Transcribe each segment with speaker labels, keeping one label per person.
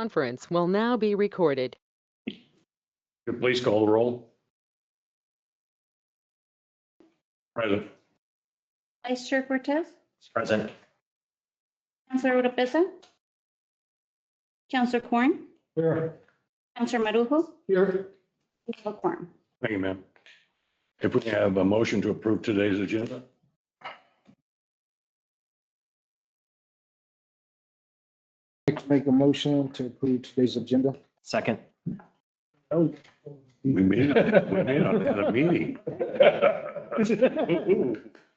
Speaker 1: Conference will now be recorded.
Speaker 2: Could please call the roll? Present.
Speaker 3: Vice Chair Cortez,
Speaker 2: Present.
Speaker 3: Councilor Oropesa, Councilor Corn,
Speaker 2: Here.
Speaker 3: Councilor Marujo,
Speaker 2: Here.
Speaker 3: Councilor Corn.
Speaker 2: Thank you, ma'am. If we can have a motion to approve today's agenda?
Speaker 4: Make a motion to approve today's agenda.
Speaker 5: Second.
Speaker 2: We made it at a meeting.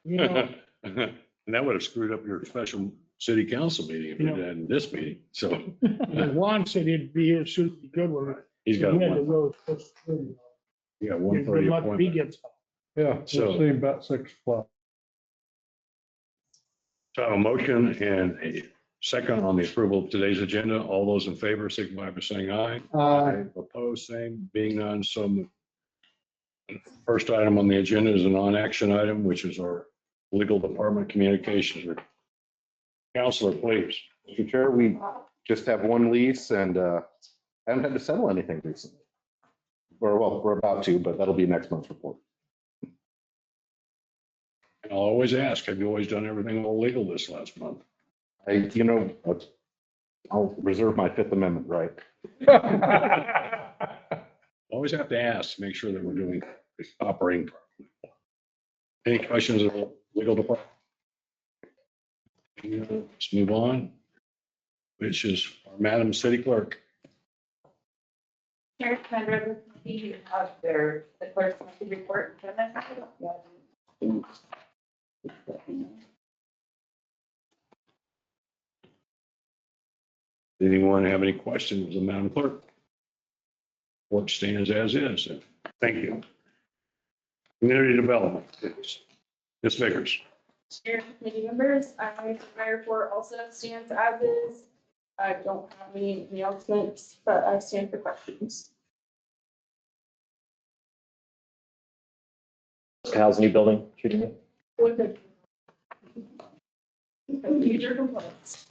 Speaker 2: And that would have screwed up your special city council meeting if you did in this meeting. So
Speaker 6: Juan said he'd be here soon, be good with it.
Speaker 2: he's got
Speaker 6: He had to
Speaker 2: one,
Speaker 6: go.
Speaker 2: yeah,
Speaker 6: Good
Speaker 2: 1:30
Speaker 6: luck if he
Speaker 2: appointment.
Speaker 6: gets.
Speaker 4: Yeah,
Speaker 2: So-
Speaker 4: we'll see about 6 o'clock.
Speaker 2: So I have a motion and a second on the approval of today's agenda. All those in favor signify by saying aye. Opposed, same. Being none, so moved. First item on the agenda is a non-action item, which is our legal department communications. Counselor, please.
Speaker 7: Mr. Chair, we just have one lease and haven't had to settle anything recently. Or well, we're about to, but that'll be next month's report.
Speaker 2: And I'll always ask, have you always done everything all legal this last month?
Speaker 7: I'll reserve my Fifth Amendment right.
Speaker 2: Always have to ask to make sure that we're doing, operating properly. Any questions of the legal department? Let's move on, which is our Madam City Clerk.
Speaker 3: Chair, Commander, you have the clerk's monthly report.
Speaker 2: Anyone have any questions of Madam Clerk? Work stands as is. Thank you. Community Development, please. Ms. Vickers.
Speaker 8: Chair, committee members, my report also stands as is. I don't have any announcements, but I stand for questions.
Speaker 5: How's new building treating you?
Speaker 8: With the major components.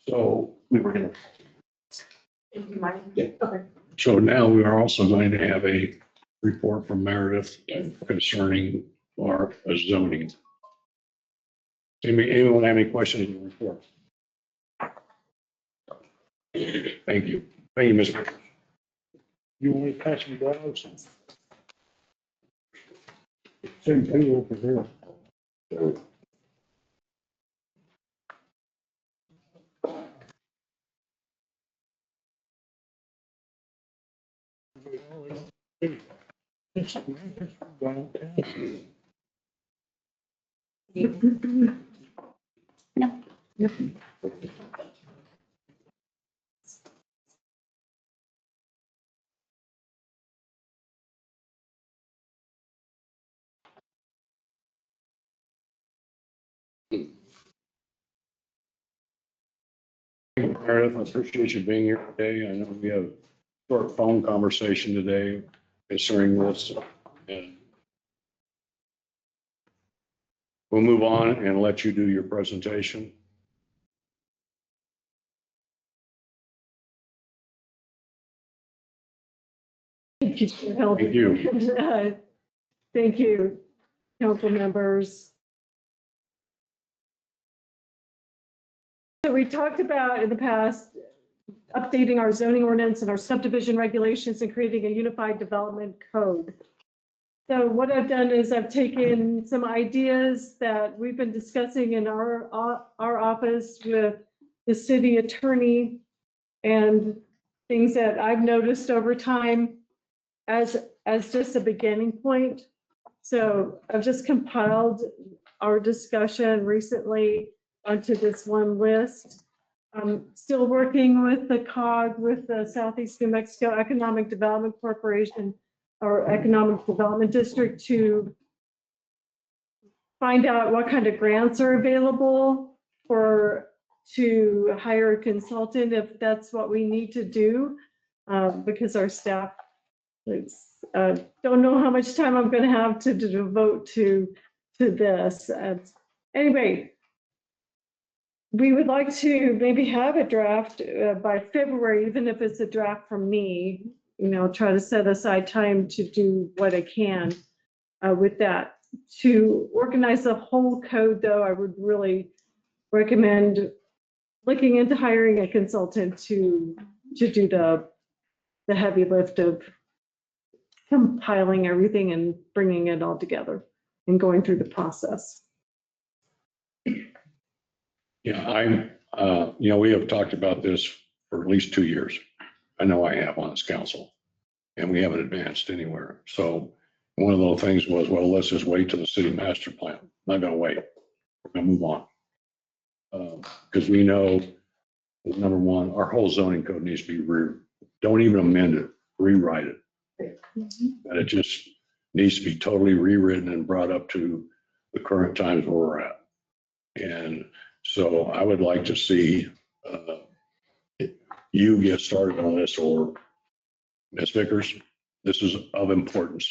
Speaker 2: So
Speaker 7: We were gonna.
Speaker 8: If you mind.
Speaker 2: Yeah.
Speaker 8: Okay.
Speaker 2: So now we are also going to have a report from Meredith
Speaker 8: Yes.
Speaker 2: concerning our zoning. Anyone have any questions in the report? Thank you. Thank you, Ms. Vickers.
Speaker 6: You want to pass me dogs? Same two over here.
Speaker 2: Meredith, I appreciate you being here today. I know we have a short phone conversation today concerning this. And we'll move on and let you do your presentation.
Speaker 9: Thank you for helping.
Speaker 2: Thank you.
Speaker 9: Thank you, council members. So we talked about in the past, updating our zoning ordinance and our subdivision regulations and creating a unified development code. So what I've done is I've taken some ideas that we've been discussing in our office with the city attorney and things that I've noticed over time as just a beginning point. So I've just compiled our discussion recently onto this one list. I'm still working with the COG, with the Southeast New Mexico Economic Development Corporation or Economic Development District to find out what kind of grants are available to hire a consultant if that's what we need to do, because our staff don't know how much time I'm going to have to devote to this. Anyway, we would like to maybe have a draft by February, even if it's a draft from me, try to set aside time to do what I can with that. To organize the whole code, though, I would really recommend looking into hiring a consultant to do the heavy lift of compiling everything and bringing it all together and going through the process.
Speaker 2: Yeah, we have talked about this for at least 2 years. I know I have on this council, and we haven't advanced anywhere. So one of those things was, well, let's just wait till the city master plan. Not gonna wait. We're gonna move on. Because we know, number one, our whole zoning code needs to be don't even amend it, rewrite it. And it just needs to be totally rewritten and brought up to the current times where we're at. And so I would like to see you get started on this, or Ms. Vickers. This is of importance,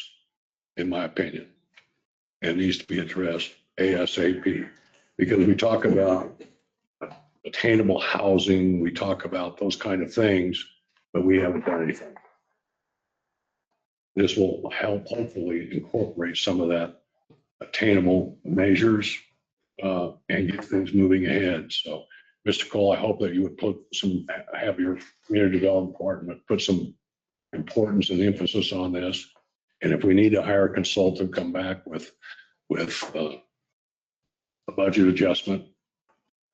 Speaker 2: in my opinion. It needs to be addressed ASAP, because we talk about attainable housing, we talk about those kind of things, but we haven't done anything. This will help hopefully incorporate some of that attainable measures and get things moving ahead. So, Mr. Cole, I hope that you would have your community development department put some importance and emphasis on this. And if we need to hire a consultant, come back with a budget adjustment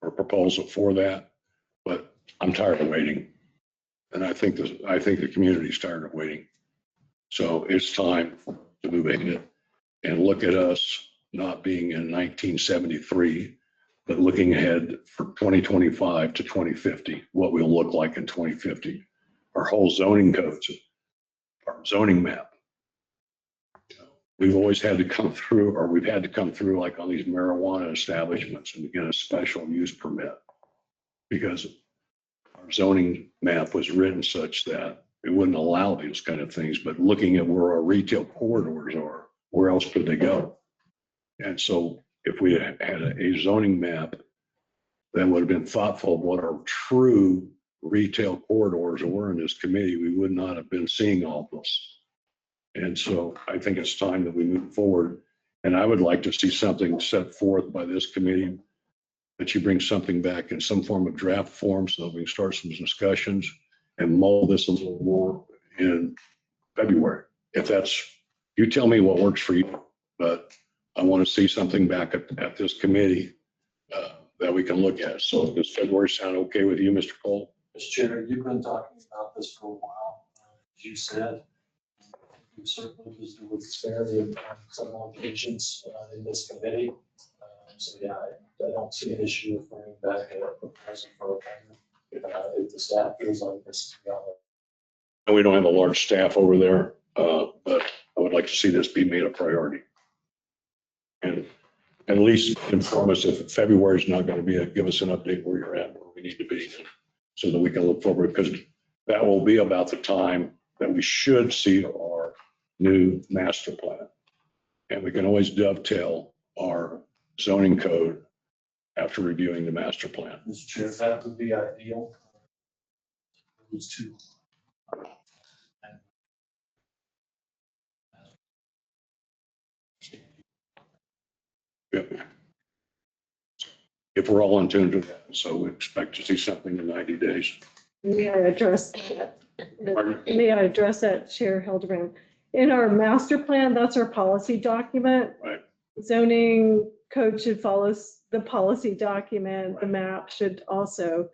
Speaker 2: or proposal for that. But I'm tired of waiting. And I think the community's tired of waiting. So it's time to move ahead and look at us not being in 1973, but looking ahead for 2025 to 2050, what we'll look like in 2050. Our whole zoning codes, our zoning map. We've always had to come through, or we've had to come through like on these marijuana establishments and get a special use permit, because our zoning map was written such that it wouldn't allow these kind of things. But looking at where our retail corridors are, where else could they go? And so if we had a zoning map that would have been thoughtful of what our true retail corridors were in this committee, we would not have been seeing all this. And so I think it's time that we move forward. And I would like to see something set forth by this committee, that you bring something back in some form of draft form so that we can start some discussions and mull this a little more in February. If that's, you tell me what works for you, but I want to see something back at this committee that we can look at. So does February sound okay with you, Mr. Cole?
Speaker 10: Mr. Chair, you've been talking about this for a while. As you said, you certainly used the word disparity on several occasions in this committee. So yeah, I don't see an issue with bringing back a proposal for a payment if the staff feels like this.
Speaker 2: And we don't have a large staff over there, but I would like to see this be made a priority. And at least inform us if February is not going to be, give us an update where you're at, where we need to be, so that we can look forward, because that will be about the time that we should see our new master plan. And we can always dovetail our zoning code after reviewing the master plan.
Speaker 10: Mr. Chair, that would be ideal. Those two.
Speaker 2: If we're all in tune to that, so we expect to see something in 90 days.
Speaker 9: May I address that, Chair Hildebrand? In our master plan, that's our policy document.
Speaker 2: Right.
Speaker 9: Zoning code should follow the policy document. The map should also.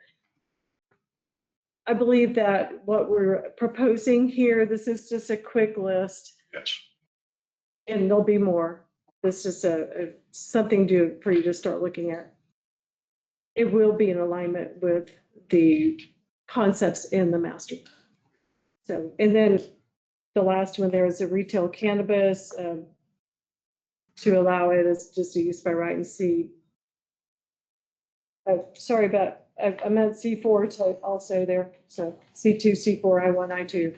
Speaker 9: I believe that what we're proposing here, this is just a quick list.
Speaker 2: Yes.
Speaker 9: And there'll be more. This is something for you to start looking at. It will be in alignment with the concepts in the master. So, and then the last one, there is a retail cannabis to allow it as just a use by right and C. Sorry about, I meant C4 type also there. So C2, C4, I1, I2.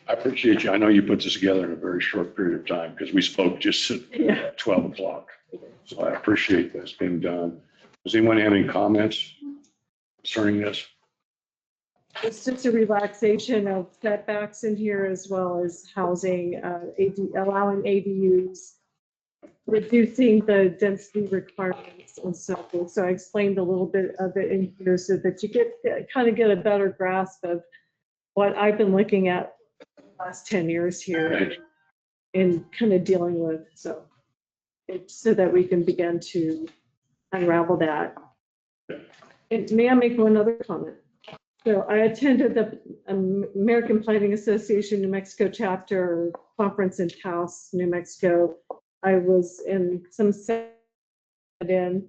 Speaker 2: I appreciate you. I know you put this together in a very short period of time, because we spoke just at 12 o'clock. So I appreciate this being done. Does anyone have any comments concerning this?
Speaker 9: It's just a relaxation of setbacks in here as well as housing, allowing ADUs, reducing the density requirements and so forth. So I explained a little bit of it in here so that you kind of get a better grasp of what I've been looking at the last 10 years here and kind of dealing with. So it's so that we can begin to unravel that. And may I make one other comment? So I attended the American Planning Association New Mexico chapter conference in Taos, New Mexico. I was in some in,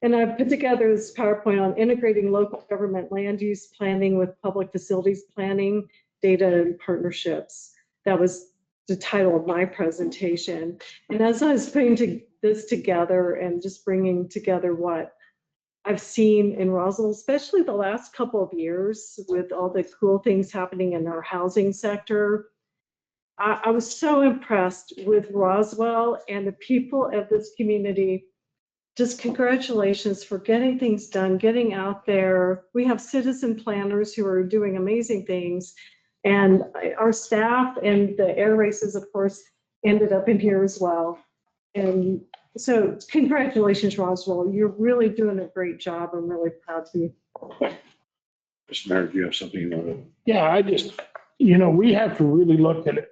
Speaker 9: and I put together this PowerPoint on integrating local government land use planning with public facilities planning, data and partnerships. That was the title of my presentation. And as I was putting this together and just bringing together what I've seen in Roswell, especially the last couple of years with all the cool things happening in our housing sector, I was so impressed with Roswell and the people of this community. Just congratulations for getting things done, getting out there. We have citizen planners who are doing amazing things. And our staff and the air races, of course, ended up in here as well. And so congratulations, Roswell. You're really doing a great job. I'm really proud to you.
Speaker 2: Mr. Mayor, do you have something you want to?
Speaker 6: Yeah, I just, you know, we have to really look at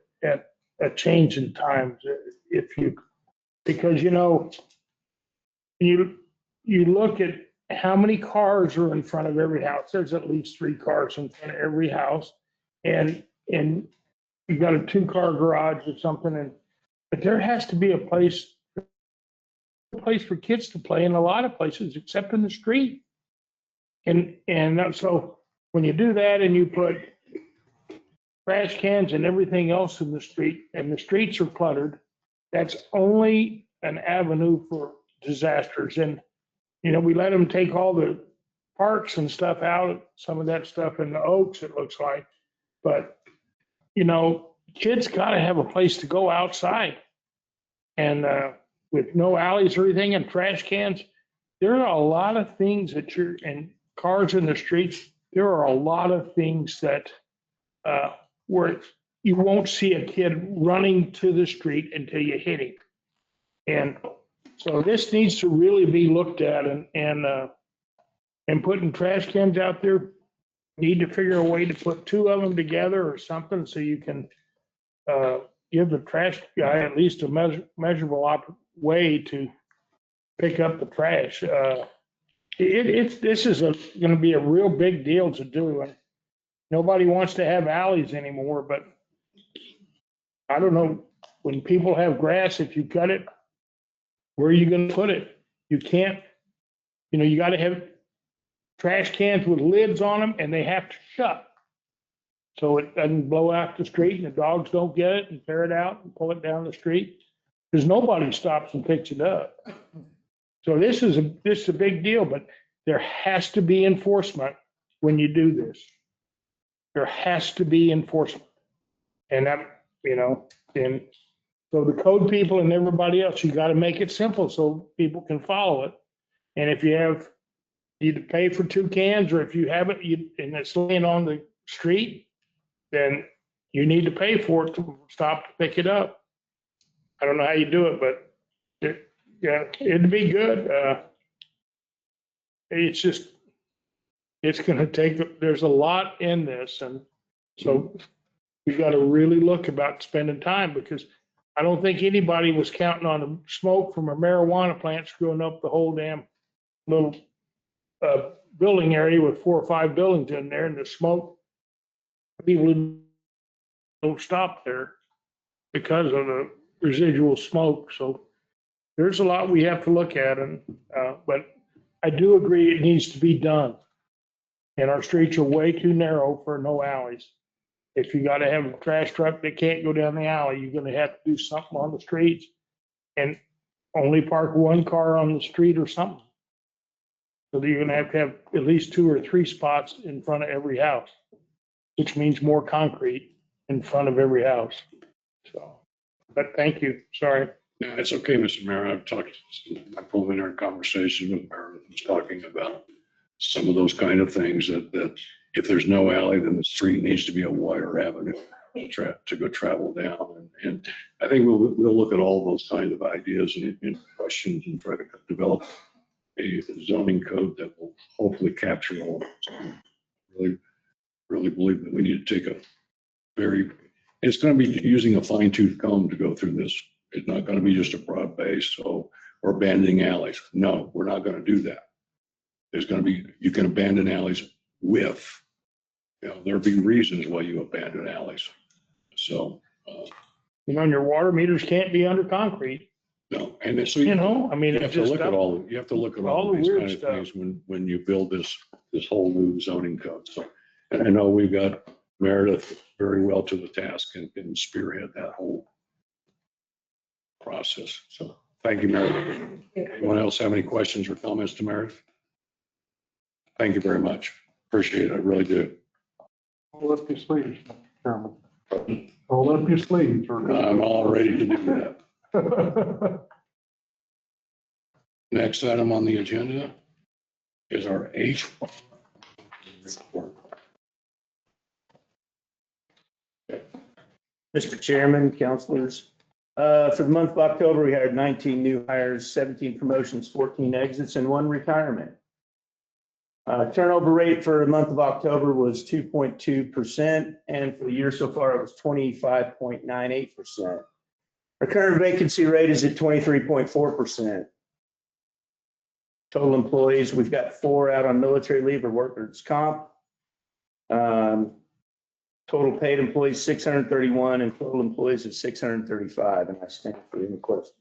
Speaker 6: a change in times because, you know, you look at how many cars are in front of every house. There's at least 3 cars in front of every house. And you got a 2-car garage or something. But there has to be a place for kids to play in a lot of places except in the street. And so when you do that and you put trash cans and everything else in the street and the streets are cluttered, that's only an avenue for disasters. And, you know, we let them take all the parks and stuff out, some of that stuff in the Oaks, it looks like. But, you know, kids got to have a place to go outside. And with no alleys or anything and trash cans, there are a lot of things and cars in the streets, there are a lot of things that where you won't see a kid running to the street until you hit him. And so this needs to really be looked at and putting trash cans out there. Need to figure a way to put 2 of them together or something so you can give the trash guy at least a measurable way to pick up the trash. This is going to be a real big deal to do. And nobody wants to have alleys anymore, but I don't know, when people have grass, if you cut it, where are you going to put it? You can't, you know, you got to have trash cans with lids on them and they have to shut. So it doesn't blow out the street and the dogs don't get it and tear it out and pull it down the street because nobody stops and picks it up. So this is a big deal, but there has to be enforcement when you do this. There has to be enforcement. And that, you know, and so the code people and everybody else, you got to make it simple so people can follow it. And if you either pay for 2 cans or if you have it and it's laying on the street, then you need to pay for it to stop to pick it up. I don't know how you do it, but it'd be good. It's going to take, there's a lot in this. And so we got to really look about spending time because I don't think anybody was counting on the smoke from a marijuana plant screwing up the whole damn little building area with 4 or 5 buildings in there, and the smoke, people don't stop there because of the residual smoke. So there's a lot we have to look at, and but I do agree it needs to be done. And our streets are way too narrow for no alleys. If you got to have a trash truck that can't go down the alley, you're going to have to do something on the streets and only park 1 car on the street or something. So that you're going to have at least 2 or 3 spots in front of every house, which means more concrete in front of every house. So, but thank you. Sorry.
Speaker 2: No, it's okay, Mr. Mayor. I've talked, my preliminary conversation with Meredith was talking about some of those kind of things that if there's no alley, then the street needs to be a wider avenue to go travel down. And I think we'll look at all those kinds of ideas and questions and try to develop a zoning code that will hopefully capture all of this. Really, really believe that we need to take a it's going to be using a fine tooth comb to go through this. It's not going to be just a broad base, or abandoning alleys. No, we're not going to do that. There's going to be, you can abandon alleys with, there'll be reasons why you abandon alleys. So,
Speaker 6: And your water meters can't be under concrete,
Speaker 2: no, and so
Speaker 6: I mean,
Speaker 2: you have
Speaker 6: it's
Speaker 2: to
Speaker 6: just
Speaker 2: look at
Speaker 6: stuff.
Speaker 2: all, you have to look at
Speaker 6: all
Speaker 2: all
Speaker 6: the
Speaker 2: these
Speaker 6: weird
Speaker 2: kind of
Speaker 6: stuff.
Speaker 2: things when you build this whole new zoning code. So, and I know we've got Meredith very well to the task and can spearhead that whole process. So thank you, Meredith. Anyone else have any questions or comments to Meredith? Thank you very much. Appreciate it. I really do.
Speaker 4: Roll up your sleeves, Chairman. Roll up your sleeves.
Speaker 2: I'm all ready to do that. Next item on the agenda is our H.
Speaker 11: Mr. Chairman, councilors, for the month of October, we had 19 new hires, 17 promotions, 14 exits, and 1 retirement. Turnover rate for the month of October was 2.2%, and for the year so far, it was 25.98%. Our current vacancy rate is at 23.4%. Total employees, we've got 4 out on military leave or workers' comp. Total paid employees, 631, and total employees of 635, and I stand for any questions.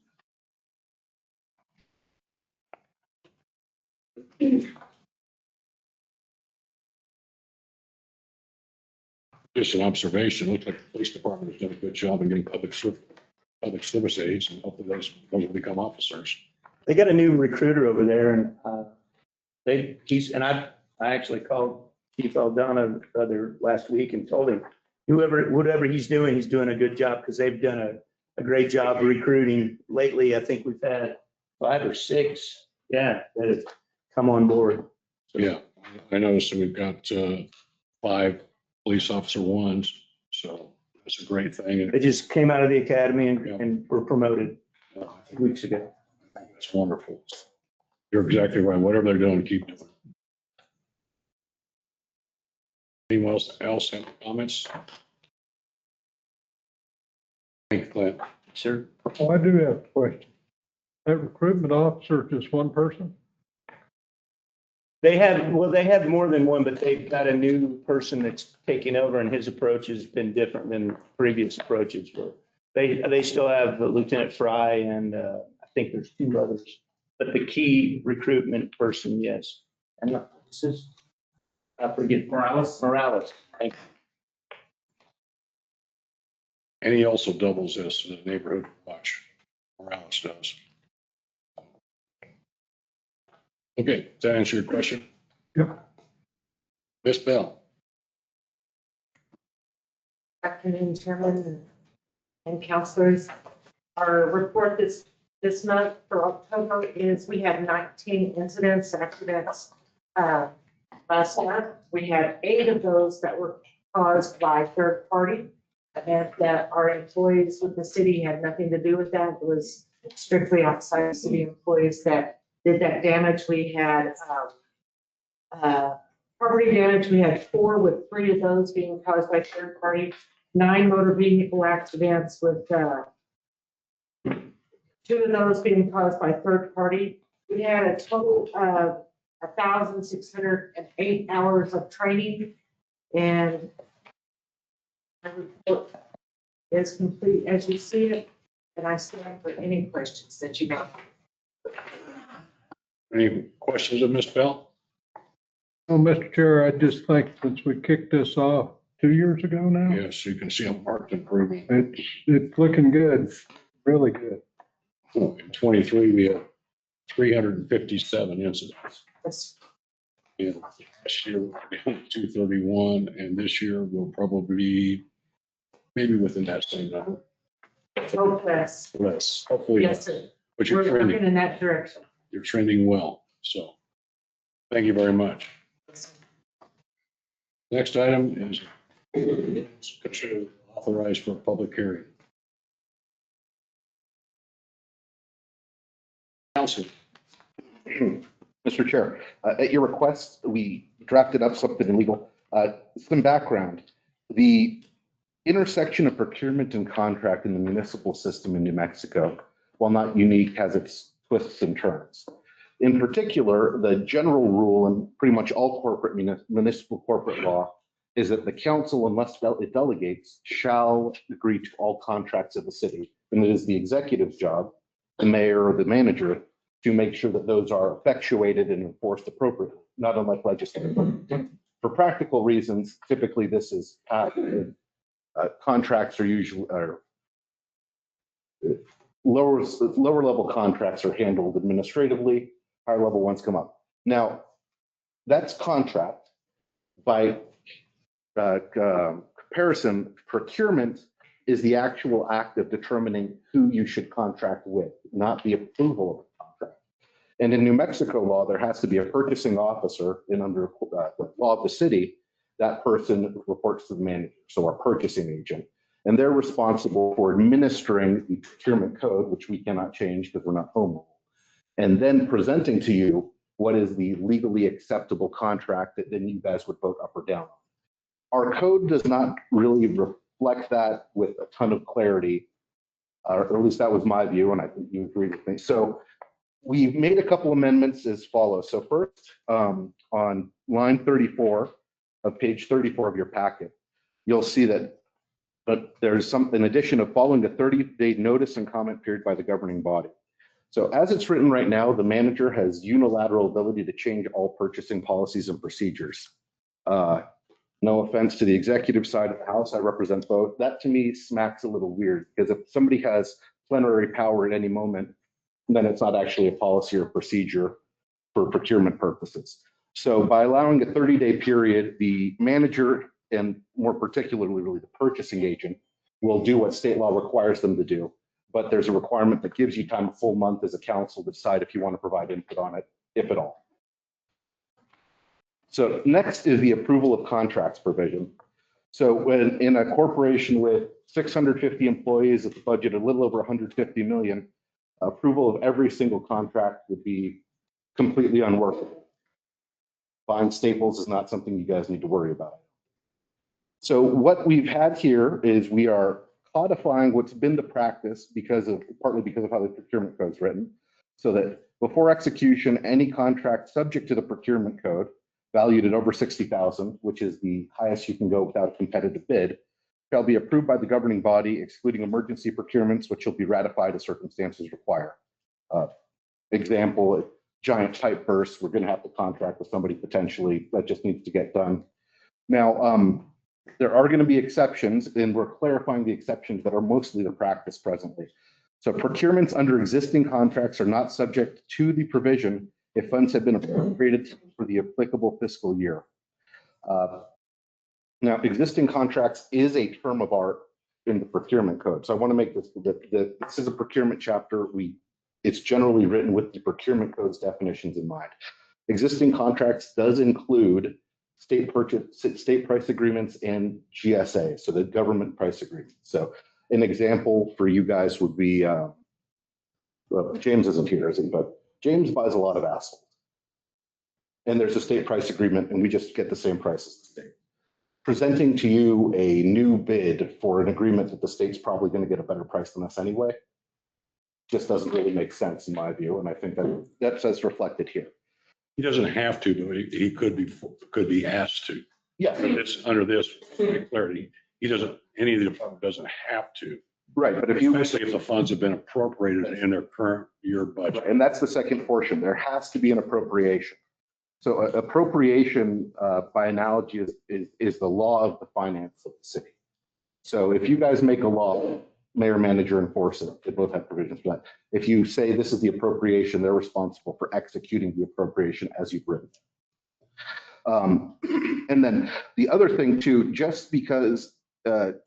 Speaker 2: Just an observation. Looks like the police department has done a good job in getting public service aides, and hopefully those will become officers.
Speaker 11: They got a new recruiter over there, and I actually called Chief Aldana last week and told him, whatever he's doing a good job, because they've done a great job recruiting. Lately, I think we've had 5 or 6, that have come on board.
Speaker 2: Yeah, I noticed that we've got 5 police officer ones, so that's a great thing.
Speaker 11: They just came out of the academy
Speaker 2: Yeah.
Speaker 11: and were promoted
Speaker 2: I
Speaker 11: 2 weeks ago.
Speaker 2: think that's wonderful. You're exactly right. Whatever they're doing, keep doing. Anyone else have comments? Thank you, Clint.
Speaker 11: Sir.
Speaker 4: Oh, I do have a question. That recruitment officer, just one person?
Speaker 11: They have more than one, but they've got a new person that's taking over, and his approach has been different than previous approaches. They still have Lieutenant Fry, and I think there's 2 others, but the key recruitment person, yes. And this is, I forget. Morales. Thank you.
Speaker 2: And he also doubles as the neighborhood watch. Morales does. Okay, does that answer your question?
Speaker 4: Yep.
Speaker 2: Ms. Bell?
Speaker 3: Afternoon, Chairman and councilors. Our report this month for October is we had 19 accidents last month. We had 8 of those that were caused by third party, and that our employees with the city had nothing to do with that. It was strictly outside city employees that did that damage. We had property damage. We had 4, with 3 of those being caused by third party. 9 motor vehicle accidents, with 2 of those being caused by third party. We had a total of 1,608 hours of training, and the report is complete as you see it, and I stand for any questions that you have.
Speaker 2: Any questions of Ms. Bell?
Speaker 4: Oh, Mr. Chair, I just think since we kicked this off 2 years ago now,
Speaker 2: Yes, you can see a marked improvement.
Speaker 4: it's looking good, really good.
Speaker 2: In 23, we had 357 incidents.
Speaker 3: Yes.
Speaker 2: And last year, we had 231, and this year we'll probably be maybe within that same number.
Speaker 3: Hope less.
Speaker 2: less, hopefully.
Speaker 3: Yes, sir.
Speaker 2: But you're
Speaker 3: We're working
Speaker 2: trending,
Speaker 3: in that direction.
Speaker 2: you're trending well. So thank you very much. Next item is consider authorized for a public hearing. Council.
Speaker 7: Mr. Chair, at your request, we drafted up something legal. Some background. The intersection of procurement and contract in the municipal system in New Mexico, while not unique, has its twists and turns. In particular, the general rule in pretty much all corporate municipal corporate law is that the council, unless it delegates, shall agree to all contracts of the city. And it is the executive's job, the mayor or the manager, to make sure that those are effectuated and enforced appropriately, not unlike legislative. For practical reasons, typically this is contracts are usually lower level contracts are handled administratively, higher level ones come up. Now, that's contract. By comparison, procurement is the actual act of determining who you should contract with, not the approval of a contract. And in New Mexico law, there has to be a purchasing officer, and under the law of the city, that person reports to the manager, so our purchasing agent. And they're responsible for administering the procurement code, which we cannot change because we're not home rule, and then presenting to you what is the legally acceptable contract that then you guys would vote up or down. Our code does not really reflect that with a ton of clarity, or at least that was my view, and I think you agree with me. So we've made a couple amendments as follows. So first, on line 34 of page 34 of your packet, you'll see that there's an addition of following a 30-day notice and comment period by the governing body. So as it's written right now, the manager has unilateral ability to change all purchasing policies and procedures. No offense to the executive side of the house, I represent both. That to me smacks a little weird, because if somebody has plenary power at any moment, then it's not actually a policy or procedure for procurement purposes. So by allowing a 30-day period, the manager, and more particularly really the purchasing agent, will do what state law requires them to do. But there's a requirement that gives you time, a full month as a council, to decide if you want to provide input on it, if at all. So next is the approval of contracts provision. So when in a corporation with 650 employees at the budget a little over 150 million, approval of every single contract would be completely unworkable. Buying staples is not something you guys need to worry about. So what we've had here is we are codifying what's been the practice partly because of how the procurement code is written, so that before execution, any contract subject to the procurement code valued at over 60,000, which is the highest you can go without a competitive bid, shall be approved by the governing body, excluding emergency procurements, which will be ratified as circumstances require. Example, giant pipe bursts, we're going to have to contract with somebody potentially. That just needs to get done. Now, there are going to be exceptions, and we're clarifying the exceptions that are mostly the practice presently. So procurements under existing contracts are not subject to the provision if funds have been appropriated for the applicable fiscal year. Now, existing contracts is a term of art in the procurement code. So I want to make this, this is a procurement chapter. It's generally written with the procurement code's definitions in mind. Existing contracts does include state price agreements and GSA, so the government price agreement. So an example for you guys would be, well, James isn't here, is he? But James buys a lot of asphalt. And there's a state price agreement, and we just get the same price as the state. Presenting to you a new bid for an agreement that the state's probably going to get a better price than us anyway just doesn't really make sense in my view, and I think that's reflected here.
Speaker 2: He doesn't have to, but he could be asked to.
Speaker 7: Yeah.
Speaker 2: Under this clarity, he doesn't. Any of the department doesn't have to.
Speaker 7: Right, but
Speaker 2: especially if the funds have been appropriated in their current year budget.
Speaker 7: And that's the second portion. There has to be an appropriation. So appropriation, by analogy, is the law of the finance of the city. So if you guys make a law, mayor, manager, enforce it. They both have provisions for that. If you say this is the appropriation, they're responsible for executing the appropriation as you've written. And then the other thing too, just because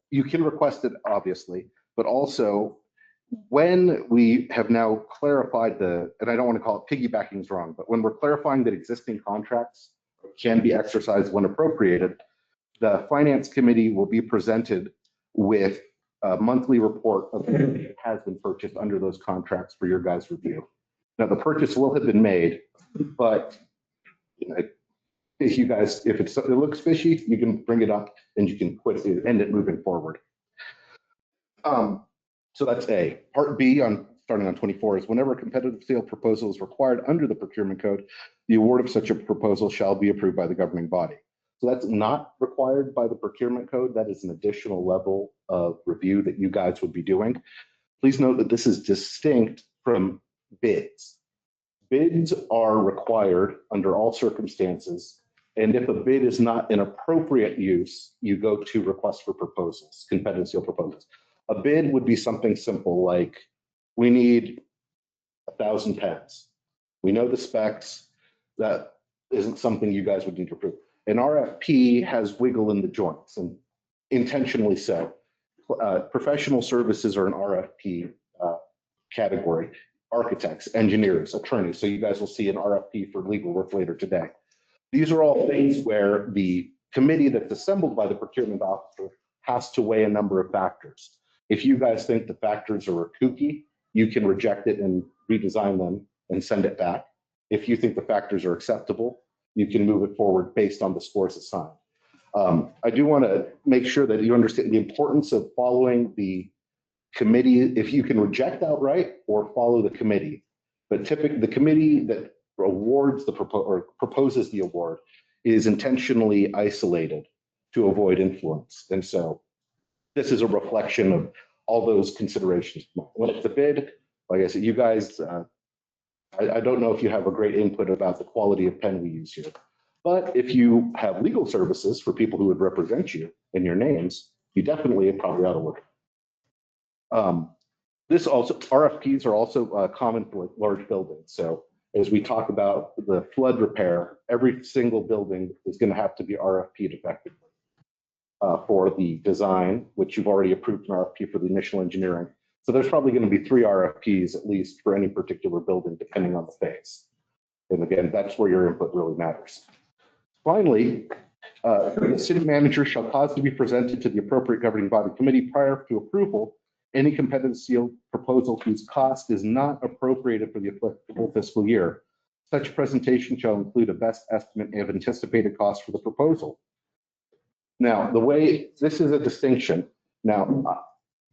Speaker 7: you can request it, obviously, but also when we have now clarified and I don't want to call it piggybacking is wrong, but when we're clarifying that existing contracts can be exercised when appropriated, the finance committee will be presented with a monthly report of what has been purchased under those contracts for your guys' review. Now, the purchase will have been made, but if you guys, if it looks fishy, you can bring it up and you can end it moving forward. So that's A. Part B, starting on 24, is whenever a competitive sale proposal is required under the procurement code, the award of such a proposal shall be approved by the governing body. So that's not required by the procurement code. That is an additional level of review that you guys would be doing. Please note that this is distinct from bids. Bids are required under all circumstances. And if a bid is not an appropriate use, you go to request for proposals, competitive sale proposals. A bid would be something simple like, we need 1,000 pens. We know the specs. That isn't something you guys would need to approve. An RFP has wiggle in the joints, and intentionally so. Professional services are an RFP category. Architects, engineers, attorneys. So you guys will see an RFP for legal work later today. These are all things where the committee that's assembled by the procurement officer has to weigh a number of factors. If you guys think the factors are kooky, you can reject it and redesign them and send it back. If you think the factors are acceptable, you can move it forward based on the scores assigned. I do want to make sure that you understand the importance of following the committee, if you can reject outright or follow the committee. But typically the committee that awards or proposes the award is intentionally isolated to avoid influence. And so this is a reflection of all those considerations. When it's a bid, like I said, you guys, I don't know if you have a great input about the quality of pen we use here, but if you have legal services for people who would represent you in your names, you definitely probably ought to look. RFPs are also common for large buildings. So as we talk about the flood repair, every single building is going to have to be RFP'd effectively for the design, which you've already approved an RFP for the initial engineering. So there's probably going to be 3 RFPs at least for any particular building, depending on the phase. And again, that's where your input really matters. Finally, the city manager shall cause to be presented to the appropriate governing body committee prior to approval any competitive sealed proposal whose cost is not appropriated for the applicable fiscal year. Such presentation shall include a best estimate of anticipated cost for the proposal. Now, the way this is a distinction. Now,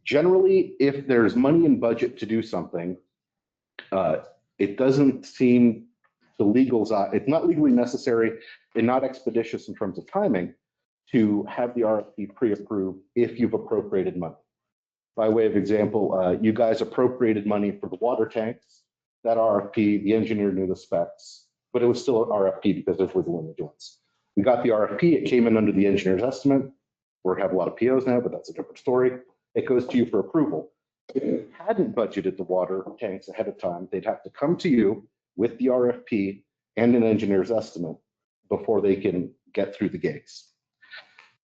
Speaker 7: generally, if there's money in budget to do something, it doesn't seem the legals, it's not legally necessary and not expeditious in terms of timing to have the RFP pre-approved if you've appropriated money. By way of example, you guys appropriated money for the water tanks. That RFP, the engineer knew the specs, but it was still an RFP because there's wiggle in the joints. We got the RFP, it came in under the engineer's estimate. We have a lot of POs now, but that's a different story. It goes to you for approval. If you hadn't budgeted the water tanks ahead of time, they'd have to come to you with the RFP and an engineer's estimate before they can get through the gates.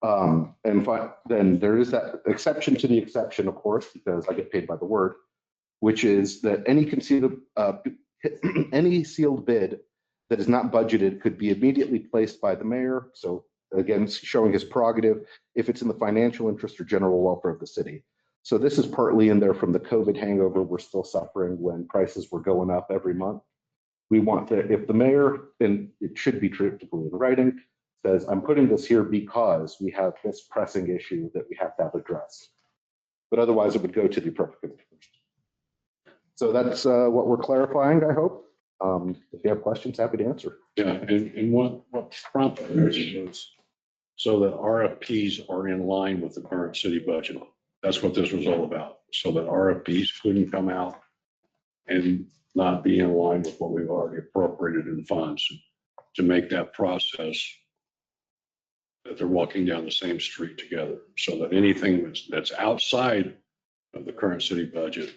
Speaker 7: Then there is that exception to the exception, of course, because I get paid by the word, which is that any sealed bid that is not budgeted could be immediately placed by the mayor. So again, showing his prerogative if it's in the financial interest or general welfare of the city. So this is partly in there from the COVID hangover we're still suffering when prices were going up every month. We want to, if the mayor, and it should be typically in writing, says, I'm putting this here because we have this pressing issue that we have to have addressed. But otherwise it would go to the appropriate committee. So that's what we're clarifying, I hope. If you have questions, happy to answer.
Speaker 2: Yeah, and what prompted this was so that RFPs are in line with the current city budget. That's what this was all about. So that RFPs couldn't come out and not be in line with what we've already appropriated in funds to make that process that they're walking down the same street together, so that anything that's outside of the current city budget,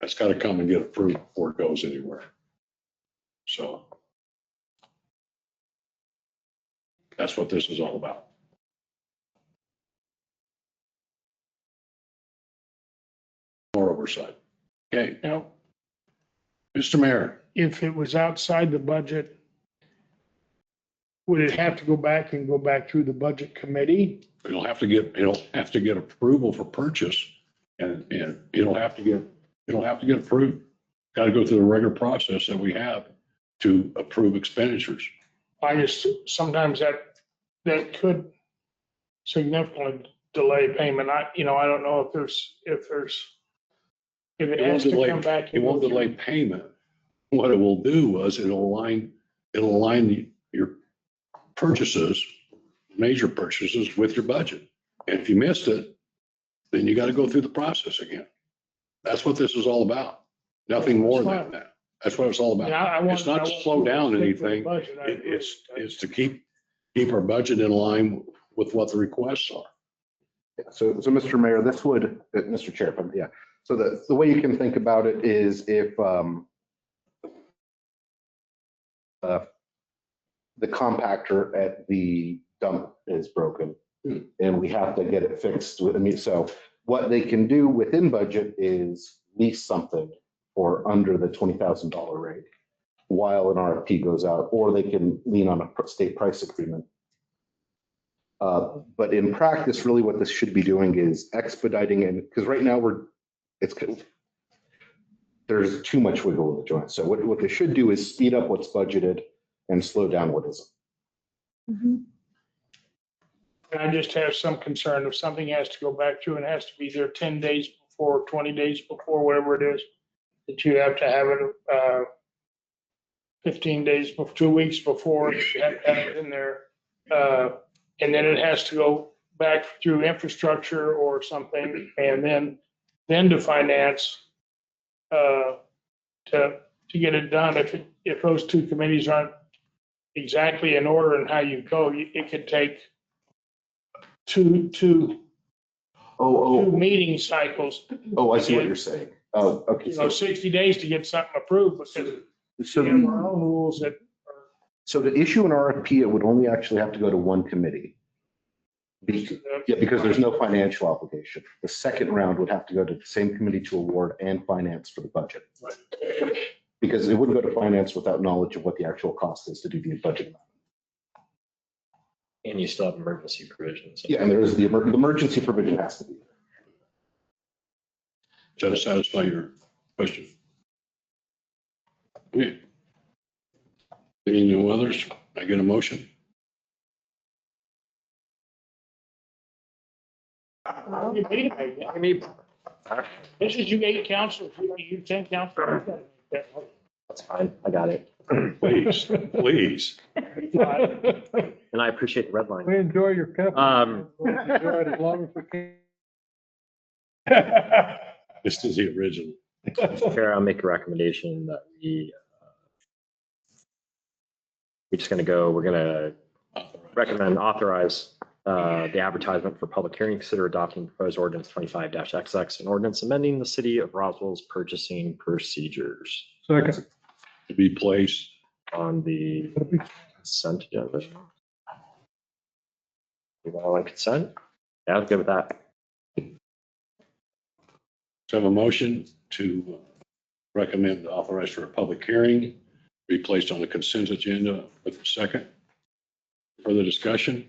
Speaker 2: that's got to come and get approved before it goes anywhere. So that's what this is all about. oversight. Okay,
Speaker 6: Now,
Speaker 2: Mr. Mayor,
Speaker 6: if it was outside the budget, would it have to go back through the budget committee?
Speaker 2: it'll have to get approval for purchase and it'll have to get approved. Got to go through the regular process that we have to approve expenditures.
Speaker 6: Sometimes that could significantly delay payment. I don't know if it has to come back.
Speaker 2: It won't delay payment. What it will do was it'll align your purchases, major purchases with your budget. And if you missed it, then you got to go through the process again. That's what this is all about. Nothing more than that. That's what it's all about. It's not to slow down anything. It's to keep our budget in line with what the requests are.
Speaker 7: So Mr. Mayor, this would, Mr. Chair, yeah. So the way you can think about it is if the compactor at the dump is broken and we have to get it fixed with, so what they can do within budget is lease something for under the $20,000 rate while an RFP goes out, or they can lean on a state price agreement. But in practice, really what this should be doing is expediting, and because right now there's too much wiggle in the joint. So what they should do is speed up what's budgeted and slow down what isn't.
Speaker 9: Mhm.
Speaker 6: And I just have some concern if something has to go back through and has to be there 10 days before, 20 days before, whatever it is, that you have to have it 15 days, 2 weeks before, you have to have it in there. And then it has to go back through infrastructure or something, and then to finance to get it done. If those two committees aren't exactly in order in how you go, it could take two meeting cycles.
Speaker 7: Oh, I see what you're saying. Oh, okay.
Speaker 6: 60 days to get something approved because
Speaker 7: So
Speaker 6: we have our own rules that.
Speaker 7: So to issue an RFP, it would only actually have to go to one committee. Because there's no financial obligation. The second round would have to go to the same committee to award and finance for the budget. Because it wouldn't go to finance without knowledge of what the actual cost is to do the budget.
Speaker 5: And you still have emergency provisions.
Speaker 7: Yeah, and there is the emergency provision has to be.
Speaker 2: Does that satisfy your question? Okay. Any new others? I get a motion?
Speaker 6: This is you 8 councilors, you 10 councilors.
Speaker 5: That's fine. I got it.
Speaker 2: Please, please.
Speaker 5: And I appreciate the red line.
Speaker 4: We enjoy your company. We'll enjoy it as long as we can.
Speaker 2: This is the original.
Speaker 5: Mr. Chair, I'll make a recommendation that we're just going to go, we're going to recommend authorize the advertisement for public hearing, consider adopting proposed ordinance 25-XX, an ordinance amending the city of Roswell's purchasing procedures
Speaker 4: Second.
Speaker 2: To be placed.
Speaker 5: on the consent agenda. You want on consent? Yeah, I'm good with that.
Speaker 2: So I have a motion to recommend authorize for a public hearing, be placed on the consent agenda with a second. Further discussion?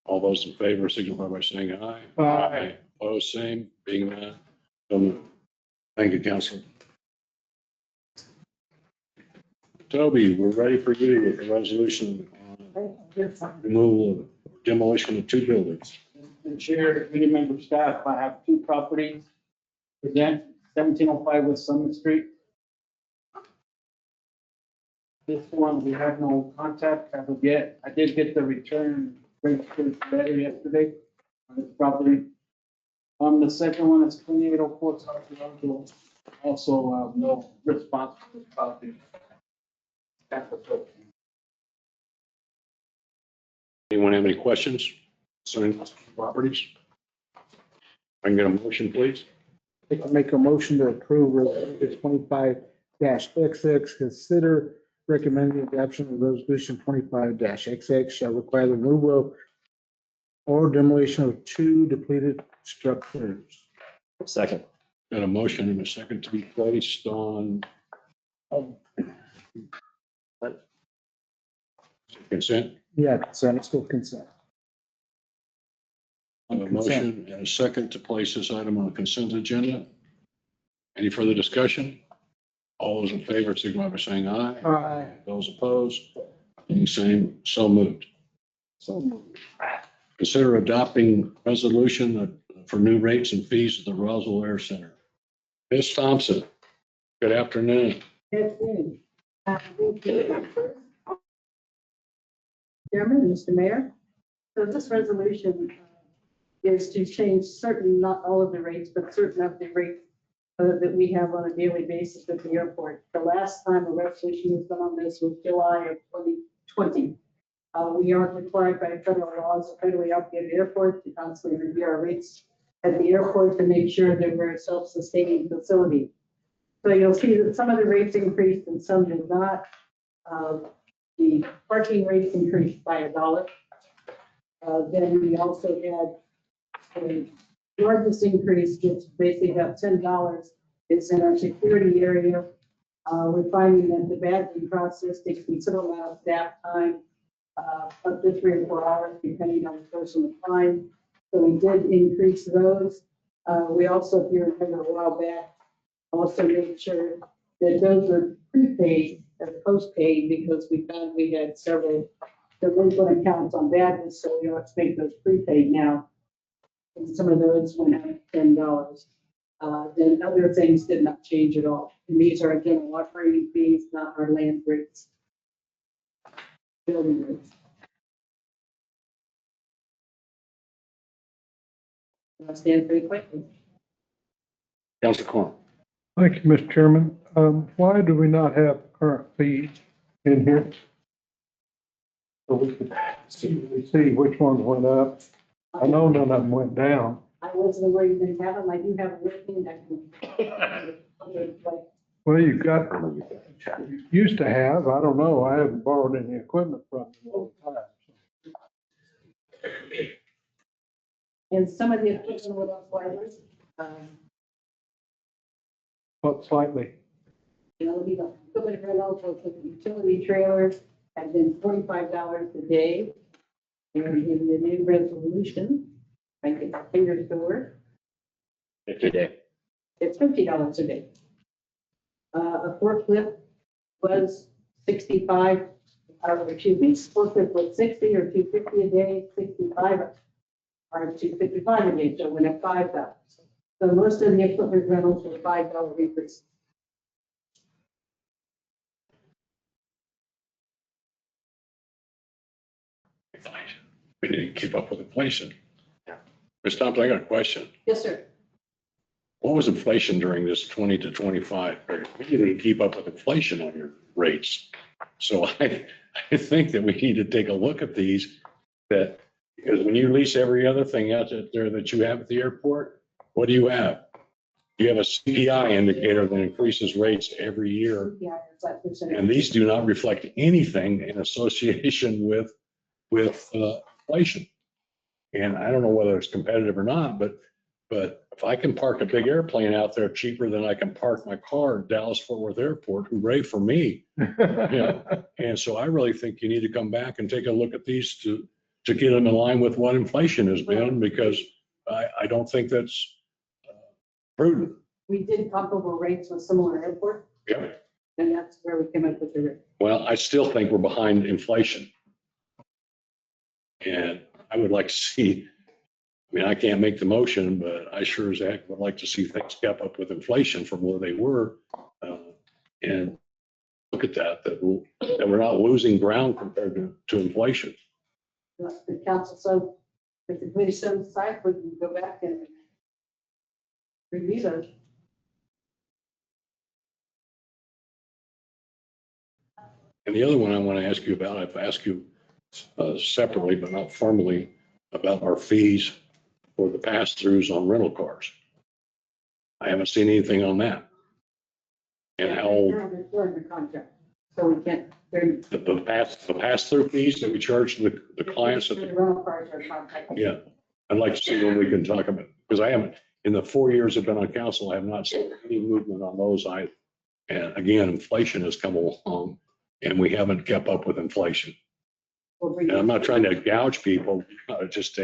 Speaker 2: All those in favor signify by saying aye.
Speaker 4: Aye.
Speaker 2: Opposed, same. Being none. So moved. Thank you, Council. Toby, we're ready for you with the resolution on removal of demolition of 2 buildings.
Speaker 12: And Chair, committee member staff, I have 2 properties. Present 1705 West Summit Street. This one, we have no contact as of yet. I did get the return registered letter yesterday on this property. The second one is 2804 South Road. Also, no response from this property. That's the first.
Speaker 2: Anyone have any questions concerning properties? I can get a motion, please.
Speaker 12: I can make a motion to approve resolution 25-XX. Consider recommending adoption of resolution 25-XX shall require the removal or demolition of 2 depleted structures.
Speaker 5: Second.
Speaker 2: Got a motion and a second to be placed on consent.
Speaker 12: Yeah, consent, school consent.
Speaker 2: A motion and a second to place this item on the consent agenda. Any further discussion? All those in favor, signify by saying aye.
Speaker 12: Aye.
Speaker 2: Those opposed, any same, so moved.
Speaker 12: So moved.
Speaker 2: Consider adopting resolution for new rates and fees at the Roswell Air Center. Ms. Thompson, good afternoon.
Speaker 13: Chairman, Mr. Mayor. So this resolution is to change certain, not all of the rates, but certain of the rates that we have on a daily basis at the airport. The last time a resolution was done on this was July of 2020. We are required by federal laws, a federally obligated airport, to constantly review our rates at the airport to make sure that we're a self-sustaining facility. So you'll see that some of the rates increased and some did not. The parking rates increased by $1. Then we also had a largest increase, which basically about $10, is in our security area. We're finding that the badging process takes considerable amount of staff time, up to 3 or 4 hours, depending on the person applying. So we did increase those. We also, if you remember a while back, also made sure that those are prepaid as postpaid, because we found we had several delinquent accounts on badges, so we ought to make those prepaid now. And some of those went up $10. Then other things did not change at all. And these are general operating fees, not our land rates. Building rates. I'll stand pretty quickly.
Speaker 2: Council Quan.
Speaker 4: Thank you, Mr. Chairman. Why do we not have current fees in here? So we could see which ones went up. I know none of them went down.
Speaker 13: I wasn't aware you didn't have them. I do have a listing that can.
Speaker 4: Well, you've got, you used to have, I don't know, I haven't borrowed any equipment from you all the time.
Speaker 13: And some of the equipment went up slightly.
Speaker 4: But slightly.
Speaker 13: You know, the equipment rental for the utility trailers had been $45 a day. And in the new resolution, I get my fingers to work,
Speaker 5: 50 a day.
Speaker 13: it's $50 a day. A forklift was 65, excuse me, forklift was 60 or 250 a day, 65 or 255 a day, so it went up $5. So most of the equipment rentals were $5 increase.
Speaker 2: We didn't keep up with inflation. Ms. Thompson, I got a question.
Speaker 13: Yes, sir.
Speaker 2: What was inflation during this 20 to 25 period? We didn't keep up with inflation on your rates. So I think that we need to take a look at these, that, because when you lease every other thing out there that you have at the airport, what do you have? You have a CPI indicator that increases rates every year.
Speaker 13: Yeah, it's like percent.
Speaker 2: And these do not reflect anything in association with inflation. And I don't know whether it's competitive or not, but if I can park a big airplane out there cheaper than I can park my car at Dallas Fort Worth Airport, hooray for me. Yeah. And so I really think you need to come back and take a look at these to get them in line with what inflation has been, because I don't think that's prudent.
Speaker 13: We did comparable rates with similar airports,
Speaker 2: Yeah.
Speaker 13: and that's where we came up with the rate.
Speaker 2: Well, I still think we're behind inflation. And I would like to see, I mean, I can't make the motion, but I sure as heck would like to see things kept up with inflation from where they were. And look at that we're not losing ground compared to inflation.
Speaker 13: The council, so if the committee so decides, we can go back and review those.
Speaker 2: And the other one I want to ask you about, I've asked you separately, but not formally, about our fees for the pass-throughs on rental cars. I haven't seen anything on that. And how
Speaker 13: They're under contract, so we can't.
Speaker 2: the pass-through fees that we charge the clients.
Speaker 13: The rental cars are contracted.
Speaker 2: Yeah, I'd like to see when we can talk about, because I haven't, in the 4 years I've been on council, I have not seen any movement on those either. And again, inflation has come along and we haven't kept up with inflation. And I'm not trying to gouge people, just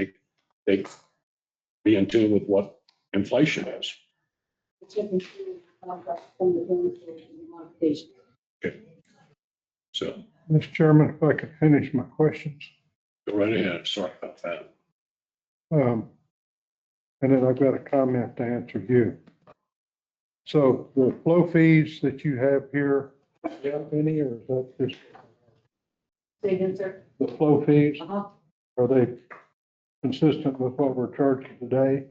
Speaker 2: be in tune with what inflation is. Okay. So
Speaker 4: Mr. Chairman, if I could finish my questions.
Speaker 2: go right ahead. Sorry about that.
Speaker 4: And then I've got a comment to answer you. So the flow fees that you have here, do you have any, or is that just
Speaker 13: Say again, sir.
Speaker 4: the flow fees?
Speaker 13: Uh-huh.
Speaker 4: Are they consistent with what we're charging today?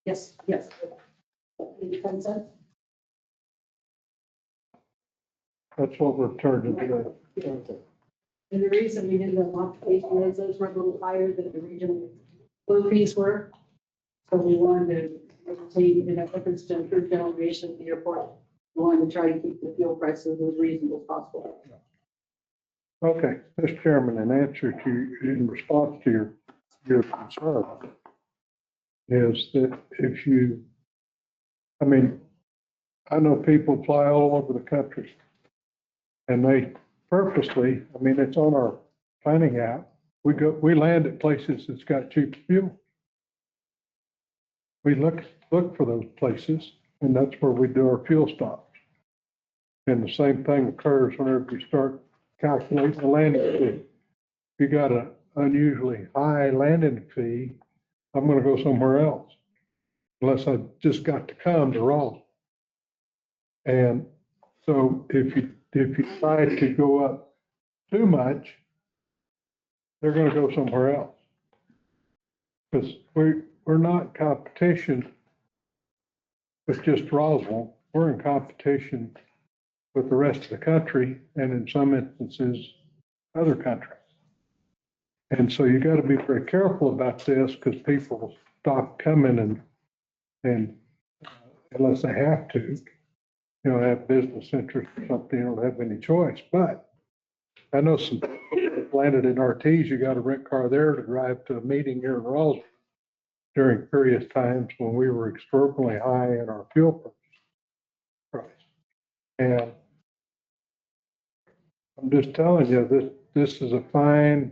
Speaker 13: Yes, yes. 10 cents?
Speaker 4: That's what we're charging today. Okay.
Speaker 13: And the reason we did the modification is those were a little higher than the regional flow fees were. So we wanted to maintain, in efforts to improve generation at the airport, we wanted to try to keep the fuel prices as reasonable as possible.
Speaker 4: Okay, Mr. Chairman, in answer to, in response to your concern, is that if you, I mean, I know people fly all over the country and they purposely, I mean, it's on our planning app. We land at places that's got cheap fuel. We look for those places and that's where we do our fuel stops. And the same thing occurs whenever you start calculating the landing fee. If you got an unusually high landing fee, I'm going to go somewhere else unless I just got to come to Raleigh. And so if you try to go up too much, they're going to go somewhere else. Because we're not competition with just Roswell. We're in competition with the rest of the country and in some instances, other countries. And so you got to be very careful about this because people will stop coming and unless they have to, you know, have business interest or something, you don't have any choice. But I know some people that landed in Ortiz, you got a rent car there to drive to a meeting here in Roswell during various times when we were extraordinarily high in our fuel price. And I'm just telling you, this is a fine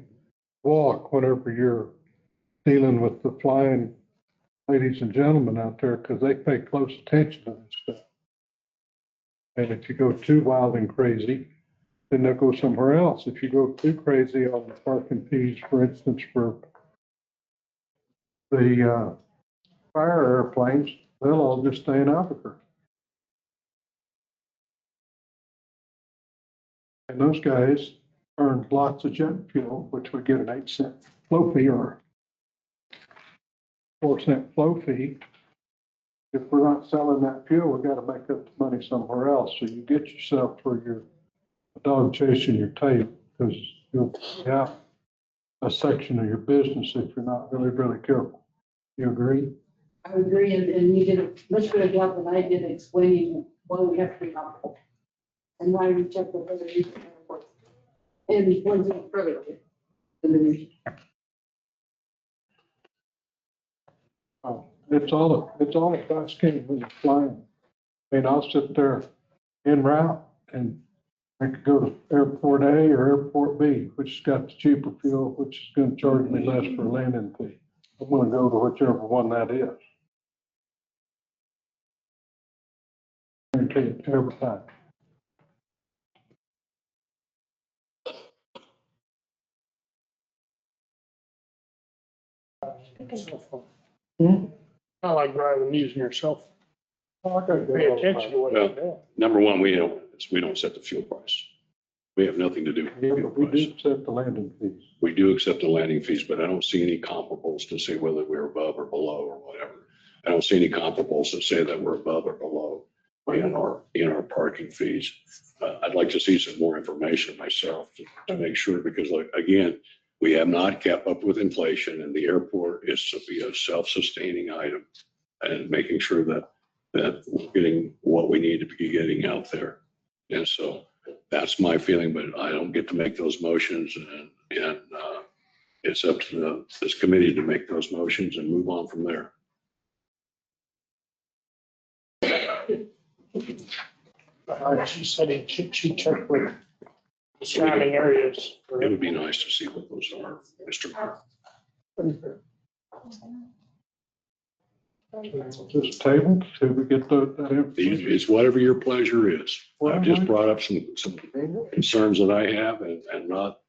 Speaker 4: walk whenever you're dealing with the flying ladies and gentlemen out there, because they pay close attention to this stuff. And if you go too wild and crazy, then they'll go somewhere else. If you go too crazy on the parking fees, for instance, for the fire airplanes, they'll all just stay in Albuquerque. And those guys earn lots of jet fuel, which would get an 8-cent flow fee or 4-cent flow fee. If we're not selling that fuel, we got to make up the money somewhere else. So you get yourself where you're a dog chasing your tail because you'll have a section of your business if you're not really, really careful. You agree?
Speaker 13: I would agree, and you did a much better job than I did explaining why we have to be comfortable and why we check with other regional airports and ones that are further away than the region.
Speaker 4: It's all about skin when you're flying. I mean, I'll sit there en route and I could go to airport A or airport B, which has got the cheaper fuel, which is going to charge me less for a landing fee. I'm going to go to whichever one that is. Guarantee it every time.
Speaker 6: I like driving using your cell phone.
Speaker 4: Oh, I gotta go
Speaker 6: Pay
Speaker 4: all the
Speaker 6: attention to
Speaker 4: time.
Speaker 6: what you're doing.
Speaker 2: Number one, we don't set the fuel price. We have nothing to do with the
Speaker 4: Yeah,
Speaker 2: fuel
Speaker 4: but we
Speaker 2: price.
Speaker 4: do set the landing fees.
Speaker 2: We do accept the landing fees, but I don't see any comparables to say whether we're above or below or whatever. I don't see any comparables that say that we're above or below in our parking fees. I'd like to see some more information myself to make sure, because like, again, we have not kept up with inflation and the airport is to be a self-sustaining item and making sure that we're getting what we need to be getting out there. And so that's my feeling, but I don't get to make those motions and it's up to this committee to make those motions and move on from there.
Speaker 6: She said she checked with the surrounding areas.
Speaker 2: It would be nice to see what those are, Mr.
Speaker 4: Just table till we get that information.
Speaker 2: It's whatever your pleasure is. I've just brought up some concerns that I have and not,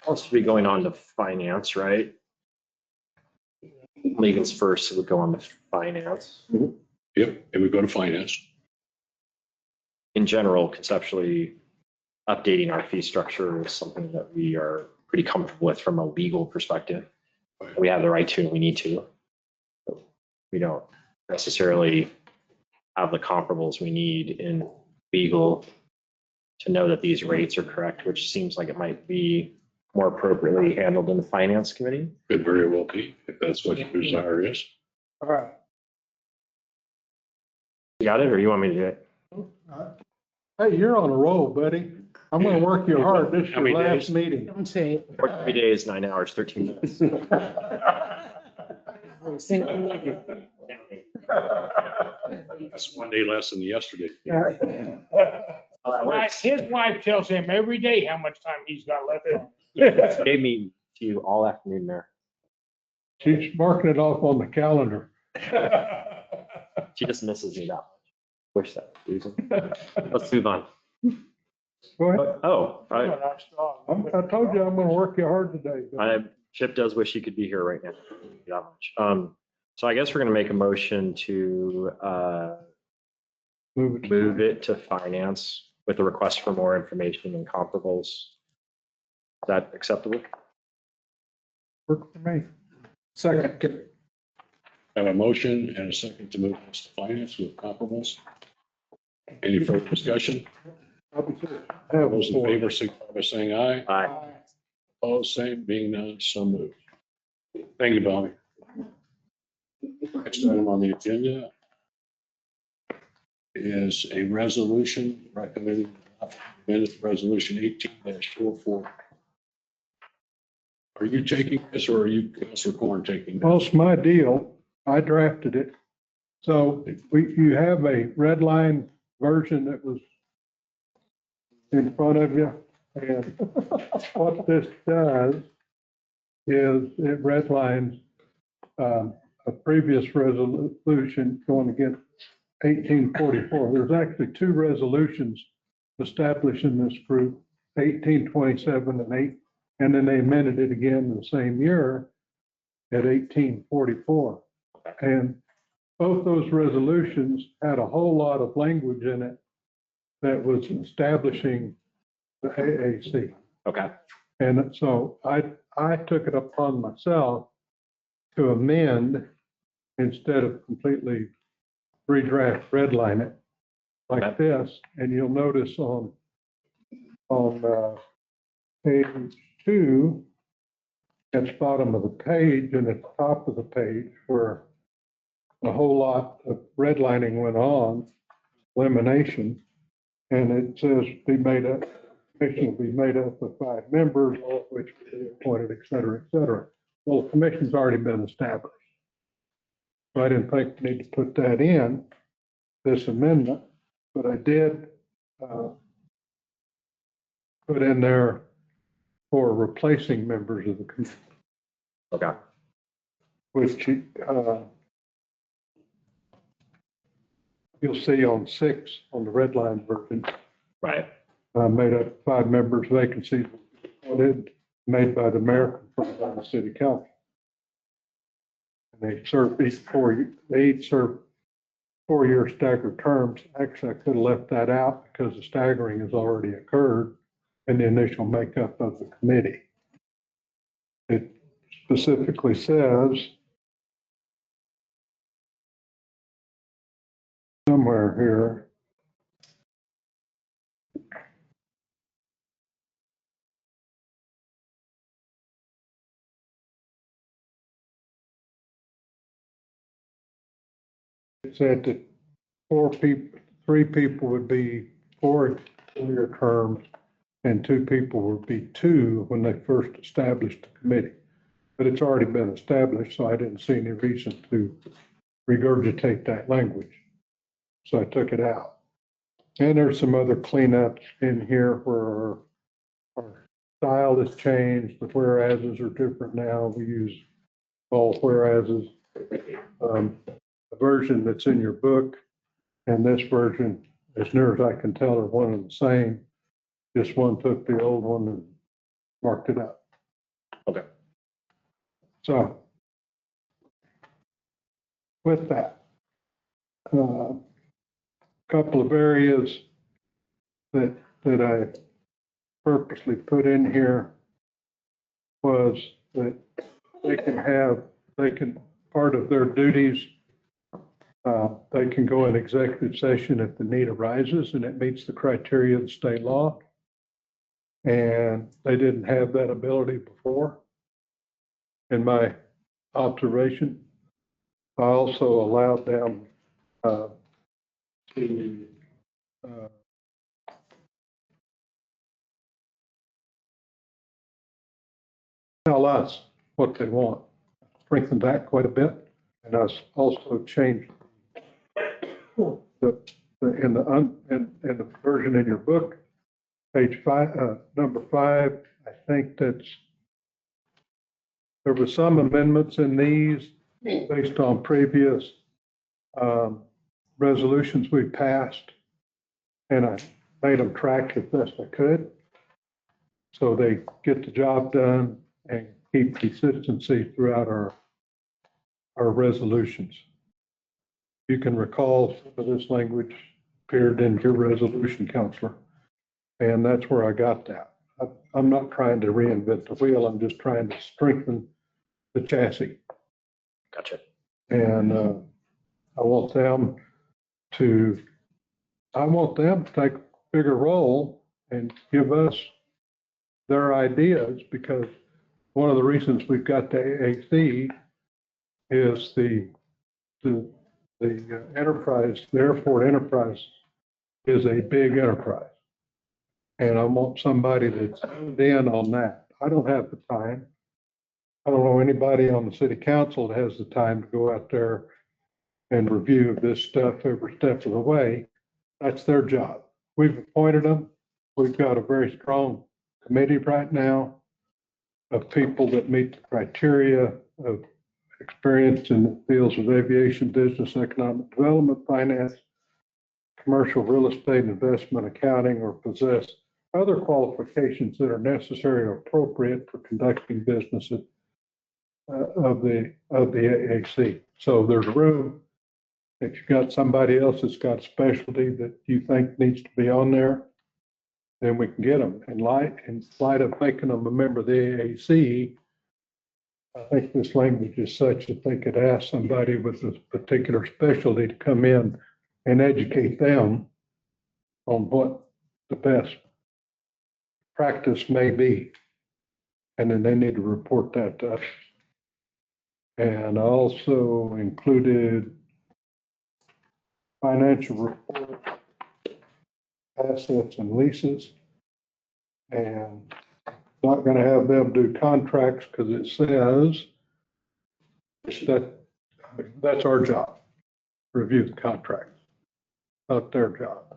Speaker 5: Supposed to be going on to finance, right? Legals first, it would go on to finance.
Speaker 2: yep, and we go to finance.
Speaker 5: In general, conceptually, updating our fee structure is something that we are pretty comfortable with from a legal perspective. We have the right to, and we need to. We don't necessarily have the comparables we need in legal to know that these rates are correct, which seems like it might be more appropriately handled in the finance committee.
Speaker 2: Could very well be, if that's what your desire is.
Speaker 6: All right.
Speaker 5: You got it, or you want me to do it?
Speaker 4: Hey, you're on a roll, buddy. I'm gonna work you hard. This is
Speaker 2: How
Speaker 4: your
Speaker 2: many
Speaker 4: last
Speaker 2: days?
Speaker 4: meeting.
Speaker 12: Don't say it.
Speaker 5: 3 days, 9 hours, 13 minutes.
Speaker 2: That's one day less than yesterday.
Speaker 6: His wife tells him every day how much time he's got left.
Speaker 5: Gave me to you all afternoon there.
Speaker 4: She's marking it off on the calendar.
Speaker 5: She just misses me that much. Wish that, Susan. Let's move on.
Speaker 4: Go ahead.
Speaker 5: Oh, I,
Speaker 4: I told you I'm gonna work you hard today.
Speaker 5: Chip does wish he could be here right now. That much. So I guess we're gonna make a motion to move it to finance with a request for more information and comparables. Is that acceptable?
Speaker 4: Work for me. Second.
Speaker 2: I have a motion and a second to move this to finance with comparables. Any further discussion? All those in favor, signify by saying aye.
Speaker 5: Aye.
Speaker 2: Opposed, same, being none, so moved. Thank you, Bobby. Next item on the agenda is a resolution recommending amended resolution 18-44. Are you taking this or are you, Councilor Corn, taking
Speaker 4: Well,
Speaker 2: this?
Speaker 4: it's my deal. I drafted it. So you have a red line version that was in front of you. And what this does is it redlines a previous resolution going against 1844. There's actually two resolutions establishing this group, 1827 and 8, and then they amended it again in the same year at 1844. And both those resolutions had a whole lot of language in it that was establishing the AAC.
Speaker 5: Okay.
Speaker 4: And so I took it upon myself to amend instead of completely redraft, redline it like this. And you'll notice on page 2, at the bottom of the page and at the top of the page where a whole lot of redlining went on, elimination, and it says commission will be made up of 5 members, all of which will be appointed, et cetera, et cetera. Well, the commission's already been established. So I didn't think we need to put that in this amendment, but I did put in there for replacing members of the commission.
Speaker 5: Okay.
Speaker 4: Which you'll see on 6 on the red line version.
Speaker 5: Right.
Speaker 4: Made up 5 members, vacancies appointed, made by the mayor, confirmed by the city council. And they serve each 4, they each serve 4-year staggered terms. Actually, I could have left that out because the staggering has already occurred in the initial makeup of the committee. It specifically says somewhere here, it said that 3 people would be 4-year terms and 2 people would be 2 when they first established the committee. But it's already been established, so I didn't see any reason to regurgitate that language. So I took it out. And there's some other cleanups in here where our style has changed. The whereases are different now. We use all whereases. The version that's in your book and this version, as near as I can tell, are one and the same. This one took the old one and marked it up.
Speaker 5: Okay.
Speaker 4: So with that, couple of areas that I purposely put in here was that part of their duties, they can go in executive session if the need arises and it meets the criteria of the state law. And they didn't have that ability before, in my observation. I also allowed them to tell us what they want. Strengthened that quite a bit. And I also changed in the version in your book, page 5, number 5, I think there was some amendments in these based on previous resolutions we passed, and I made them track as best I could. So they get the job done and keep consistency throughout our resolutions. You can recall some of this language appeared in your resolution, Counselor, and that's where I got that. I'm not trying to reinvent the wheel. I'm just trying to strengthen the chassis.
Speaker 5: Gotcha.
Speaker 4: And I want them to take a bigger role and give us their ideas, because one of the reasons we've got the AAC is the enterprise, the airport enterprise is a big enterprise. And I want somebody that's honed in on that. I don't have the time. I don't know anybody on the city council that has the time to go out there and review this stuff every step of the way. That's their job. We've appointed them. We've got a very strong committee right now of people that meet the criteria of experience in the fields of aviation, business, economic development, finance, commercial real estate, investment, accounting, or possess other qualifications that are necessary or appropriate for conducting business of the AAC. So there's room. If you've got somebody else that's got a specialty that you think needs to be on there, then we can get them. In light of making them a member of the AAC, I think this language is such that they could ask somebody with a particular specialty to come in and educate them on what the best practice may be. And then they need to report that to us. And I also included financial report, assets and leases. And not going to have them do contracts because it says that's our job, review the contracts, not their job.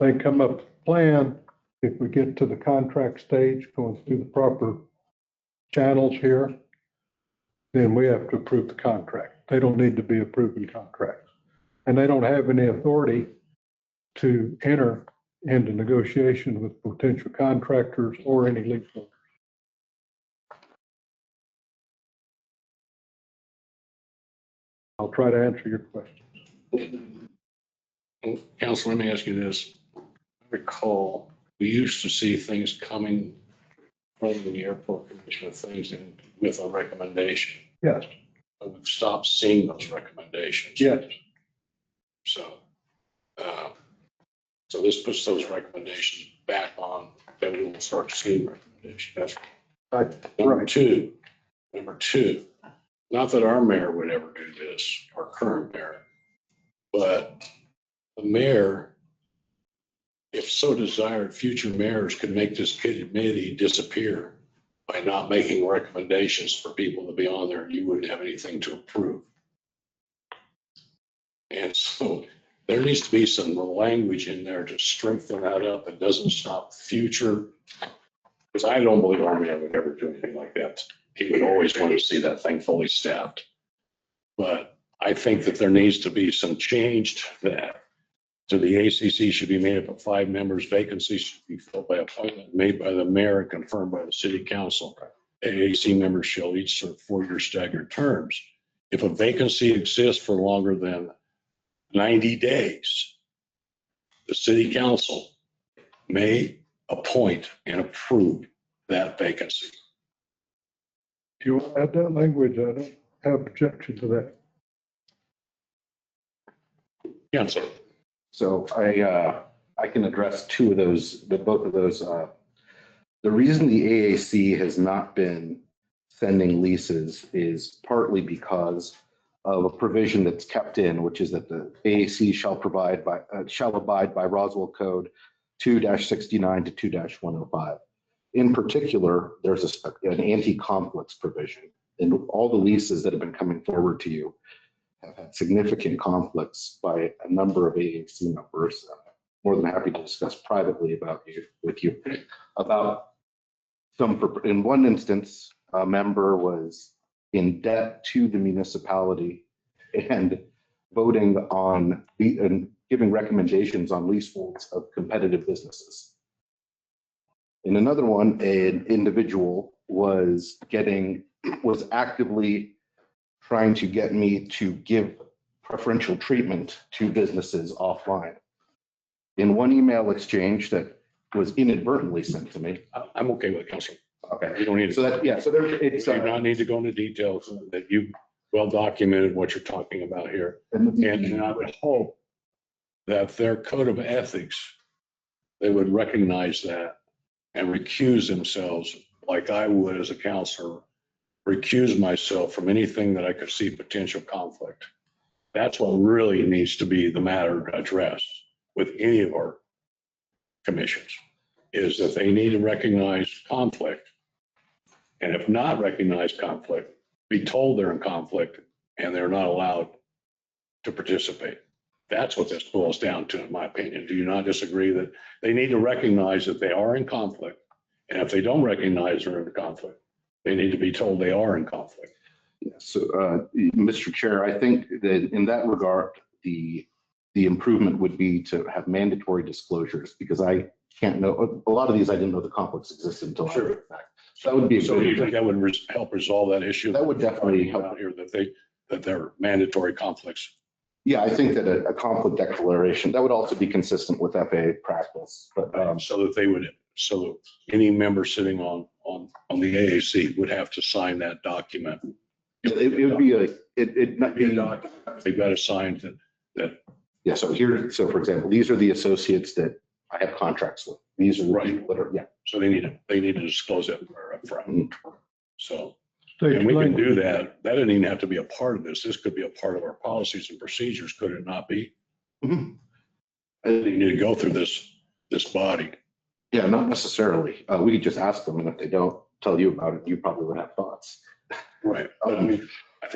Speaker 4: They come up with a plan. If we get to the contract stage, going through the proper channels here, then we have to approve the contract. They don't need to be approving contracts. And they don't have any authority to enter into negotiation with potential contractors or any leaseholders. I'll try to answer your questions.
Speaker 2: Council, let me ask you this. I recall we used to see things coming from the airport commission of things with a recommendation.
Speaker 4: Yes.
Speaker 2: But we've stopped seeing those recommendations.
Speaker 4: Yes.
Speaker 2: So, so this puts those recommendations back on, then we will start seeing recommendations. That's right. Number two, not that our mayor would ever do this, our current mayor, but the mayor, if so desired, future mayors could make this committee disappear by not making recommendations for people to be on there. You wouldn't have anything to approve. And so there needs to be some language in there to strengthen that up. It doesn't stop future. Because I don't believe Army would ever do anything like that. He would always want to see that thing fully staffed. But I think that there needs to be some change to that. So the ACC should be made up of 5 members. Vacancies should be filled by appointment made by the mayor and confirmed by the city council. AAC members shall each serve 4-year staggered terms. If a vacancy exists for longer than 90 days, the city council may appoint and approve that vacancy.
Speaker 4: If you want to add that language, I don't have objection to that.
Speaker 2: Council.
Speaker 7: So I can address both of those. The reason the AAC has not been sending leases is partly because of a provision that's kept in, which is that the AAC shall abide by Roswell Code 2-69 to 2-105. In particular, there's an anti-conflicts provision, and all the leases that have been coming forward to you have had significant conflicts by a number of AAC members. More than happy to discuss privately with you about some. In one instance, a member was in debt to the municipality and voting on and giving recommendations on leaseholds of competitive businesses. In another one, an individual was actively trying to get me to give preferential treatment to businesses offline. In one email exchange that was inadvertently sent to me.
Speaker 2: I'm okay with it, Council.
Speaker 7: Okay.
Speaker 2: You don't need to.
Speaker 7: So that, yeah, so it's.
Speaker 2: You do not need to go into details, that you well documented what you're talking about here. And I would hope that their code of ethics, they would recognize that and recuse themselves like I would as a counselor, recuse myself from anything that I could see potential conflict. That's what really needs to be the matter addressed with any of our commissions, is that they need to recognize conflict. And if not recognize conflict, be told they're in conflict and they're not allowed to participate. That's what this boils down to, in my opinion. Do you not disagree that they need to recognize that they are in conflict? And if they don't recognize they're in conflict, they need to be told they are in conflict.
Speaker 7: Yeah, so, Mr. Chair, I think that in that regard, the improvement would be to have mandatory disclosures, because I can't know, a lot of these I didn't know the conflicts existed until after the fact. That would be.
Speaker 2: So you think that would help resolve that issue?
Speaker 7: That would definitely help
Speaker 2: here, that they're mandatory conflicts.
Speaker 7: Yeah, I think that a conflict declaration, that would also be consistent with FAA practice, but.
Speaker 2: So any member sitting on the AAC would have to sign that document.
Speaker 7: It would be
Speaker 2: they've got to sign that.
Speaker 7: Yeah, so for example, these are the associates that I have contracts with. These are the people that are, yeah.
Speaker 2: So they need to disclose that up front.
Speaker 7: Mm-hmm.
Speaker 2: So, and we can do that. That doesn't even have to be a part of this. This could be a part of our policies and procedures, could it not be?
Speaker 7: Mm-hmm.
Speaker 2: You need to go through this body.
Speaker 7: Yeah, not necessarily. We could just ask them, and if they don't tell you about it, you probably would have thoughts.
Speaker 2: Right. I mean, I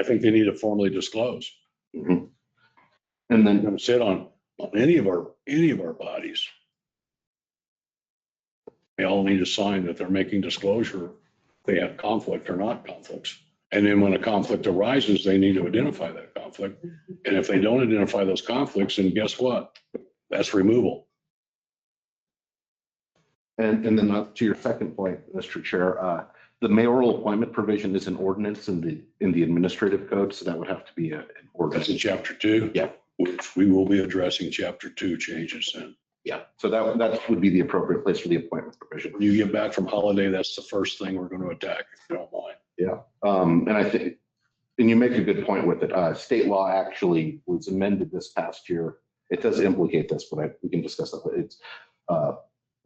Speaker 2: think they need to formally disclose.
Speaker 7: Mm-hmm. And then
Speaker 2: going to sit on any of our bodies. They all need to sign that they're making disclosure. They have conflict or not conflicts. And then when a conflict arises, they need to identify that conflict. And if they don't identify those conflicts, then guess what? That's removal.
Speaker 7: And then to your second point, Mr. Chair, the mayoral appointment provision is an ordinance in the administrative code, so that would have to be an ordinance.
Speaker 2: That's in chapter 2.
Speaker 7: Yeah.
Speaker 2: Which we will be addressing chapter 2 changes then.
Speaker 7: Yeah. So that would be the appropriate place for the appointment provision.
Speaker 2: When you get back from holiday, that's the first thing we're going to attack, if you don't mind.
Speaker 7: Yeah. And I think, and you make a good point with it. State law actually was amended this past year. It does implicate this, but we can discuss that. But it's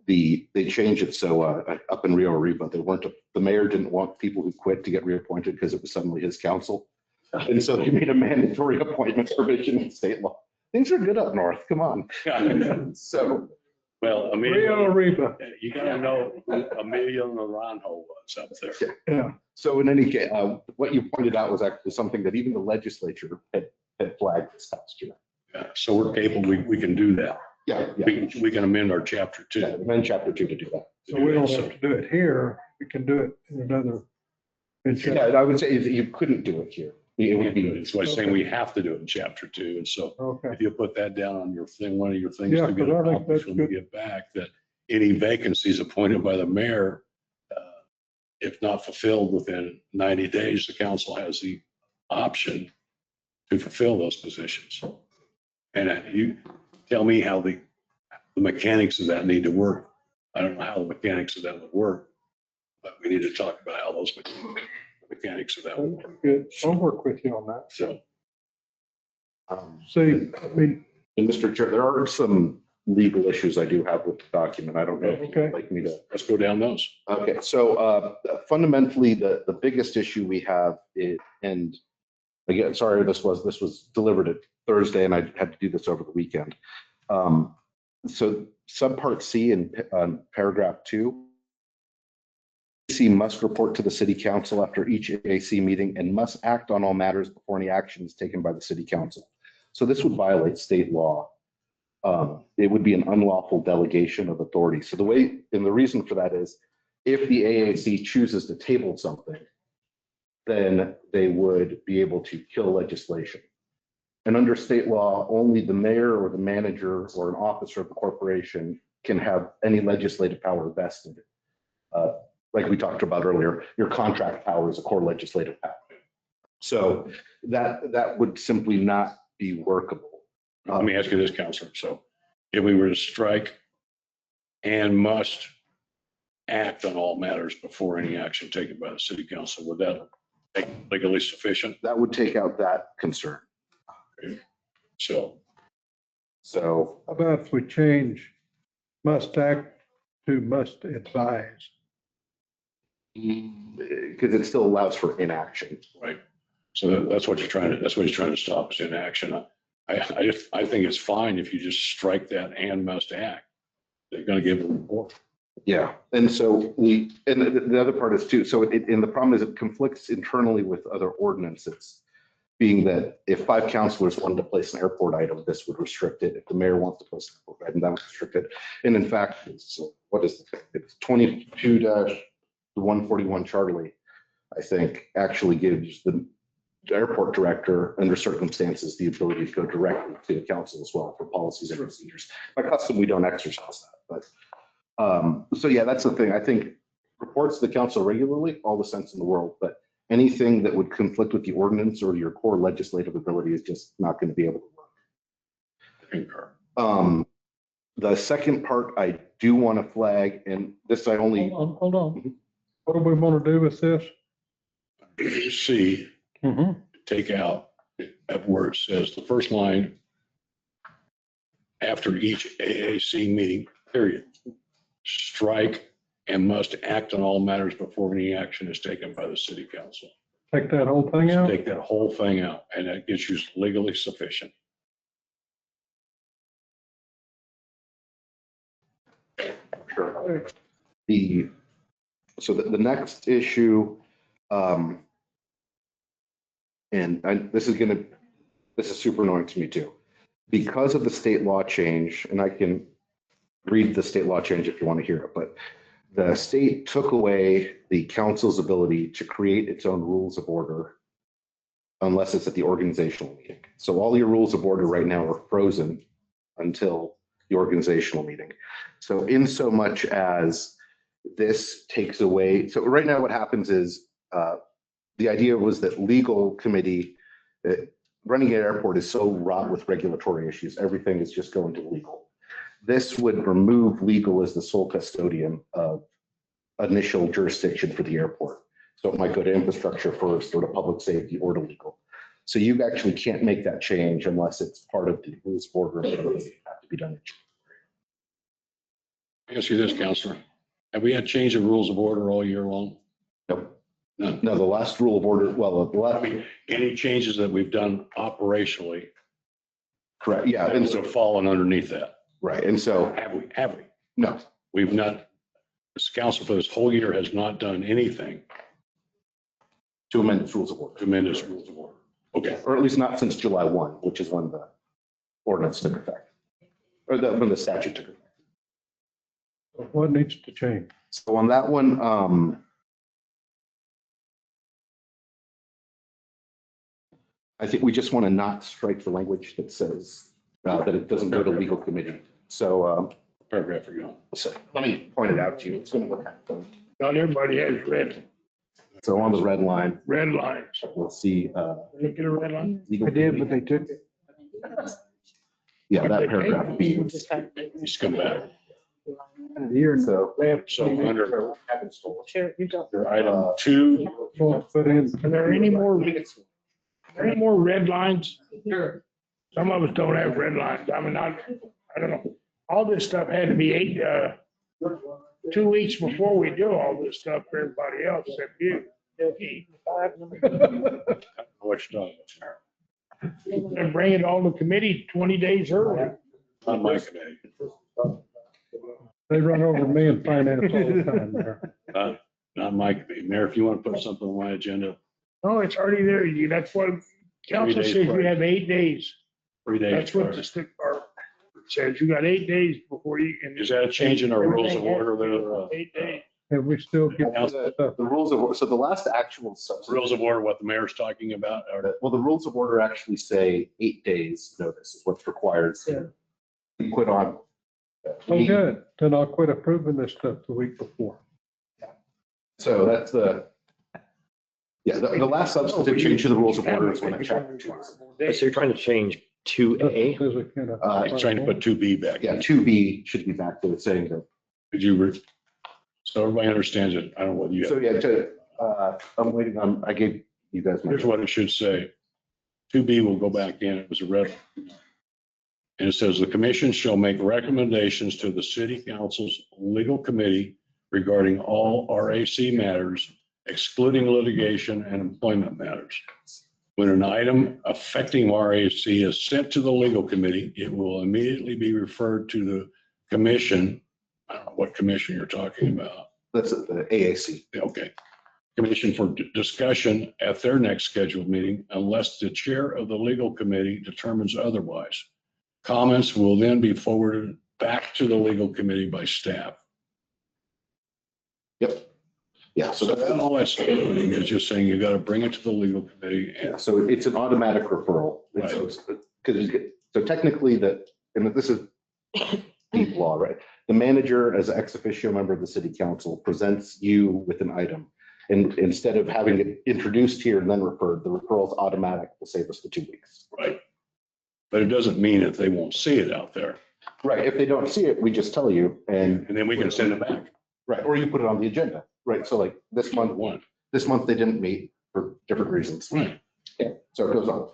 Speaker 7: they changed it so up in Rio Arriba, the mayor didn't want people who quit to get reappointed because it was suddenly his council. And so they made a mandatory appointment provision in state law. Things are good up north. Come on. So,
Speaker 2: well,
Speaker 4: Rio Arriba.
Speaker 2: You got to know who Emilio Naranjo was up there.
Speaker 7: Yeah. So in any case, what you pointed out was actually something that even the legislature had flagged this past year.
Speaker 2: So we're capable, we can do that.
Speaker 7: Yeah, yeah.
Speaker 2: We can amend our chapter
Speaker 7: Yeah,
Speaker 2: 2.
Speaker 7: amend chapter 2 to do that.
Speaker 4: So we don't have to do it here. We can do it in another.
Speaker 7: Yeah, I would say that you couldn't do it here. It would be.
Speaker 2: That's why I'm saying we have to do it in chapter 2. And so
Speaker 4: Okay.
Speaker 2: if you put that down on your thing, one of your things
Speaker 4: Yeah,
Speaker 2: to get
Speaker 4: 'cause I think
Speaker 2: accomplished
Speaker 4: that's
Speaker 2: when we
Speaker 4: good.
Speaker 2: get back, that any vacancies appointed by the mayor, if not fulfilled within 90 days, the council has the option to fulfill those positions. And you tell me how the mechanics of that need to work. I don't know how the mechanics of that would work, but we need to talk about how those mechanics of that would work.
Speaker 4: Good. I'll work with you on that.
Speaker 2: So
Speaker 4: See, I mean,
Speaker 7: And Mr. Chair, there are some legal issues I do have with the document. I don't know if
Speaker 4: Okay.
Speaker 7: you'd like me to.
Speaker 2: let's go down those.
Speaker 7: Okay, so fundamentally, the biggest issue we have is, and again, sorry, this was delivered at Thursday and I had to do this over the weekend. So subpart C in paragraph 2. AC must report to the city council after each AC meeting and must act on all matters before any action is taken by the city council. So this would violate state law. It would be an unlawful delegation of authority. So the way, and the reason for that is if the AAC chooses to table something, then they would be able to kill legislation. And under state law, only the mayor or the manager or an officer of the corporation can have any legislative power vested. Like we talked about earlier, your contract power is a core legislative power. So that would simply not be workable.
Speaker 2: Let me ask you this, Counselor. So if we were to strike and must act on all matters before any action taken by the city council, would that make legally sufficient?
Speaker 7: That would take out that concern.
Speaker 2: So
Speaker 7: So
Speaker 4: how about if we change must act to must advise?
Speaker 7: because it still allows for inaction.
Speaker 2: right. So that's what that's what he's trying to stop is inaction. I think it's fine if you just strike that and must act. They're going to give a report.
Speaker 7: Yeah, and so the other part is too, so and the problem is it conflicts internally with other ordinances. Being that if 5 councilors wanted to place an airport item, this would restrict it. If the mayor wants to place an airport item, that would restrict it. And in fact, it's 22-141 Charlie, I think, actually gives the airport director, under circumstances, the ability to go directly to the council as well for policies and procedures. By custom, we don't exercise that, but so yeah, that's the thing. I think reports to the council regularly, all the sense in the world, but anything that would conflict with the ordinance or your core legislative ability is just not going to be able to work.
Speaker 2: Concur.
Speaker 7: The second part I do want to flag, and this I only.
Speaker 4: Hold on. What do we want to do with this?
Speaker 2: C, take out that where it says the first line after each AAC meeting, period. Strike and must act on all matters before any action is taken by the city council.
Speaker 4: Take that whole thing out?
Speaker 2: Take that whole thing out, and that gets you legally sufficient.
Speaker 7: Sure. So the next issue, this is super annoying to me too. Because of the state law change, and I can read the state law change if you want to hear it, but the state took away the council's ability to create its own rules of order unless it's at the organizational meeting. So all your rules of order right now are frozen until the organizational meeting. So in so much as this takes away, so right now what happens is the idea was that legal committee, running an airport is so wrought with regulatory issues, everything is just going to legal. This would remove legal as the sole custodian of initial jurisdiction for the airport. So it might go to infrastructure first or to public safety or to legal. So you actually can't make that change unless it's part of the rules of order and it have to be done.
Speaker 2: I ask you this, Counselor. Have we had change of rules of order all year long?
Speaker 7: Nope.
Speaker 2: None.
Speaker 7: No, the last rule of order, well, the
Speaker 2: I
Speaker 7: last,
Speaker 2: mean, any changes that we've done operationally,
Speaker 7: correct, yeah, and
Speaker 2: and
Speaker 7: so,
Speaker 2: so fallen underneath that.
Speaker 7: right, and so,
Speaker 2: Have we?
Speaker 7: no,
Speaker 2: We've not, this council for this whole year has not done anything
Speaker 7: to amend its rules of order.
Speaker 2: to amend its rules of order. Okay,
Speaker 7: Or at least not since July 1, which is when ordinance took effect. Or when the statute took effect.
Speaker 4: What needs to change?
Speaker 7: So on that one, I think we just want to not strike the language that says that it doesn't go to legal committee. So,
Speaker 2: Paragraph are gone.
Speaker 7: so let me point it out to you. It's going to look at them.
Speaker 6: Not everybody has red
Speaker 7: So on the red line,
Speaker 6: lines.
Speaker 7: we'll see.
Speaker 6: Look at a red line.
Speaker 7: legal
Speaker 4: I did, but
Speaker 7: committee.
Speaker 4: they took it.
Speaker 7: Yeah, that paragraph. B.
Speaker 2: He's come back.
Speaker 7: So.
Speaker 2: So under
Speaker 13: Chair, you got.
Speaker 2: your item 2,
Speaker 4: Put in.
Speaker 6: Are there any more red lines?
Speaker 12: Sure.
Speaker 6: Some of us don't have red lines. I mean, I don't know. All this stuff had to be 2 weeks before we do all this stuff for everybody else except you.
Speaker 2: what you're talking about.
Speaker 6: And bring it all to committee 20 days early.
Speaker 2: On my committee.
Speaker 4: They run over me in finance all the time there.
Speaker 2: Not my committee. Mayor, if you want to put something on my agenda,
Speaker 6: No, it's already there. That's what council
Speaker 2: days
Speaker 6: says you
Speaker 2: prior.
Speaker 6: have 8 days.
Speaker 2: 3 days.
Speaker 6: That's what
Speaker 2: prior.
Speaker 6: the stick part says. You got 8 days before you can.
Speaker 2: Is that a change in our rules of order there?
Speaker 6: 8 days.
Speaker 4: And we still get
Speaker 7: The rules of, so the last actual substantive.
Speaker 2: Rules of order, what the mayor's talking about, or
Speaker 7: Well, the rules of order actually say 8 days notice is what's required to put on.
Speaker 4: Oh, good. Then I'll quit approving this stuff the week before.
Speaker 7: So that's the, yeah, the last substantive change to the rules of order is when it chapter 2.
Speaker 5: So you're trying to change 2A?
Speaker 4: Says it kind of-
Speaker 2: I'm trying to put 2B back.
Speaker 7: Yeah, 2B should be back to saying that.
Speaker 2: Could you, so everybody understands it. I don't know what you
Speaker 7: So
Speaker 2: have.
Speaker 7: yeah, I'm waiting on, I gave you guys my.
Speaker 2: Here's what it should say. 2B will go back in. It was a red. And it says the commission shall make recommendations to the city council's legal committee regarding all RAC matters, excluding litigation and employment matters. When an item affecting RAC is sent to the legal committee, it will immediately be referred to the commission. I don't know what commission you're talking about.
Speaker 7: That's the AAC.
Speaker 2: Okay. Commission for discussion at their next scheduled meeting unless the chair of the legal committee determines otherwise. Comments will then be forwarded back to the legal committee by staff.
Speaker 7: Yep. Yeah, so
Speaker 2: So that all that's doing is just saying you got to bring it to the legal committee
Speaker 7: yeah,
Speaker 2: and
Speaker 7: so it's an automatic referral. Because, so technically that, and this is deep law, right? The manager, as an ex officio member of the city council, presents you with an item. And instead of having it introduced here and then referred, the referral is automatic, will save us the 2 weeks.
Speaker 2: right. But it doesn't mean that they won't see it out there.
Speaker 7: Right, if they don't see it, we just tell you and.
Speaker 2: And then we can send it back.
Speaker 7: Right, or you put it on the agenda, right? So like this month they didn't meet for different reasons.
Speaker 2: Right.
Speaker 7: Yeah, so it goes on.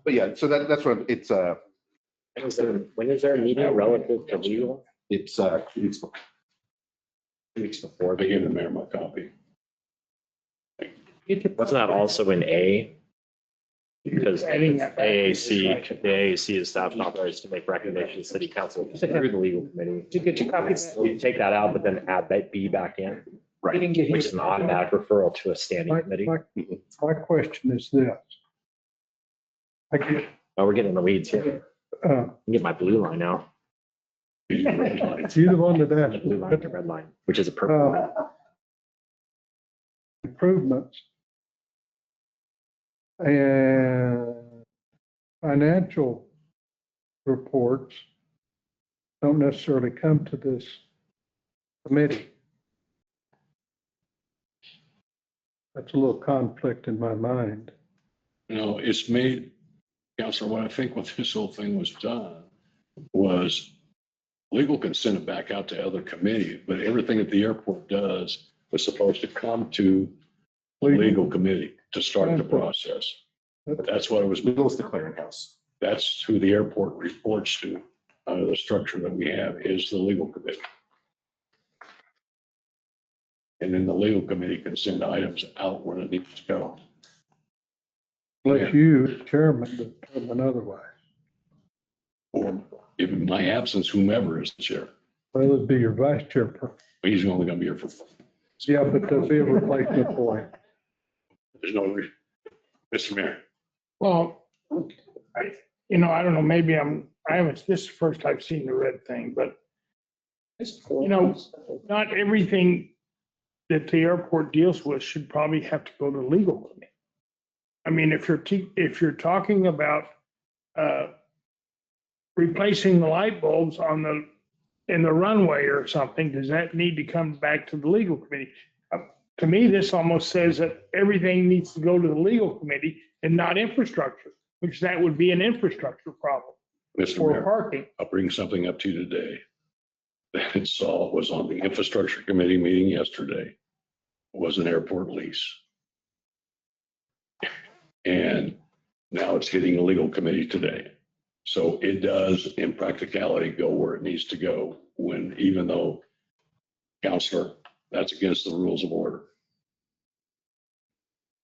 Speaker 7: But yeah, so that's what it's,
Speaker 5: When is there a meeting relative to legal?
Speaker 7: it's 2 weeks.
Speaker 5: 2 weeks before.
Speaker 2: I gave the mayor my copy.
Speaker 5: Wasn't that also in A? Because
Speaker 6: Adding that back.
Speaker 5: AAC, the AAC is staff authorized to make recommendations to city council through the legal committee.
Speaker 12: Did you get your copy?
Speaker 5: You take that out, but then add that B back in,
Speaker 12: You didn't get
Speaker 5: which
Speaker 12: his.
Speaker 5: is an automatic referral to a standing
Speaker 4: My,
Speaker 5: committee.
Speaker 4: my question is this. I get,
Speaker 5: Oh, we're getting in the weeds here. I can get my blue line now.
Speaker 4: you the one that
Speaker 5: The
Speaker 4: asked
Speaker 5: blue line, the red line, which is a purple line.
Speaker 4: improvements and financial reports don't necessarily come to this committee. That's a little conflict in my mind.
Speaker 2: No, it's made, Counselor, what I think what this whole thing was done was legal can send it back out to other committees, but everything at the airport does was supposed to come to the legal committee to start the process. That's what it was.
Speaker 7: Legal is the clearinghouse.
Speaker 2: That's who the airport reports to. The structure that we have is the legal committee. And then the legal committee can send items out where it needs to go.
Speaker 4: Unless you, as chairman, determine otherwise.
Speaker 2: Or in my absence, whomever is the chair.
Speaker 4: Well, it'd be your vice chairperson.
Speaker 2: He's only going to be here for.
Speaker 4: Yeah, but there'll be a replacement for him.
Speaker 2: There's no, Mr. Mayor.
Speaker 6: Well, I don't know, maybe I haven't, this is the first I've seen the red thing, but not everything that the airport deals with should probably have to go to legal committee. I mean, if you're talking about replacing the light bulbs in the runway or something, does that need to come back to the legal committee? To me, this almost says that everything needs to go to the legal committee and not infrastructure, which that would be an infrastructure problem
Speaker 2: Mr.
Speaker 6: for
Speaker 2: Mayor,
Speaker 6: parking.
Speaker 2: I'll bring something up to you today that I saw was on the infrastructure committee meeting yesterday. It was an airport lease. And now it's hitting the legal committee today. So it does, in practicality, go where it needs to go when, even though, Counselor, that's against the rules of order.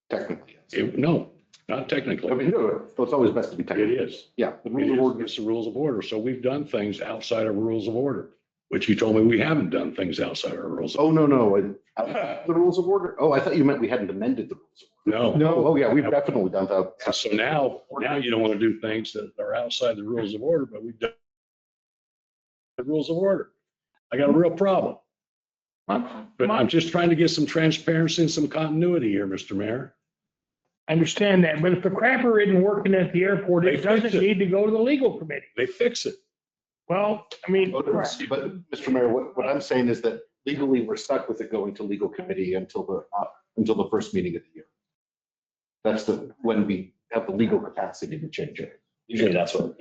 Speaker 7: Technically.
Speaker 2: No, not technically.
Speaker 7: I mean, no, it's always best to be
Speaker 2: It
Speaker 7: technical.
Speaker 2: is.
Speaker 7: Yeah. The
Speaker 2: It
Speaker 7: rules of
Speaker 2: is
Speaker 7: order.
Speaker 2: against the rules of order. So we've done things outside of rules of order, which you told me we haven't done things outside our rules.
Speaker 7: Oh, no. The rules of order. Oh, I thought you meant we hadn't amended the rules.
Speaker 2: No.
Speaker 7: No. Oh, yeah, we've definitely done that.
Speaker 2: So now you don't want to do things that are outside the rules of order, but we've done the rules of order. I got a real problem. But I'm just trying to get some transparency and some continuity here, Mr. Mayor.
Speaker 6: I understand that, but if the crapper isn't working at the airport,
Speaker 2: They
Speaker 6: it doesn't
Speaker 2: fix it.
Speaker 6: need to go to the legal committee.
Speaker 2: They fix it.
Speaker 6: Well, I mean,
Speaker 7: But, Mr. Mayor, what I'm saying is that legally, we're stuck with it going to legal committee until the first meeting of the year. That's when we have the legal capacity to change it.
Speaker 5: Usually that's what.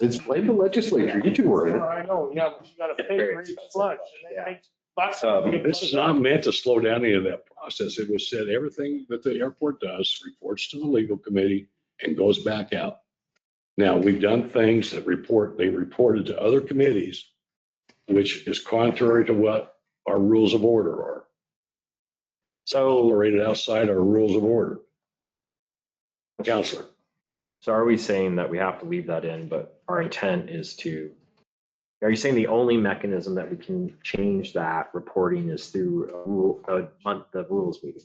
Speaker 7: It's blame the legislature. You two were in it.
Speaker 6: I know, yeah, but you gotta pay for each flush. And that makes lots of.
Speaker 2: This is not meant to slow down any of that process. It was said everything that the airport does reports to the legal committee and goes back out. Now, we've done things that they reported to other committees, which is contrary to what our rules of order are.
Speaker 5: So,
Speaker 2: Operated outside our rules of order. Counselor.
Speaker 5: so are we saying that we have to leave that in, but our intent is are you saying the only mechanism that we can change that reporting is through the rules meeting?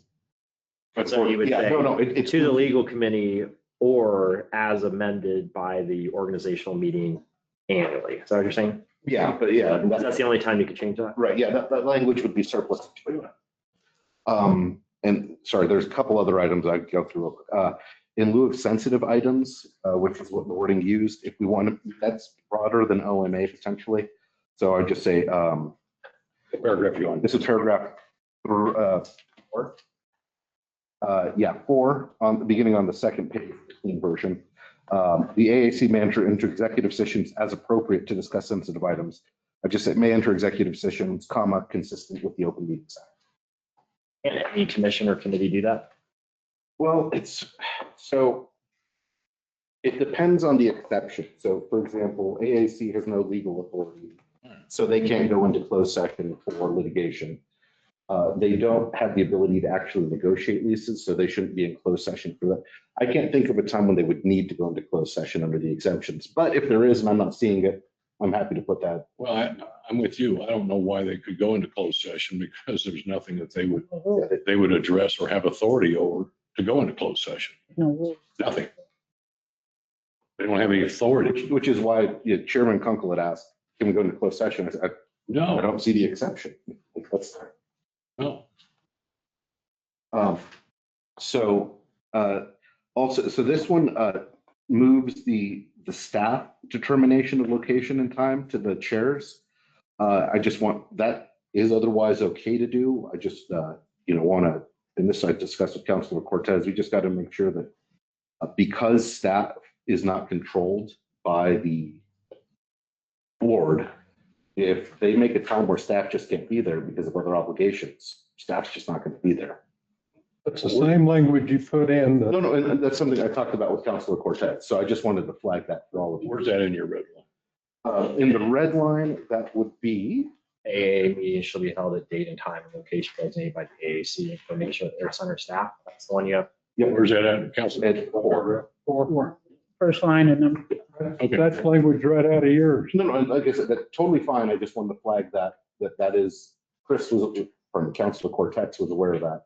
Speaker 5: So you would
Speaker 7: Yeah,
Speaker 5: say
Speaker 7: no, it's
Speaker 5: to the legal committee or as amended by the organizational meeting annually. Is that what you're saying?
Speaker 7: Yeah, but yeah.
Speaker 5: That's the only time you could change that?
Speaker 7: Right, yeah, that language would be surplus. And sorry, there's a couple other items I could go through. In lieu of sensitive items, which is what the wording used, if we want to, that's broader than OMA potentially. So I'd just say,
Speaker 2: Paragraph you on.
Speaker 7: this is paragraph 4. 4 on the beginning on the second page, clean version. The AAC may enter into executive sessions as appropriate to discuss sensitive items. I just said may enter executive sessions, comma, consistent with the Open Meetings Act.
Speaker 5: Can any commission or committee do that?
Speaker 7: Well, it depends on the exception. So for example, AAC has no legal authority, so they can't go into closed session for litigation. They don't have the ability to actually negotiate leases, so they shouldn't be in closed session for that. I can't think of a time when they would need to go into closed session under the exemptions, but if there is and I'm not seeing it, I'm happy to put that.
Speaker 2: Well, I'm with you. I don't know why they could go into closed session because there's nothing that they would address or have authority over to go into closed session. Nothing. They don't have any authority.
Speaker 7: Which is why Chairman Kunkel had asked, can we go into closed session? I said, I
Speaker 2: No,
Speaker 7: don't see the exception.
Speaker 2: no.
Speaker 7: So this one moves the staff determination of location and time to the chairs. I just want, that is otherwise okay to do. I just, want to, and this I discussed with Councilor Cortez, we just got to make sure that because staff is not controlled by the board, if they make a time where staff just can't be there because of other obligations, staff's just not going to be there.
Speaker 4: It's the same language you put in.
Speaker 7: No, and that's something I talked about with Councilor Cortez. So I just wanted to flag that for all of you.
Speaker 2: Where's that in your red line?
Speaker 7: In the red line, that would be,
Speaker 5: AA meeting shall be held at date and time and location designated by the AAC Information Air Center staff. That's the one you have.
Speaker 2: Where's that at, Council?
Speaker 7: at 4.
Speaker 12: First line and then.
Speaker 2: Okay.
Speaker 4: That's language right out of yours.
Speaker 7: No, like I said, that's totally fine. I just wanted to flag that is, Chris was, from Councilor Cortez was aware of that.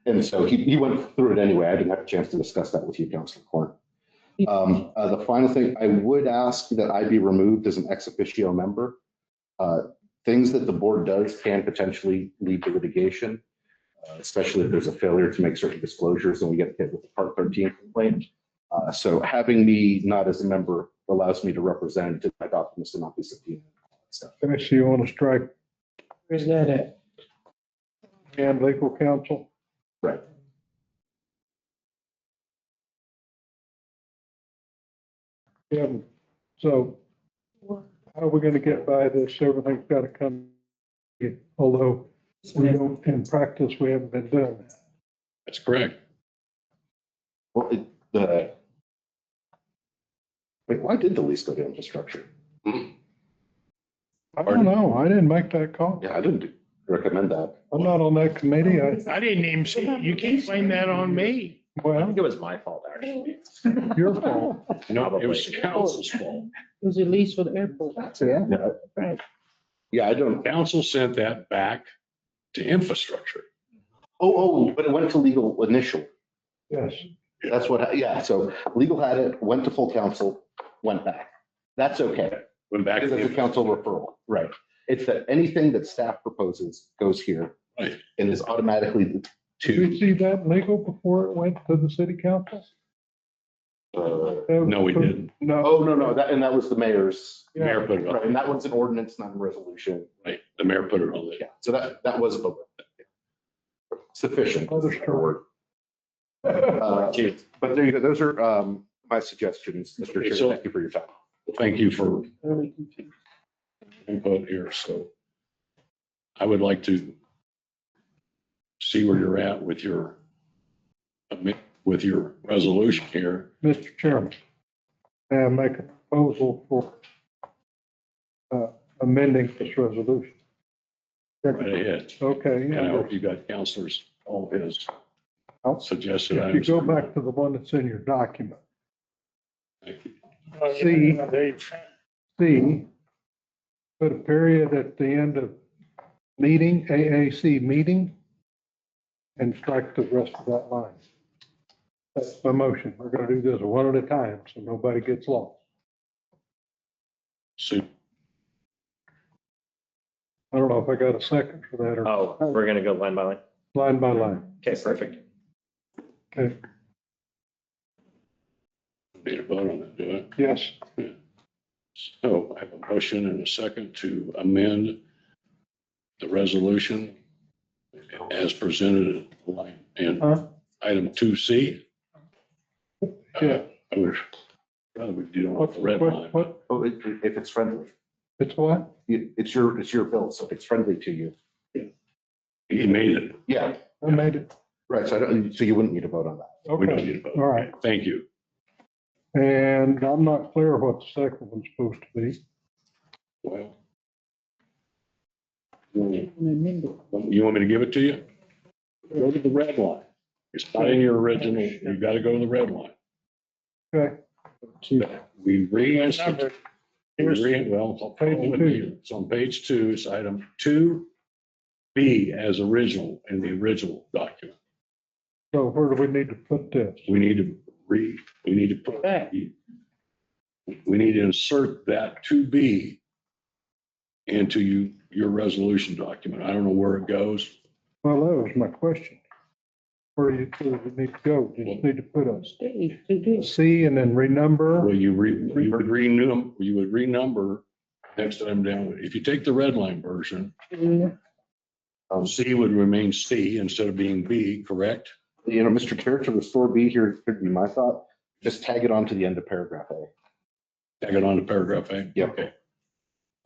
Speaker 7: And so he went through it anyway. I didn't have a chance to discuss that with you, Councilor Corn. The final thing, I would ask that I be removed as an ex officio member. Things that the board does can potentially lead to litigation, especially if there's a failure to make certain disclosures and we get hit with the Part 13 complaint. So having me not as a member allows me to represent my documents to not be subpoenaed.
Speaker 4: Can I see you want to strike
Speaker 12: Where's that at?
Speaker 4: and legal counsel?
Speaker 7: Right.
Speaker 4: Yeah, so how are we going to get by this? Everything's got to come, although we don't, in practice, we haven't been doing that.
Speaker 2: That's correct.
Speaker 7: Well, wait, why did the lease go to infrastructure?
Speaker 4: I don't know. I didn't make that call.
Speaker 7: Yeah, I didn't recommend that.
Speaker 4: I'm not on that committee.
Speaker 6: I didn't even see, you can't blame that on me.
Speaker 5: I
Speaker 4: Well,
Speaker 5: think it was my fault, actually.
Speaker 4: your fault.
Speaker 2: No, it was council's fault.
Speaker 12: It was a lease for the airport.
Speaker 7: Yeah, I don't.
Speaker 2: Council sent that back to infrastructure.
Speaker 7: But it went to legal initially.
Speaker 4: Yes.
Speaker 7: That's what, yeah, so legal had it, went to full council, went back. That's okay.
Speaker 2: Went back
Speaker 7: Because
Speaker 2: to
Speaker 7: it's a council referral, right? It's that anything that staff proposes goes here
Speaker 2: Right.
Speaker 7: and is automatically
Speaker 4: Did we
Speaker 7: to.
Speaker 4: see that legal before it went to the city council?
Speaker 2: No, we didn't.
Speaker 4: No.
Speaker 7: Oh, no, that was the mayor's,
Speaker 2: The mayor put it
Speaker 7: right,
Speaker 2: on.
Speaker 7: and that one's an ordinance, not a resolution.
Speaker 2: Right. The mayor put it on
Speaker 7: Yeah,
Speaker 2: there.
Speaker 7: so that was sufficient.
Speaker 4: Understood.
Speaker 7: But there you go, those are my suggestions, Mr.
Speaker 2: Okay,
Speaker 7: Chair,
Speaker 2: so-
Speaker 7: thank you for your time.
Speaker 2: Thank you for input here. So I would like to see where you're at with your resolution here.
Speaker 4: Mr. Chairman, may I make a proposal for amending this resolution?
Speaker 2: Right ahead.
Speaker 4: Okay.
Speaker 2: And I hope you got counselors, all of his suggested
Speaker 4: If you
Speaker 2: items.
Speaker 4: go back to the one that's in your document,
Speaker 2: Thank you.
Speaker 4: C, put a period at the end of meeting, AAC meeting, and strike the rest of that line. That's my motion. We're gonna do this one at a time, so nobody gets lost.
Speaker 2: So
Speaker 4: I don't know if I got a second for that or
Speaker 5: Oh, we're gonna go line by line.
Speaker 4: line by line.
Speaker 5: Okay, perfect.
Speaker 4: Okay,
Speaker 2: need a vote on that, do it.
Speaker 4: yes,
Speaker 2: So I have a motion and a second to amend the resolution as presented in
Speaker 4: Huh?
Speaker 2: item 2C.
Speaker 4: yeah.
Speaker 2: I would rather we do it with the red line.
Speaker 4: What,
Speaker 7: Oh, if it's friendly,
Speaker 4: it's what?
Speaker 7: it's your bill, so if it's friendly to you.
Speaker 2: He made it.
Speaker 7: Yeah,
Speaker 4: I made it.
Speaker 7: right, so you wouldn't need to vote on that.
Speaker 2: We don't
Speaker 4: Okay,
Speaker 2: need a vote.
Speaker 4: all right.
Speaker 2: Thank you.
Speaker 4: And I'm not clear what the second one's supposed to be.
Speaker 2: Well. You want me to give it to you? Go to the red line. It's not in your original. You got to go to the red line.
Speaker 4: Okay,
Speaker 2: We reinstated.
Speaker 6: Number,
Speaker 2: Well, it's
Speaker 4: Page two.
Speaker 2: it's on page 2, it's item 2B as original in the original document.
Speaker 4: so where do we need to put this?
Speaker 2: We need to put that. We need to insert that 2B into your resolution document. I don't know where it goes.
Speaker 4: Well, that was my question. Where do you need to go? You just need to put a C and then renumber.
Speaker 2: Well, you would renumber next time down. If you take the red line version, C would remain C instead of being B, correct?
Speaker 7: Mr. Chair, to restore B here, could be my thought, just tag it on to the end of paragraph A.
Speaker 2: Tag it on to paragraph A.
Speaker 7: Yep.
Speaker 2: Okay.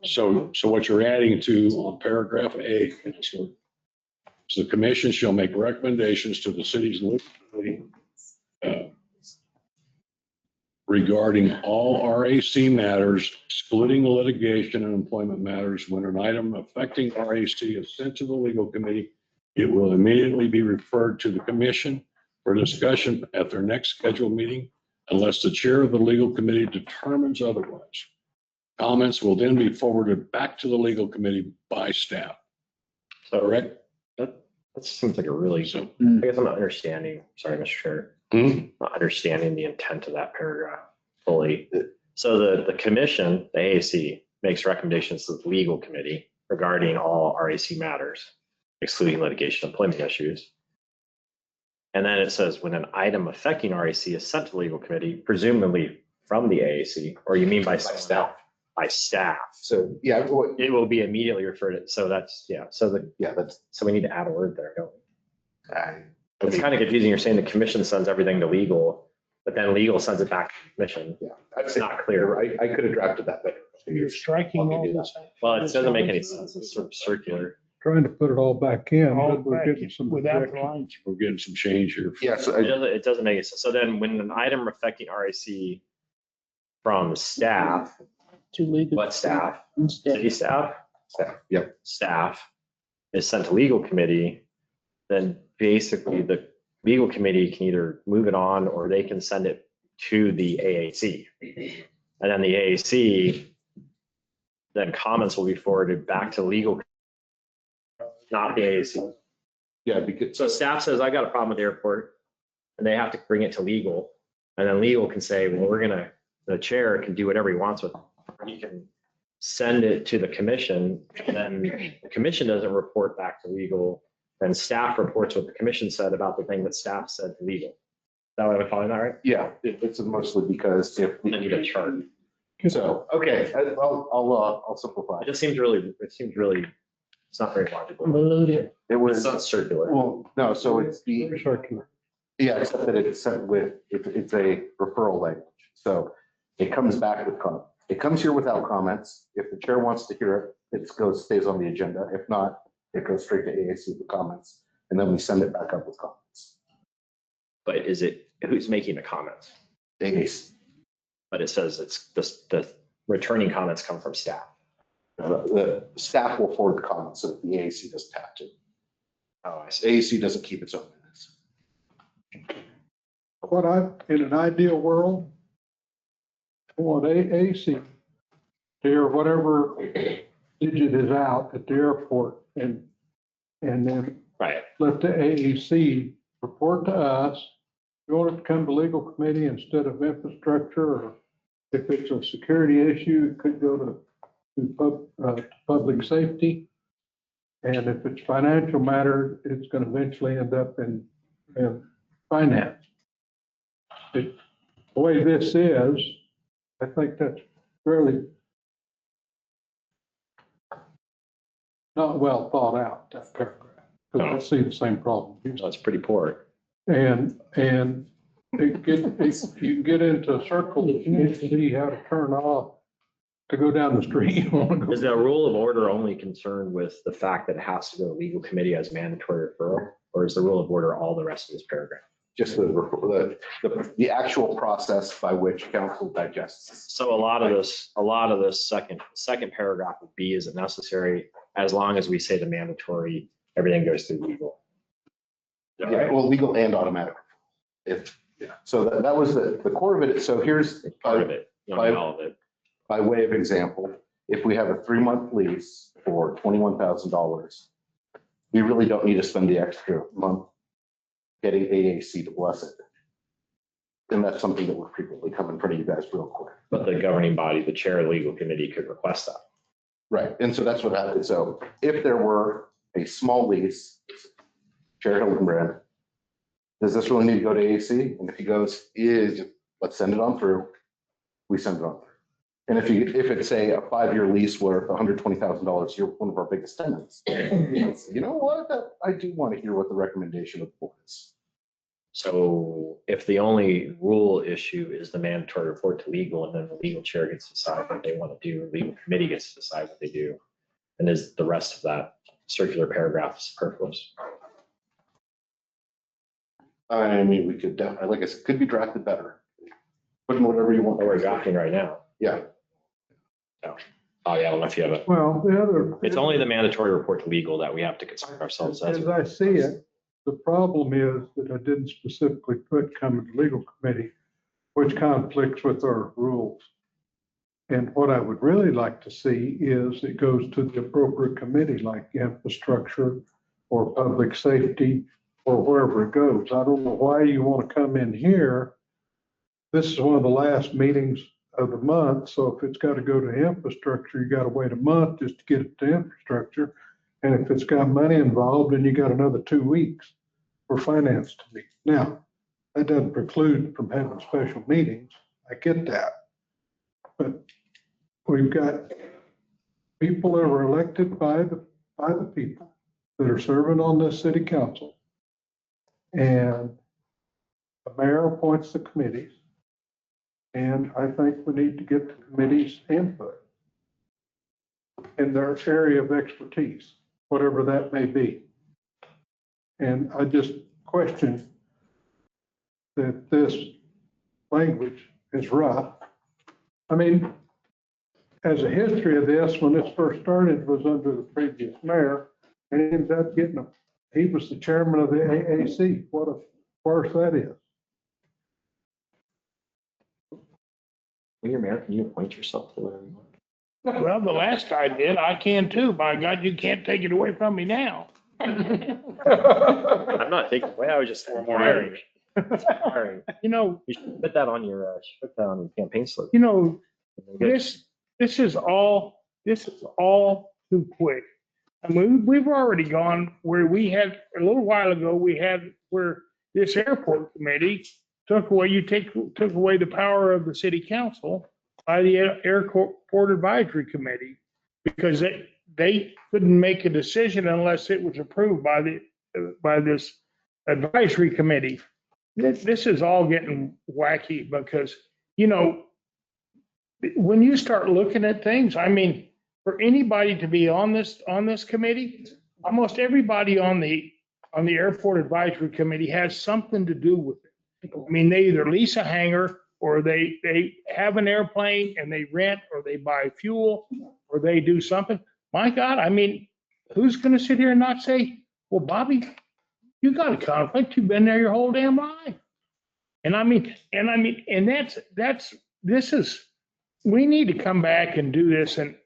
Speaker 2: So what you're adding to on paragraph A, so the commission shall make recommendations to the city's legal committee regarding all RAC matters, excluding litigation and employment matters. When an item affecting RAC is sent to the legal committee, it will immediately be referred to the commission for discussion at their next scheduled meeting unless the chair of the legal committee determines otherwise. Comments will then be forwarded back to the legal committee by staff. Is that correct?
Speaker 5: That seems like a really, I guess I'm not understanding, sorry, Mr. Chair, not understanding the intent of that paragraph fully. So the commission, the AAC, makes recommendations to the legal committee regarding all RAC matters, excluding litigation employment issues. And then it says when an item affecting RAC is sent to the legal committee, presumably from the AAC, or you mean by staff? By staff.
Speaker 7: So, yeah,
Speaker 5: It will be immediately referred to. So that's, yeah. So so we need to add a word there, don't we? It's kind of confusing. You're saying the commission sends everything to legal, but then legal sends it back to the commission.
Speaker 7: Yeah.
Speaker 5: It's not clear.
Speaker 7: I could have drafted that better.
Speaker 6: You're striking all this.
Speaker 5: Well, it doesn't make any sense. It's sort of circular.
Speaker 4: Trying to put it all back in,
Speaker 6: All
Speaker 4: but we're
Speaker 6: back
Speaker 4: getting some
Speaker 6: without the
Speaker 4: objection.
Speaker 6: lines.
Speaker 2: We're getting some change here.
Speaker 7: Yes,
Speaker 5: It doesn't make sense. So then when an item affecting RAC from staff,
Speaker 6: To legal.
Speaker 5: what staff?
Speaker 6: Instead.
Speaker 5: City staff?
Speaker 7: Yep.
Speaker 5: Staff is sent to legal committee, then basically the legal committee can either move it on or they can send it to the AAC. And then the AAC, then comments will be forwarded back to legal, not the AAC.
Speaker 7: Yeah, because
Speaker 5: So staff says, I got a problem with the airport, and they have to bring it to legal. And then legal can say, well, the chair can do whatever he wants with it. He can send it to the commission, and then the commission doesn't report back to legal. Then staff reports what the commission said about the thing that staff said to legal. Is that what I'm following that right?
Speaker 7: yeah, it's mostly because if.
Speaker 5: I need a chart.
Speaker 7: So, okay, I'll simplify.
Speaker 5: It seems really, it's not very logical.
Speaker 7: It
Speaker 5: It's
Speaker 7: was,
Speaker 5: not circular.
Speaker 7: well, no, so it's the,
Speaker 4: Very circular.
Speaker 7: yeah, except that it's sent with, it's a referral language. So it comes back with comment. It comes here without comments. If the chair wants to hear it, stays on the agenda. If not, it goes straight to AAC with comments, and then we send it back up with comments.
Speaker 5: But who's making the comments?
Speaker 7: AAC.
Speaker 5: But it says it's the returning comments come from staff.
Speaker 7: The staff will forward the comments, so the AAC doesn't have to.
Speaker 5: Oh, I see.
Speaker 7: AAC doesn't keep its own minutes.
Speaker 4: In an ideal world, I want AAC to hear whatever digit is out at the airport and then
Speaker 5: Right.
Speaker 4: let the AAC report to us. If you want it to come to legal committee instead of infrastructure, or if it's a security issue, it could go to public safety. And if it's financial matter, it's going to eventually end up in finance. The way this is, I think that's fairly not well thought out, that paragraph, because I see the same problem.
Speaker 5: That's pretty poor.
Speaker 4: And you can get into a circle that you need to see how to turn off to go down the street. You want to go.
Speaker 5: Is the rule of order only concerned with the fact that it has to go to legal committee as mandatory referral? Or is the rule of order all the rest of this paragraph?
Speaker 7: Just the actual process by which council digests.
Speaker 5: So a lot of this second paragraph of B isn't necessary as long as we say the mandatory, everything goes through legal. Is that
Speaker 7: Yeah,
Speaker 5: right?
Speaker 7: well, legal and automatic. So that was the core of it. So here's
Speaker 5: Part of it, not all of it.
Speaker 7: by way of example, if we have a 3-month lease for $21,000, we really don't need to spend the extra month getting AAC to bless it. And that's something that will frequently come in front of you guys real quick.
Speaker 5: But the governing body, the chair of the legal committee could request that.
Speaker 7: Right, and so that's what happened. So if there were a small lease, Chair Hildenbrand, does this really need to go to AAC? And if he goes, let's send it on through, we send it on through. And if it's say a 5-year lease worth $120,000, you're one of our biggest tenants. You know what? I do want to hear what the recommendation of the board is.
Speaker 5: So if the only rule issue is the mandatory report to legal, and then the legal chair gets to decide what they want to do, legal committee gets to decide what they do, and is the rest of that circular paragraph superfluous?
Speaker 7: I mean, we could definitely, like I said, could be drafted better. Put in whatever you want.
Speaker 5: What we're drafting right now.
Speaker 7: Yeah.
Speaker 5: Oh, yeah, I don't know if you have it.
Speaker 4: Well, the other.
Speaker 5: It's only the mandatory report to legal that we have to concern ourselves as.
Speaker 4: As I see it, the problem is that I didn't specifically put coming to legal committee, which conflicts with our rules. And what I would really like to see is it goes to the appropriate committee like infrastructure or public safety or wherever it goes. I don't know why you want to come in here. This is one of the last meetings of the month, so if it's got to go to infrastructure, you got to wait a month just to get it to infrastructure. And if it's got money involved, then you got another 2 weeks for finance to meet. Now, that doesn't preclude from having special meetings. I get that. But we've got people that are elected by the people that are serving on this city council. And the mayor appoints the committees. And I think we need to get the committee's input in their area of expertise, whatever that may be. And I just question that this language is rough. I mean, as a history of this, when this first started, was under the previous mayor, and he ended up getting he was the chairman of the AAC. What a farce that is.
Speaker 5: When you're mayor, can you appoint yourself to whatever you want?
Speaker 6: Well, the last I did, I can too. By God, you can't take it away from me now.
Speaker 5: I'm not taking away, I was just inquiring.
Speaker 6: You know,
Speaker 5: You should put that on your, campaign slogan.
Speaker 6: you know, this is all too quick. I mean, we've already gone where we had, a little while ago, we had where this airport committee took away the power of the city council by the airport advisory committee, because they couldn't make a decision unless it was approved by this advisory committee. This is all getting wacky because, you know, when you start looking at things, I mean, for anybody to be on this committee, almost everybody on the airport advisory committee has something to do with it. I mean, they either lease a hangar, or they have an airplane and they rent, or they buy fuel, or they do something. My God, I mean, who's going to sit here and not say, well, Bobby, you got a conflict. You've been there your whole damn life. We need to come back and do this and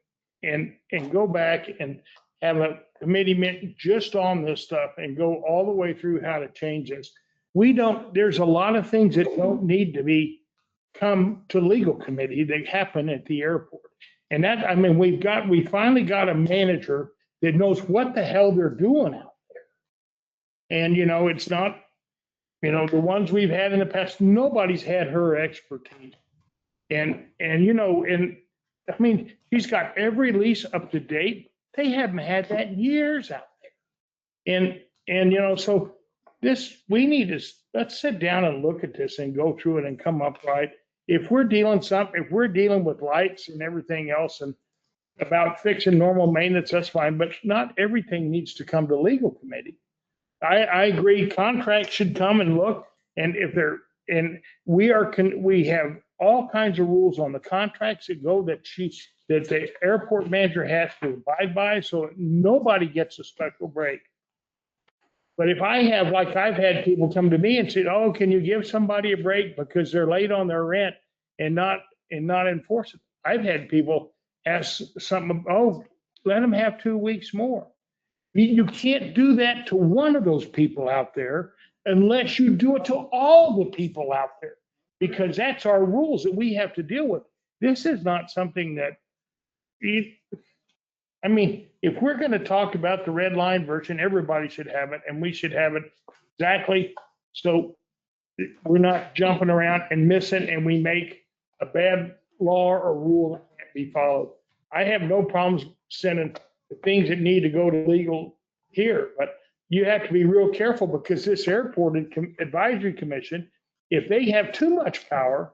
Speaker 6: go back and have a committee meeting just on this stuff and go all the way through how to change this. There's a lot of things that don't need to come to legal committee that happen at the airport. And that, I mean, we finally got a manager that knows what the hell they're doing out there. And, you know, it's not, you know, the ones we've had in the past, nobody's had her expertise. And, you know, and I mean, she's got every lease up to date. They haven't had that in years out there. And, you know, so let's sit down and look at this and go through it and come up right. If we're dealing with lights and everything else and about fixing normal maintenance, that's fine, but not everything needs to come to legal committee. I agree, contracts should come and look, and we have all kinds of rules on the contracts that go that the airport manager has to abide by, so nobody gets a special break. But if I've had people come to me and say, oh, can you give somebody a break because they're late on their rent and not enforce it? I've had people ask something, oh, let them have 2 weeks more. You can't do that to one of those people out there unless you do it to all the people out there, because that's our rules that we have to deal with. This is not something that, I mean, if we're going to talk about the red line version, everybody should have it, and we should have it exactly so we're not jumping around and missing, and we make a bad law or rule that can't be followed. I have no problems sending the things that need to go to legal here, but you have to be real careful, because this airport advisory commission, if they have too much power,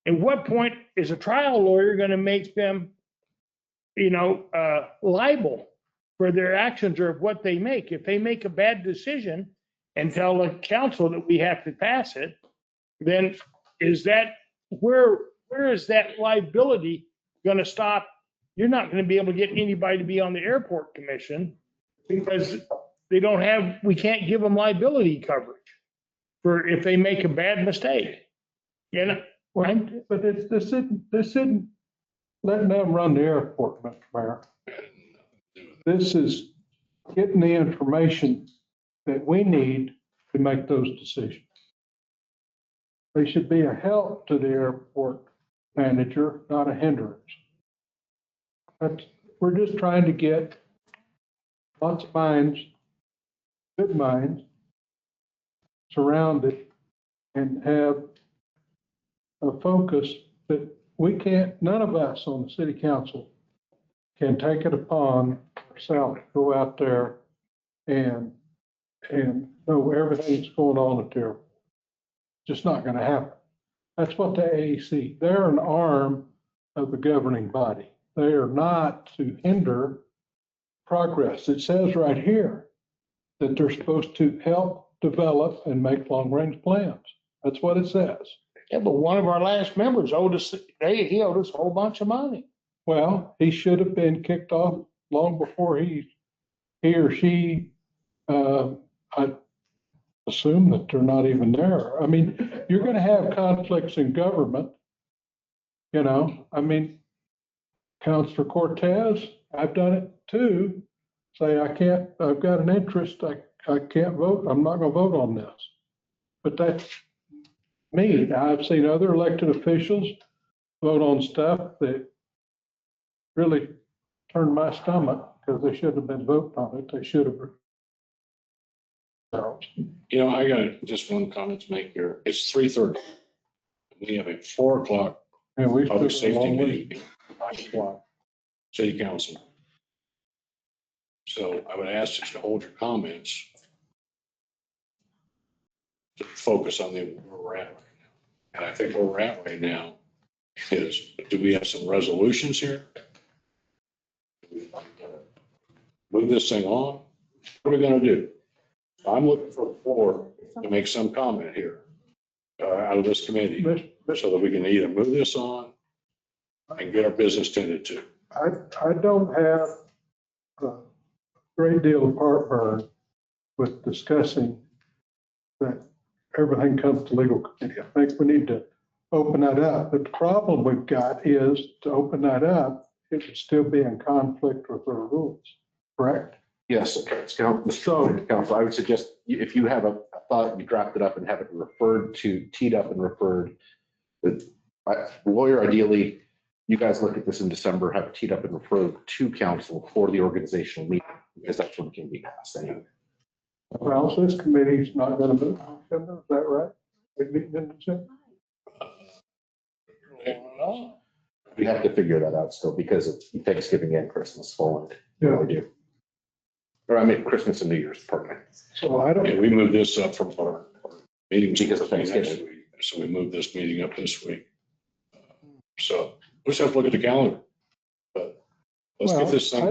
Speaker 6: at what point is a trial lawyer going to make them, you know, liable for their actions or what they make? If they make a bad decision and tell the council that we have to pass it, then where is that liability going to stop? You're not going to be able to get anybody to be on the airport commission because we can't give them liability coverage for if they make a bad mistake. You know,
Speaker 4: right? But this isn't letting them run the airport, Mr. Mayor. This is getting the information that we need to make those decisions. They should be a help to the airport manager, not a hindrance. We're just trying to get lots of minds, good minds, surrounded and have a focus that we can't, none of us on the city council can take it upon ourselves, go out there and know everything that's going on at the airport. Just not gonna happen. That's what the AEC, they're an arm of the governing body. They are not to hinder progress. It says right here that they're supposed to help develop and make long-range plans. That's what it says.
Speaker 6: Yeah, but one of our last members owed us, he owed us a whole bunch of money.
Speaker 4: Well, he should have been kicked off long before he or she, I assume that they're not even there. I mean, you're gonna have conflicts in government. You know, I mean, Councilor Cortez, I've done it too. Say, I've got an interest, I can't vote, I'm not gonna vote on this. But that's me. I've seen other elected officials vote on stuff that really turned my stomach because they shouldn't have been voting on it. They should have.
Speaker 2: You know, I got just one comment to make here. It's 3:30. We have a 4 o'clock
Speaker 4: And we
Speaker 2: public
Speaker 4: took a
Speaker 2: safety
Speaker 4: long way.
Speaker 2: meeting, 5 o'clock, city council. So I would ask that you hold your comments to focus on where we're at right now. And I think where we're at right now is, do we have some resolutions here? Move this thing on? What are we gonna do? I'm looking for the floor to make some comment here out of this committee so that we can either move this on and get our business tended to.
Speaker 4: I don't have a great deal of heartburn with discussing that everything comes to legal committee. I think we need to open that up. But the problem we've got is to open that up, it would still be in conflict with our rules, correct?
Speaker 7: Yes, Council, I would suggest if you have a thought, you draft it up and have it referred to, teed up and referred. The lawyer, ideally, you guys look at this in December, have it teed up and referred to council for the organizational meeting, because that's when it can be passed anyway.
Speaker 4: Well, so this committee's not gonna move in December, is that right? We meet in December?
Speaker 7: We have to figure that out still because of Thanksgiving and Christmas falling.
Speaker 4: Yeah.
Speaker 7: We do. Or I mean, Christmas and New Year's, pardon me.
Speaker 4: So I don't.
Speaker 2: Okay, we moved this up from our meeting
Speaker 7: Because of
Speaker 2: next
Speaker 7: Thanksgiving.
Speaker 2: week. So we moved this meeting up this week. So we just have to look at the calendar. But let's get this thing.
Speaker 4: I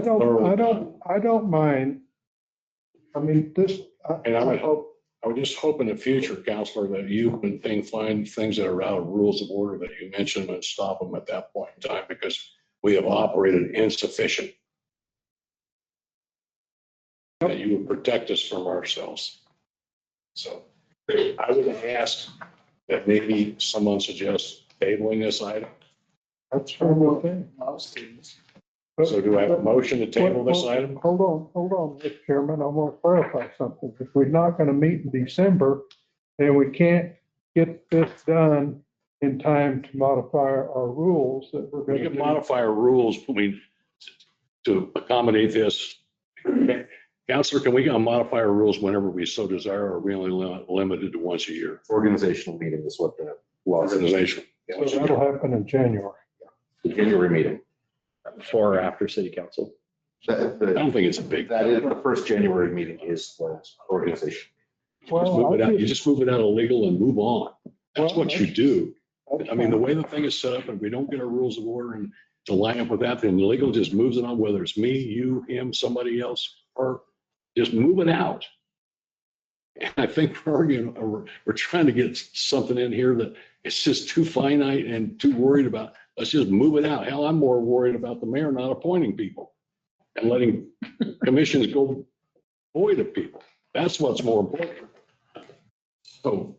Speaker 4: don't mind. I mean, this.
Speaker 2: And I would just hope in the future, Counselor, that you and find things that are out of rules of order that you mentioned and stop them at that point in time, because we have operated insufficient. That you would protect us from ourselves. So I would ask that maybe someone suggests tabling this item.
Speaker 4: That's one thing.
Speaker 2: So do I have a motion to table this item?
Speaker 4: Hold on, Mr. Chairman, I want to clarify something. If we're not going to meet in December, then we can't get this done in time to modify our rules that we're
Speaker 2: We
Speaker 4: going to
Speaker 2: can
Speaker 4: do.
Speaker 2: modify our rules to accommodate this. Counselor, can we modify our rules whenever we so desire, or are we only limited to once a year?
Speaker 7: Organizational meeting is what the law says.
Speaker 2: Organization.
Speaker 4: So that'll happen in January.
Speaker 7: The January meeting.
Speaker 5: Before or after city council?
Speaker 2: I don't think it's a big.
Speaker 7: That is, the first January meeting is the organization.
Speaker 2: You just move it out of legal and move on. That's
Speaker 4: Well,
Speaker 2: what you do. I mean, the way the thing is set up, and we don't get our rules of order and to line up with that, then the legal just moves it on, whether it's me, you, him, somebody else, or just move it out. And I think we're trying to get something in here that it's just too finite and too worried about. Let's just move it out. Hell, I'm more worried about the mayor not appointing people and letting commissions go void of people. That's what's more important. So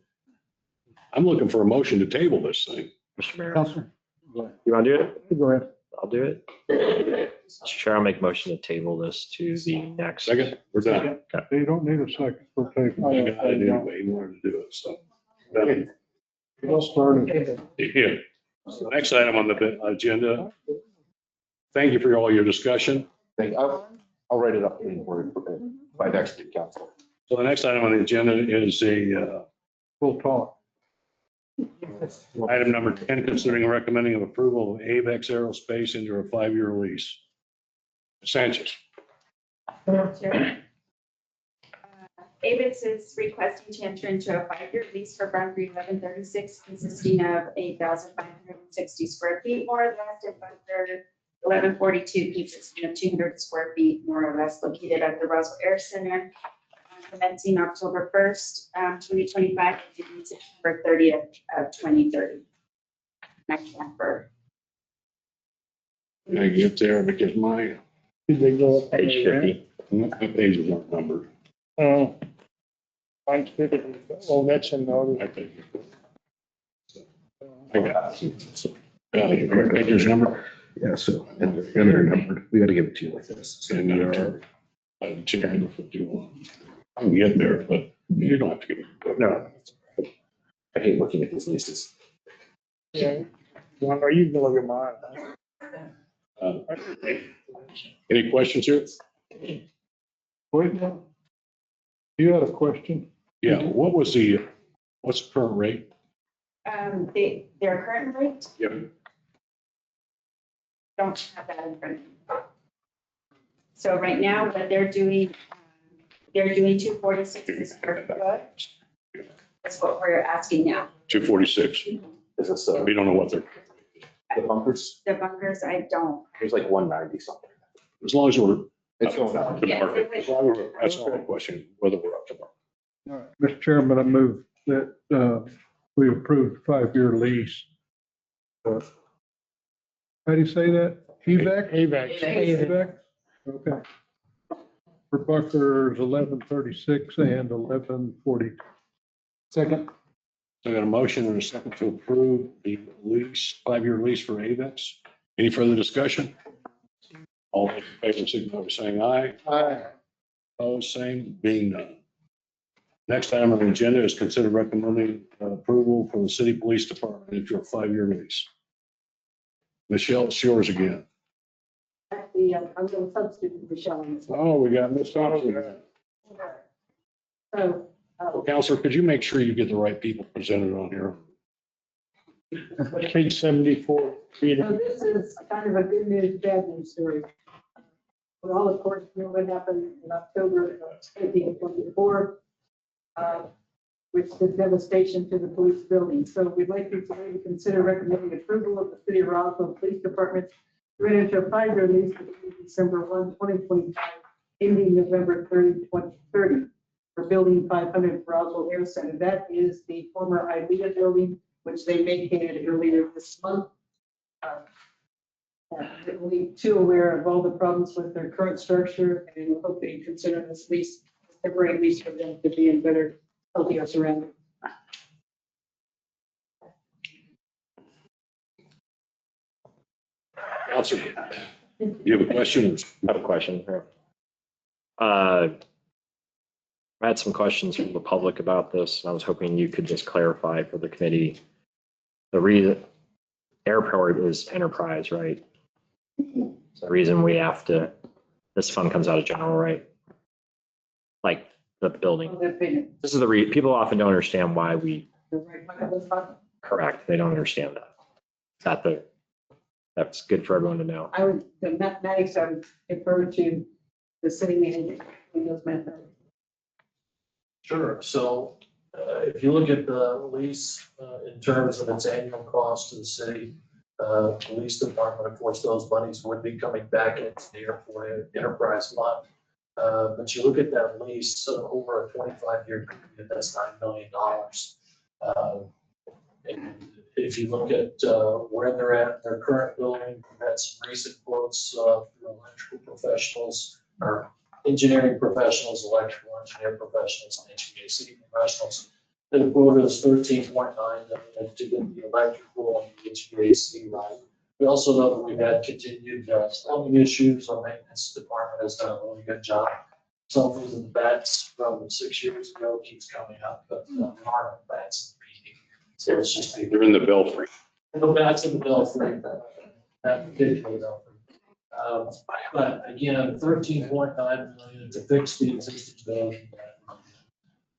Speaker 2: I'm looking for a motion to table this thing.
Speaker 5: Mr. Mayor,
Speaker 4: Counselor,
Speaker 5: you want to do it?
Speaker 4: go ahead.
Speaker 5: I'll do it. Mr. Chair, I'll make motion to table this to the next.
Speaker 2: Second, we're done.
Speaker 4: You don't need a second for paper.
Speaker 2: I knew way more to do it, so. Done.
Speaker 4: Let's start it.
Speaker 2: Yeah. So next item on the agenda. Thank you for all your discussion.
Speaker 7: I'll write it up in word by next week, council.
Speaker 2: So the next item on the agenda is
Speaker 4: We'll talk.
Speaker 2: item number 10, considering and recommending of approval of AVEX Aerospace into a 5-year lease. Sanchez.
Speaker 8: AVIX is requesting to enter into a 5-year lease for Bunker 1136 consisting of 8,560 square feet more or less, and Bunker 1142 consisting of 200 square feet more or less, located at the Roswell Air Center, commencing October 1st, 2025, and September 30th of 2030. Next number.
Speaker 2: Can I get there because my
Speaker 6: Did they go up?
Speaker 5: Page 50.
Speaker 2: pages aren't numbered.
Speaker 6: Oh. Mine's 50. Oh, that's another.
Speaker 2: I think. I got it. Your pages number?
Speaker 7: Yeah, so, and they're numbered. We got to give it to you like this.
Speaker 2: And you're, I'm checking for too long. I can get there, but you don't have to give it.
Speaker 7: No. I hate looking at these leases.
Speaker 6: Yeah. One, are you gonna look at mine?
Speaker 2: Any questions here?
Speaker 4: Wait, you had a question?
Speaker 2: Yeah, what's the current rate?
Speaker 8: Their current rate,
Speaker 2: Yep.
Speaker 8: don't have that in front of me. So right now, what they're doing 246 a square foot. That's what we're asking now.
Speaker 2: 246.
Speaker 7: Is this,
Speaker 2: We don't know what they're,
Speaker 7: the bunkers?
Speaker 8: The bunkers, I don't.
Speaker 7: There's like 190 something.
Speaker 2: as long as we're
Speaker 7: It's
Speaker 2: up
Speaker 7: going down.
Speaker 2: to
Speaker 8: Yes,
Speaker 2: market.
Speaker 8: it would.
Speaker 2: As long as we're- That's not a question, whether we're up to market.
Speaker 4: All right, Mr. Chairman, I move that we approve 5-year lease. How do you say that? EVAC?
Speaker 6: AVAX.
Speaker 4: EVAC? Okay. For Buckers 1136 and 1140. Second.
Speaker 2: So I got a motion and a second to approve the lease, 5-year lease for AVEX. Any further discussion? All in favor, signify by saying aye.
Speaker 4: Aye.
Speaker 2: Opposed, same, being none. Next item on the agenda is consider recommending approval for the city police department into a 5-year lease. Michelle, it's yours again.
Speaker 13: Actually, I'm going to substitute Michelle on this one.
Speaker 2: Oh, we got Ms. Thompson.
Speaker 13: So,
Speaker 2: Counselor, could you make sure you get the right people presented on here?
Speaker 6: Page 74.
Speaker 13: so this is kind of a good news, bad news story. We all, of course, know what happened in October of 2024, which did devastation to the police building. So we'd like you today to consider recommending approval of the City of Roswell Police Department to enter into a 5-year lease between December 1, 2025, ending November 30, 2030, for Building 500 Roswell Air Center. That is the former ILEA building, which they vacated earlier this month. We're too aware of all the problems with their current structure, and we hope that you consider this lease, temporary lease for them to be in better, healthier surroundings.
Speaker 2: Counselor, you have a question?
Speaker 5: I have a question here. I had some questions from the public about this, and I was hoping you could just clarify for the committee. The reason, airport is enterprise, right? So the reason we have to, this fund comes out of general, right? Like the building. This is the people often don't understand why we, correct, they don't understand that. Is that that's good for everyone to know.
Speaker 13: I would, the mathematics, I would defer to the city manager in those mathematics.
Speaker 10: Sure. So if you look at the lease in terms of its annual cost to the city, the police department, of course, those monies would be coming back into the airport enterprise fund. But you look at that lease over a 25-year period, that's $9 million. And if you look at where they're at, their current building, we've had some recent quotes from electrical professionals or engineering professionals, electrical engineer professionals, and HVAC professionals. The quote is $13.9 million to get the electrical and the HVAC right. We also know that we've had continued plumbing issues. Our maintenance department has done a really good job. Some of the bats from 6 years ago keeps coming up, but there aren't bats in the PD. So it's just
Speaker 2: They're in the belfry.
Speaker 10: the bats in the belfry, that particular belfry. But again, 13.9 million to fix the existing building.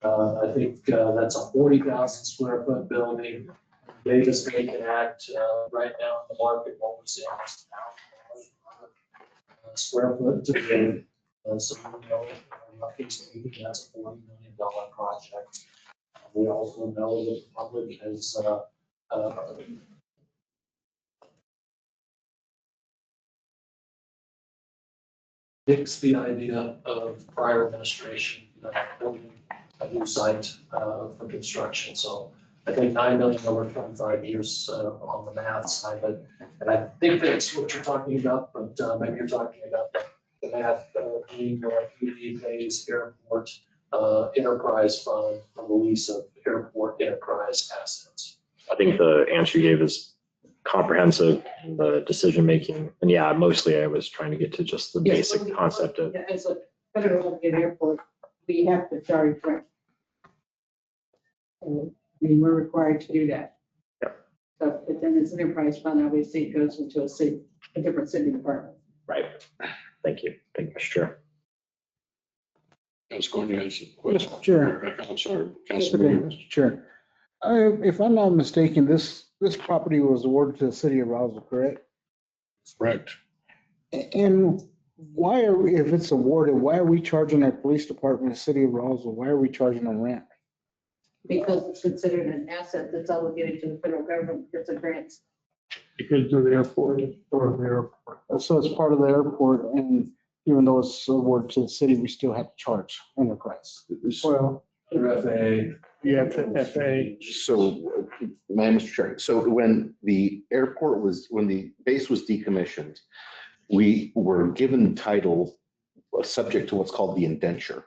Speaker 10: I think that's a 40,000 square foot building. Davis Bacon Act, right now in the market, what we're seeing is square foot to build. So we know, roughly speaking, that's a $40 million project. We also know that the public has nixed the idea of prior administration building a new site for construction. So I think 9 million over 25 years on the math side, but and I think that's what you're talking about, but maybe you're talking about the math being PD pays airport enterprise fund for the lease of airport enterprise assets.
Speaker 5: I think the answer you gave is comprehensive in the decision making. And yeah, mostly I was trying to get to just the basic concept of.
Speaker 13: As a federal airport, we have to charge rent. And I mean, we're required to do that.
Speaker 5: Yep.
Speaker 13: So, but then it's enterprise fund, obviously it goes into a different city department.
Speaker 5: Right. Thank you. Thank you, Mr. Chair.
Speaker 2: I was going to ask a question.
Speaker 12: Mr. Chair.
Speaker 2: I'm sorry,
Speaker 12: Okay,
Speaker 2: Councilman.
Speaker 12: Mr. Chair. If I'm not mistaken, this property was awarded to the city of Roswell, correct?
Speaker 2: Correct.
Speaker 12: And why are we, if it's awarded, why are we charging our police department, the city of Roswell, why are we charging them rent?
Speaker 13: Because it's considered an asset that's obligated to the federal government because of grants.
Speaker 6: Because of the airport, it's part of the airport.
Speaker 12: So it's part of the airport, and even though it's awarded to the city, we still have to charge enterprise.
Speaker 6: Well,
Speaker 10: Your FAA.
Speaker 6: yeah, the FAA.
Speaker 7: So, Mr. Chair, so when the base was decommissioned, we were given title subject to what's called the indenture.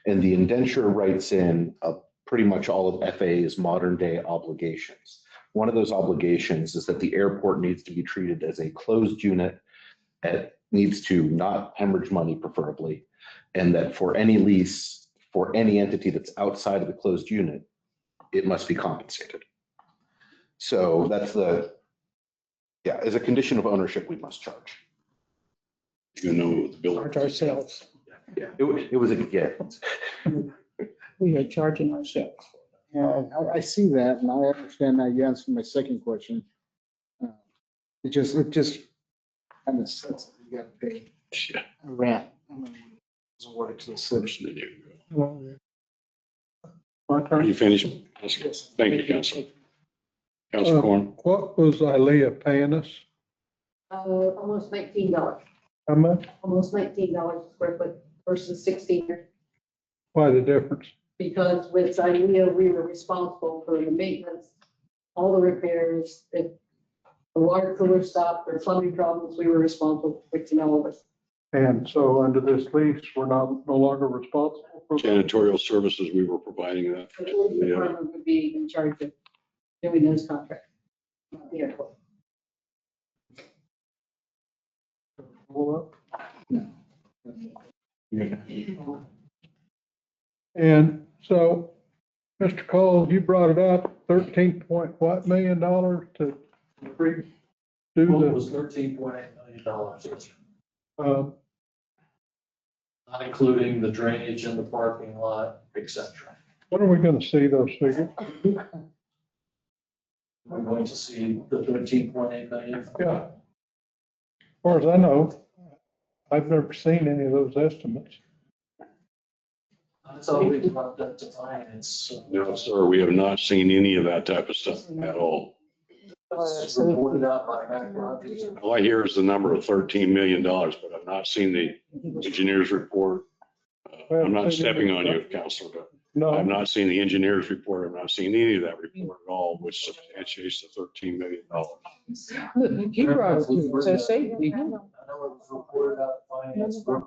Speaker 7: And the indenture writes in pretty much all of FAA's modern day obligations. One of those obligations is that the airport needs to be treated as a closed unit. It needs to not hemorrhage money preferably. And that for any lease, for any entity that's outside of the closed unit, it must be compensated. So that's as a condition of ownership, we must charge.
Speaker 2: You know, the bill.
Speaker 12: Charge ourselves.
Speaker 7: Yeah, it was a gift.
Speaker 12: We are charging ourselves. Yeah, I see that, and I understand that. You answered my second question. It just kind of sets, you got to pay rent. I mean, it's awarded to the city.
Speaker 2: Are you finished?
Speaker 12: Yes.
Speaker 2: Thank you, Council. Council Corn.
Speaker 4: What was ILEA paying us?
Speaker 13: Almost $19,
Speaker 4: How much?
Speaker 13: almost $19 a square foot versus 16.
Speaker 4: Why the difference?
Speaker 13: Because with ILEA, we were responsible for the maintenance, all the repairs. If the water cooler stopped or plumbing problems, we were responsible for fixing all of it.
Speaker 4: And so under this lease, we're no longer responsible for.
Speaker 2: Janitorial services, we were providing that.
Speaker 13: The police department would be in charge of doing those contracts. Not the airport.
Speaker 4: And so, Mr. Cole, you brought it up, 13 point what million dollars to do
Speaker 10: Well, it
Speaker 4: the,
Speaker 10: was $13.8 million.
Speaker 4: uh,
Speaker 10: Not including the drainage in the parking lot, et cetera.
Speaker 4: when are we gonna see those figures?
Speaker 10: We're going to see the 13.8 million.
Speaker 4: Yeah. As far as I know, I've never seen any of those estimates.
Speaker 10: That's all we've brought that to finance.
Speaker 2: No, sir, we have not seen any of that type of stuff at all.
Speaker 10: It's reported out by Mac Rogers.
Speaker 2: All I hear is the number of $13 million, but I've not seen the engineer's report. I'm not stepping on you, Counselor, but I've
Speaker 4: No,
Speaker 2: not seen the engineer's report. I've not seen any of that report at all, which substantiates the $13 million.
Speaker 12: You brought it to safety.
Speaker 10: I know it was reported out at finance.
Speaker 2: But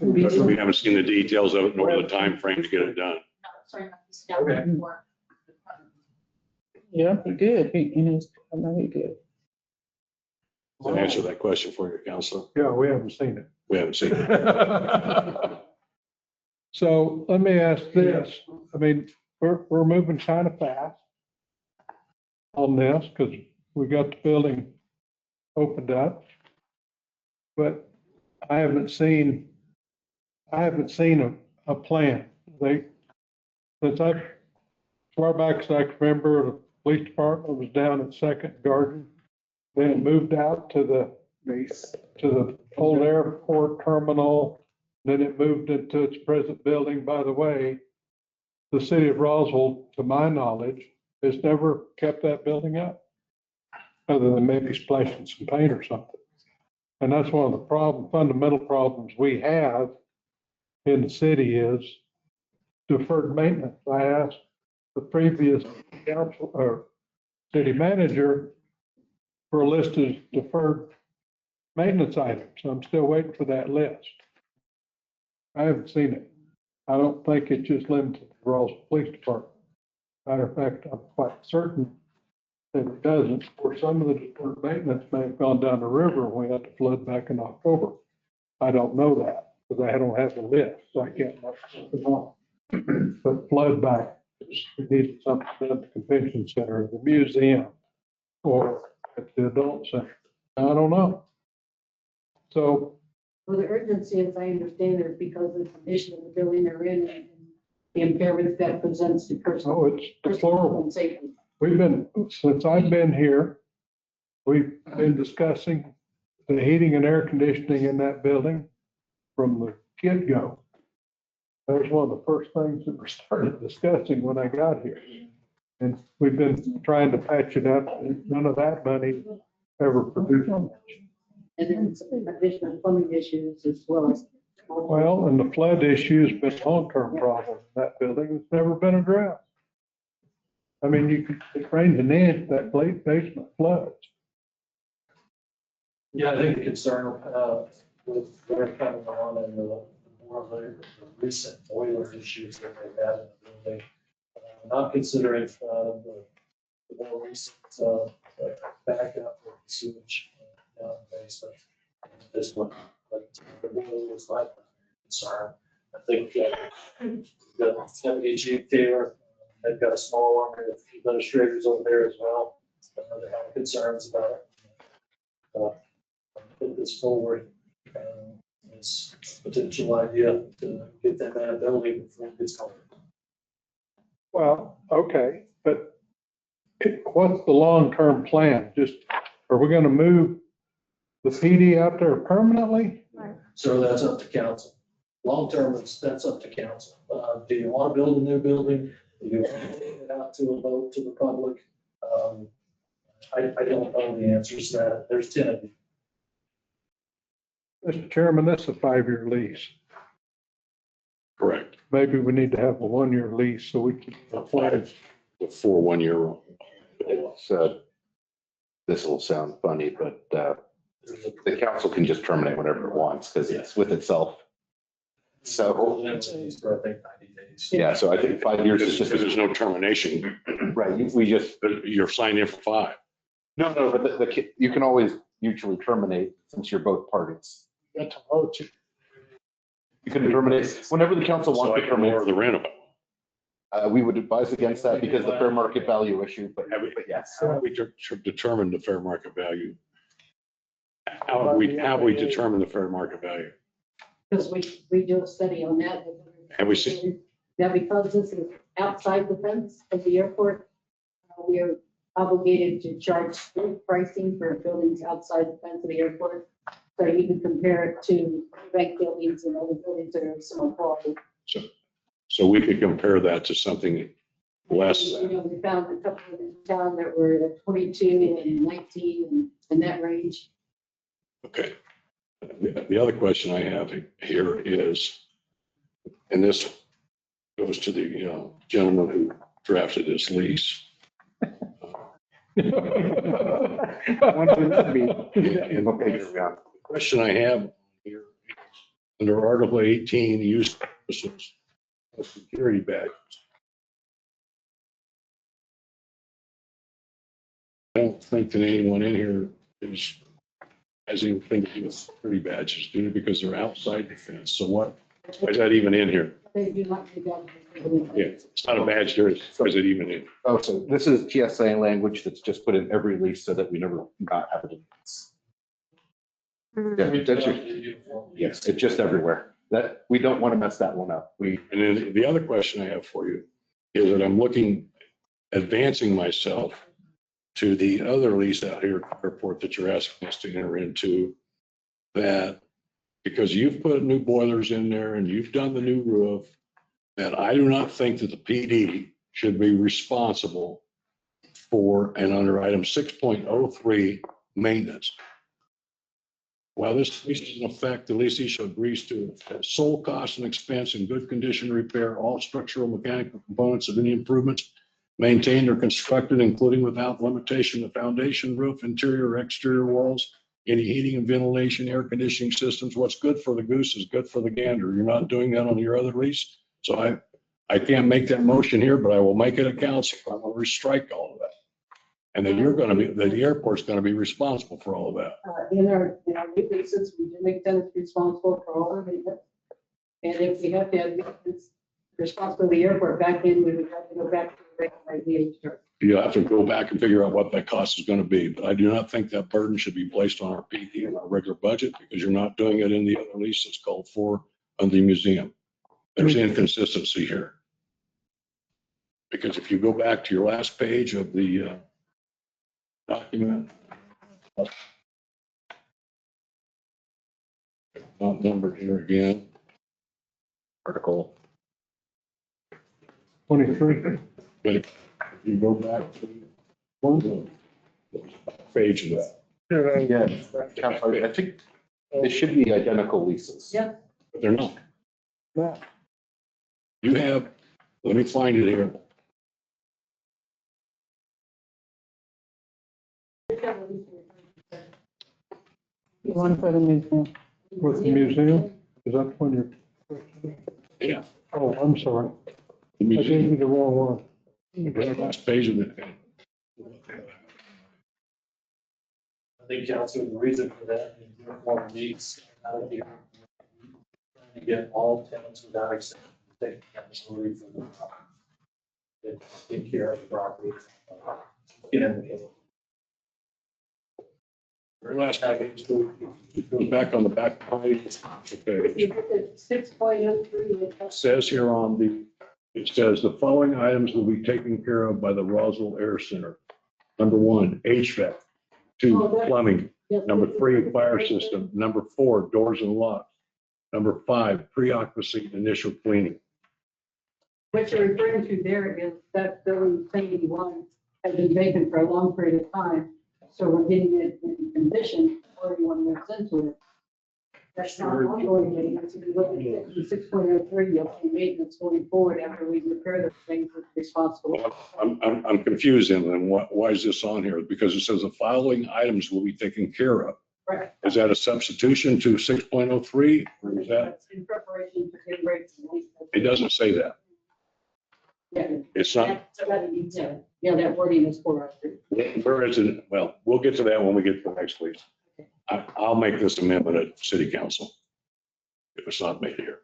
Speaker 2: we haven't seen the details of it nor the time frame to get it done.
Speaker 10: Okay.
Speaker 12: Yeah, he did. I know he did.
Speaker 2: Does that answer that question for you, Counselor?
Speaker 4: Yeah, we haven't seen it.
Speaker 2: We haven't seen it.
Speaker 4: So let me ask this. I mean, we're moving kind of fast on this because we got the building opened up. But I haven't seen a plan. Since as far back as I can remember, the police department was down at Second Garden. Then it moved out to the old airport terminal. Then it moved into its present building. By the way, the city of Roswell, to my knowledge, has never kept that building up, other than maybe splashing some paint or something. And that's one of the fundamental problems we have in the city is deferred maintenance. I asked the previous council or city manager for a list of deferred maintenance items. I'm still waiting for that list. I haven't seen it. I don't think it's just limited to the Roswell Police Department. Matter of fact, I'm quite certain that it doesn't, or some of the deferred maintenance may have gone down the river when we had the flood back in October. I don't know that because I don't have the list, so I can't look it up. But flood back, we needed something at the convention center, the museum, or at the adult center. I don't know. So
Speaker 13: Well, the urgency, as I understand it, is because of the condition of the building they're in and the impairments that presents to personal.
Speaker 4: oh, it's deplorable.
Speaker 13: and safety.
Speaker 4: Since I've been here, we've been discussing the heating and air conditioning in that building from the get-go. That was one of the first things that we started discussing when I got here. And we've been trying to patch it up, and none of that money ever produced much.
Speaker 13: And then some additional plumbing issues as well as.
Speaker 4: Well, and the flood issue has been a long-term problem in that building. It's never been addressed. I mean, it rains an inch, that basement floods.
Speaker 10: Yeah, I think the concern with their coming on and the more of the recent boiler issues that they've had in the building, not considering the more recent backup of sewage down the basement. This one, but the boiler was my concern. I think the WG there, they've got a small army of administrators over there as well. They have concerns about it. Put this forward as a potential idea to get them out of building before it gets cold.
Speaker 4: Well, okay, but what's the long-term plan? Just, are we gonna move the PD out there permanently?
Speaker 10: So that's up to council. Long term, that's up to council. Do you want to build a new building? Do you want to take it out to a vote to the public? I don't know the answers to that. There's 10 of you.
Speaker 4: Mr. Chairman, this is a 5-year lease.
Speaker 2: Correct.
Speaker 4: Maybe we need to have a 1-year lease so we can apply.
Speaker 2: For 1 year.
Speaker 7: So this will sound funny, but the council can just terminate whenever it wants because it's with itself. So,
Speaker 10: For, I think, 90 days.
Speaker 7: yeah, so I think 5 years is just,
Speaker 2: There's no termination.
Speaker 7: right, we just,
Speaker 2: You're signed in for 5.
Speaker 7: no, but you can always mutually terminate since you're both parties.
Speaker 6: Got to vote.
Speaker 7: You can terminate whenever the council
Speaker 2: So
Speaker 7: wants
Speaker 2: I
Speaker 7: to
Speaker 2: can lower
Speaker 7: terminate.
Speaker 2: the rent.
Speaker 7: We would advise against that because the fair market value issue, but yes.
Speaker 2: How have we determined the fair market value? How have we determined the fair market value?
Speaker 13: Because we do a study on that.
Speaker 2: Have we seen?
Speaker 13: Now, because this is outside the fence of the airport, we are obligated to charge pricing for buildings outside the fence of the airport. So you can compare it to bank buildings and other buildings that are of similar quality.
Speaker 2: So we could compare that to something less
Speaker 13: You
Speaker 2: than.
Speaker 13: know, we found a couple in town that were at 22 and 19 and in that range.
Speaker 2: Okay. The other question I have here is, and this goes to the gentleman who drafted this lease. And the question I have here, under Article 18, use purposes of security badges. I don't think that anyone in here is has anything to do with security badges, do it because they're outside the fence. So why is that even in here?
Speaker 13: They do not take out.
Speaker 2: Yeah, it's not a badge there. Why is it even in?
Speaker 7: Oh, so this is TSA language that's just put in every lease so that we never not have it in. Yeah, that's your, yes, it's just everywhere. That, we don't want to mess that one up.
Speaker 2: And then the other question I have for you is that I'm looking, advancing myself to the other lease out here at the airport that you're asking us to enter into, that because you've put new boilers in there and you've done the new roof, that I do not think that the PD should be responsible for, and under item 6.03, maintenance. While this lease is in effect, the leasing shall agree to sole cost and expense in good condition repair all structural mechanical components of any improvements maintained or constructed, including without limitation, the foundation, roof, interior, or exterior walls, any heating and ventilation, air conditioning systems. What's good for the goose is good for the gander. You're not doing that on your other lease. So I can't make that motion here, but I will make it a council. I'm going to restrike all of that. And then you're going to be, the airport's going to be responsible for all of that.
Speaker 13: In our new leases, we do make tenants responsible for all of it. And if we have to have maintenance responsible for the airport back in, we would have to go back to the regular idea.
Speaker 2: You have to go back and figure out what that cost is going to be. But I do not think that burden should be placed on our PD and our regular budget because you're not doing it in the other lease that's called for under the museum. There's inconsistency here. Because if you go back to your last page of the document, not numbered here again.
Speaker 5: Article.
Speaker 4: 23.
Speaker 2: But if you go back to one page of that,
Speaker 7: Yeah, Counselor, I think they should be identical leases.
Speaker 13: Yeah.
Speaker 2: but they're not. You have, let me find it here.
Speaker 13: One for the museum.
Speaker 4: With the museum? Is that when you're?
Speaker 2: Yeah.
Speaker 4: Oh, I'm sorry.
Speaker 2: The
Speaker 4: I gave
Speaker 2: museum,
Speaker 4: you the wrong one.
Speaker 2: the last page of it.
Speaker 10: I think council, the reason for that is uniform needs out of here. Trying to get all tenants without exception, to take responsibility for the property. And take care of the property.
Speaker 2: Very last page, it goes back on the back page. Okay.
Speaker 13: If you look at 6.03,
Speaker 2: It says here on the, it says the following items will be taken care of by the Roswell Air Center. Number 1, HVAC. 2, plumbing. Number 3, fire system. Number 4, doors and locks. Number 5, pre-occupancy initial cleaning.
Speaker 13: what you're referring to there is that building 1081 has been vacant for a long period of time. So we're getting it in condition before anyone moves into it. That's not ongoing maintenance. If you look at 6.03, you'll see maintenance going forward after we repair the things that's responsible.
Speaker 2: I'm confused in why is this on here? Because it says the following items will be taken care of.
Speaker 13: Right.
Speaker 2: Is that a substitution to 6.03 or is that,
Speaker 13: That's in preparation for getting ready to lease.
Speaker 2: it doesn't say that.
Speaker 13: Yeah.
Speaker 2: It's not,
Speaker 13: Yeah, that wording is for us.
Speaker 2: where is it? Well, we'll get to that when we get to the next lease. I'll make this amendment at city council. If it's not made here.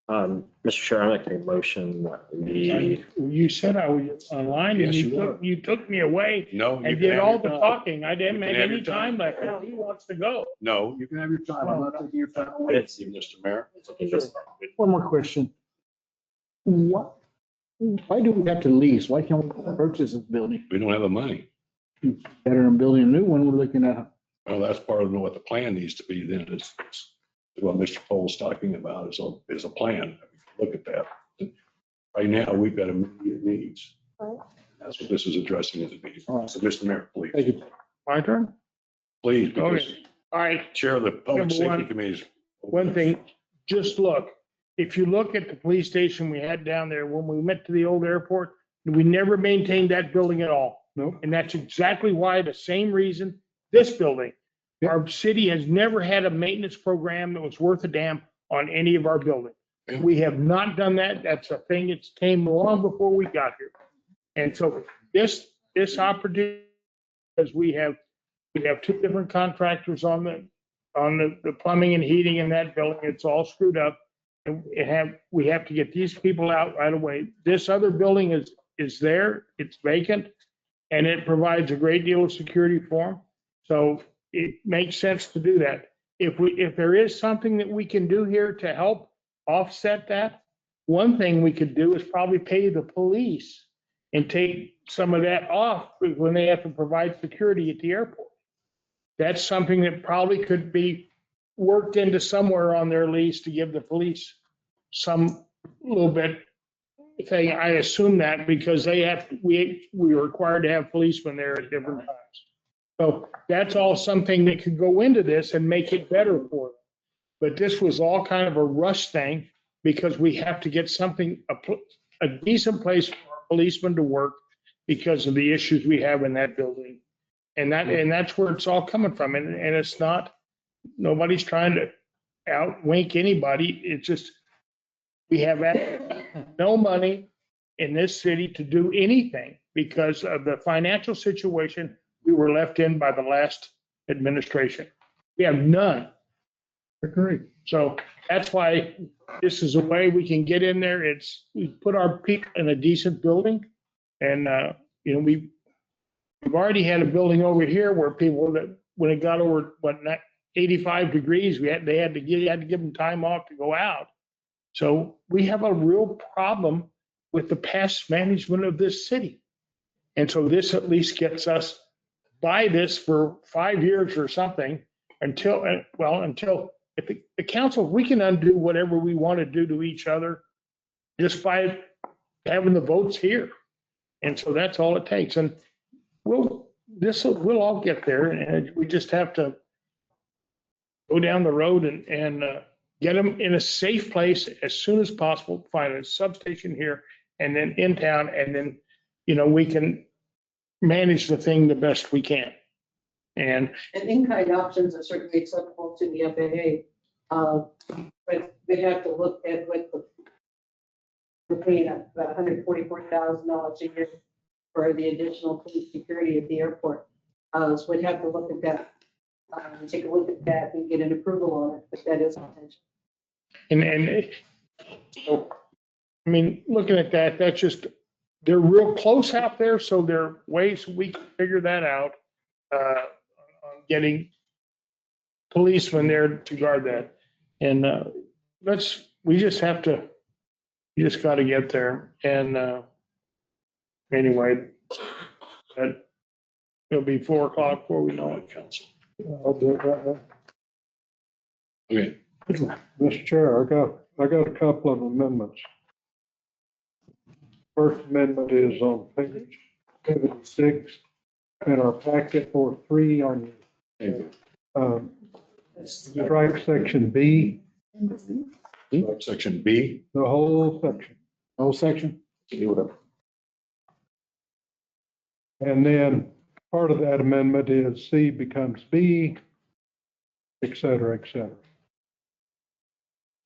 Speaker 5: Mr. Chair, I'm making a motion that we,
Speaker 6: You said I was online and
Speaker 2: Yes, you were.
Speaker 6: you took me away
Speaker 2: No. you
Speaker 6: and
Speaker 2: can
Speaker 6: did
Speaker 2: have
Speaker 6: all
Speaker 2: your
Speaker 6: the
Speaker 2: time.
Speaker 6: talking. I didn't
Speaker 2: You
Speaker 6: make
Speaker 2: can have
Speaker 6: any
Speaker 2: your time.
Speaker 6: time left. Now he wants to go.
Speaker 2: No, you can have your time. I'm not taking your time away from you, Mr. Mayor.
Speaker 12: One more question. What, why do we have to lease? Why can't we purchase this building?
Speaker 2: We don't have the money.
Speaker 12: Better than building a new one, we're looking at.
Speaker 2: Well, that's part of what the plan needs to be then is what Mr. Pole's talking about is a plan. Look at that. Right now, we've got immediate needs. That's what this is addressing as a meeting.
Speaker 12: All right.
Speaker 2: So, Mr. Mayor, please,
Speaker 12: Thank you.
Speaker 6: My turn?
Speaker 2: please, because
Speaker 6: Okay. All right.
Speaker 2: Chair of the Public
Speaker 6: Number
Speaker 2: Safety
Speaker 6: one.
Speaker 2: Committee.
Speaker 6: One thing, just look, if you look at the police station we had down there when we went to the old airport, we never maintained that building at all.
Speaker 4: Nope.
Speaker 6: And that's exactly why, the same reason, this building, our city has never had a maintenance program that was worth a damn on any of our buildings.
Speaker 2: Yeah.
Speaker 6: We have not done that. That's a thing that came long before we got here. And so this opportunity, as we have We have two different contractors on the plumbing and heating in that building. It's all screwed up. And we have to get these people out right away. This other building is there, it's vacant, and it provides a great deal of security for them. So it makes sense to do that. If there is something that we can do here to help offset that, one thing we could do is probably pay the police and take some of that off when they have to provide security at the airport. That's something that probably could be worked into somewhere on their lease to give the police some little bit thing. I assume that because we are required to have policemen there at different times. So that's all something that could go into this and make it better for them. But this was all kind of a rush thing because we have to get something, a decent place for our policemen to work because of the issues we have in that building. And that's where it's all coming from. And it's not, nobody's trying to outwink anybody. It's just, we have no money in this city to do anything because of the financial situation we were left in by the last administration. We have none.
Speaker 4: Agree.
Speaker 6: So that's why this is a way we can get in there. We put our people in a decent building. And, we've already had a building over here where people that, when it got over, 85 degrees, they had to give them time off to go out. So we have a real problem with the pest management of this city. And so this at least gets us by this for 5 years or something until if the council, we can undo whatever we want to do to each other just by having the votes here. And so that's all it takes. And we'll all get there, and we just have to go down the road and get them in a safe place as soon as possible, find a substation here and then in town, and then, we can manage the thing the best we can. And
Speaker 13: in-kind options are certainly acceptable to the FAA. But they have to look at what we're paying about $144,000 a year for the additional police security at the airport. So we'd have to look at that, take a look at that and get an approval on it, but that is potential.
Speaker 6: So, looking at that, that's just, they're real close out there, so there are ways we can figure that out, on getting policemen there to guard that. And we just got to get there. And anyway, it'll be 4 o'clock before we know it, council.
Speaker 4: I'll do it right now.
Speaker 2: Okay.
Speaker 4: Mr. Chair, I got a couple of amendments. First amendment is on page 76 in our packet for 3 on strike section B.
Speaker 2: Section B.
Speaker 4: The whole section.
Speaker 7: Whole section? Whatever.
Speaker 4: And then part of that amendment is C becomes B, et cetera, et cetera.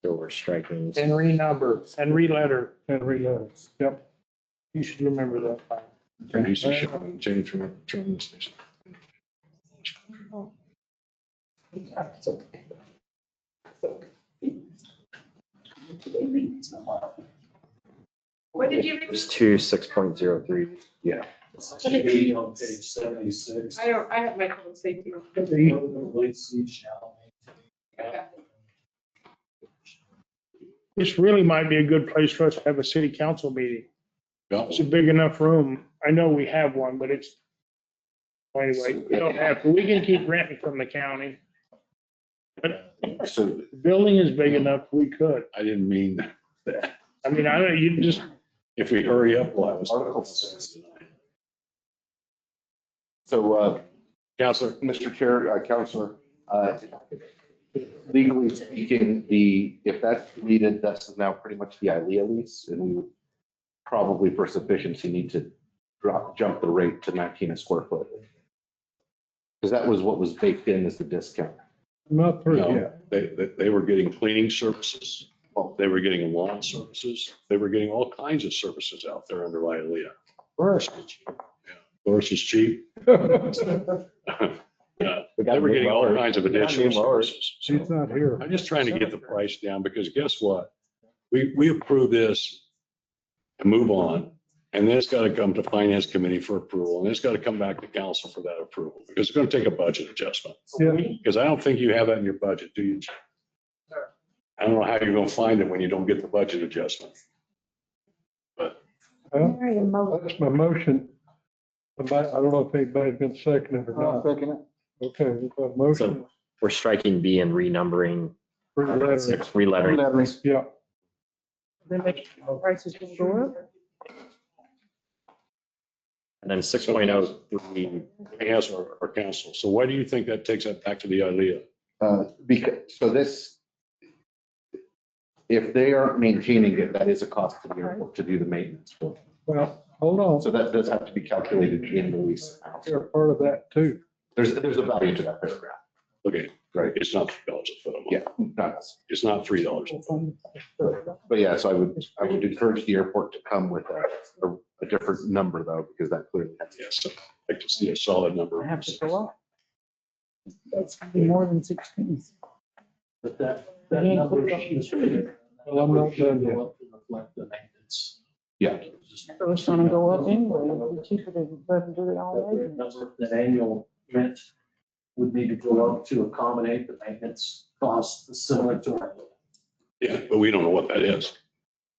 Speaker 5: So we're striking.
Speaker 6: And renumber and reletter.
Speaker 4: And related. Yep.
Speaker 6: You should remember that.
Speaker 2: Change from the station.
Speaker 3: What did you read?
Speaker 5: It's 6.03.
Speaker 7: Yeah.
Speaker 10: B on page 76.
Speaker 3: I have my code safety.
Speaker 10: Police shall maintain.
Speaker 6: This really might be a good place for us to have a city council meeting.
Speaker 2: Got
Speaker 6: It's a
Speaker 2: one.
Speaker 6: big enough room. I know we have one, but it's, anyway, we don't have to. We can keep renting from the county. But
Speaker 7: So
Speaker 6: the building is big enough, we could.
Speaker 2: I didn't mean that.
Speaker 6: I don't, you just,
Speaker 2: If we hurry up, we'll have a.
Speaker 7: Article 6. So,
Speaker 2: Counselor,
Speaker 7: Mr. Chair, Counselor, legally speaking, if that's deleted, that's now pretty much the ILEA lease, and we would probably for sufficiency need to jump the rate to 19 a square foot. Because that was what was baked in as the discount.
Speaker 4: Not through
Speaker 2: no,
Speaker 4: yet.
Speaker 2: they were getting cleaning services. Well, they were getting lawn services. They were getting all kinds of services out there under ILEA. Florist is cheap. Yeah, Florist is cheap.
Speaker 5: We got
Speaker 2: They were
Speaker 5: new
Speaker 2: getting all
Speaker 5: mowers.
Speaker 2: kinds of
Speaker 5: We got new
Speaker 2: additional
Speaker 5: mowers.
Speaker 2: services.
Speaker 4: She's
Speaker 2: So
Speaker 4: not here.
Speaker 2: I'm just trying to get the price down because guess what? We approve this and move on. And then it's got to come to finance committee for approval. And it's got to come back to council for that approval because it's going to take a budget adjustment.
Speaker 4: Yeah.
Speaker 2: Because I don't think you have that in your budget, do you? I don't know how you're going to find it when you don't get the budget adjustment.
Speaker 4: Well, that's my motion. I don't know if anybody's been seconded or not.
Speaker 12: Second it.
Speaker 4: Okay, we've got a motion.
Speaker 5: We're striking B and renumbering, relettering.
Speaker 4: Yeah,
Speaker 9: Prices can go up.
Speaker 5: And then 6.03,
Speaker 2: Let me ask our council. So why do you think that takes that back to the ILEA?
Speaker 7: So this, if they aren't maintaining it, that is a cost to the airport to do the maintenance for them.
Speaker 4: well, hold on.
Speaker 7: So that does have to be calculated in the lease.
Speaker 4: You're a part of that too.
Speaker 7: There's a value to that paragraph.
Speaker 2: Okay,
Speaker 7: Right.
Speaker 2: it's not $3 a foot a month.
Speaker 7: Yeah, not us.
Speaker 2: It's not $3 a foot.
Speaker 7: But yeah, so I would encourage the airport to come with a different number though, because that clearly has.
Speaker 2: Yes, I'd like to see a solid number.
Speaker 12: Have to go up. That's gonna be more than 16.
Speaker 10: But that number she's.
Speaker 4: Well, I'm not done yet.
Speaker 10: Reflect the maintenance.
Speaker 7: Yeah.
Speaker 12: So it's gonna go up anyway, it'll be cheaper to let them do it all
Speaker 10: That
Speaker 12: over.
Speaker 10: number, that annual rent would need to go up to accommodate the maintenance costs similar to our.
Speaker 2: Yeah, but we don't know what that is.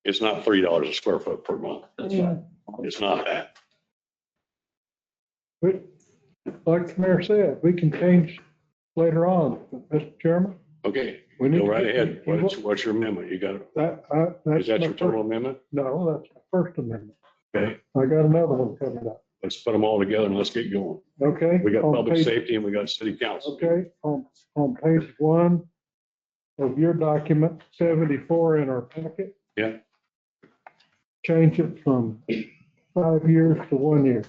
Speaker 2: It's not $3 a square foot per month.
Speaker 10: That's right.
Speaker 2: It's not that.
Speaker 4: But like the mayor said, we can change later on, Mr. Chairman.
Speaker 2: Okay,
Speaker 4: We need
Speaker 2: go
Speaker 4: to
Speaker 2: right
Speaker 4: get-
Speaker 2: ahead. What's your amendment? You got it?
Speaker 4: That's
Speaker 2: Is that
Speaker 4: my
Speaker 2: your total amendment?
Speaker 4: No, that's the first amendment.
Speaker 2: Okay,
Speaker 4: I got another one coming up.
Speaker 2: let's put them all together and let's get going.
Speaker 4: Okay?
Speaker 2: We got
Speaker 4: on
Speaker 2: public
Speaker 4: page-
Speaker 2: safety and we got city council.
Speaker 4: Okay, on page 1 of your document, 74 in our packet.
Speaker 2: Yeah.
Speaker 4: Change it from 5 years to 1 year.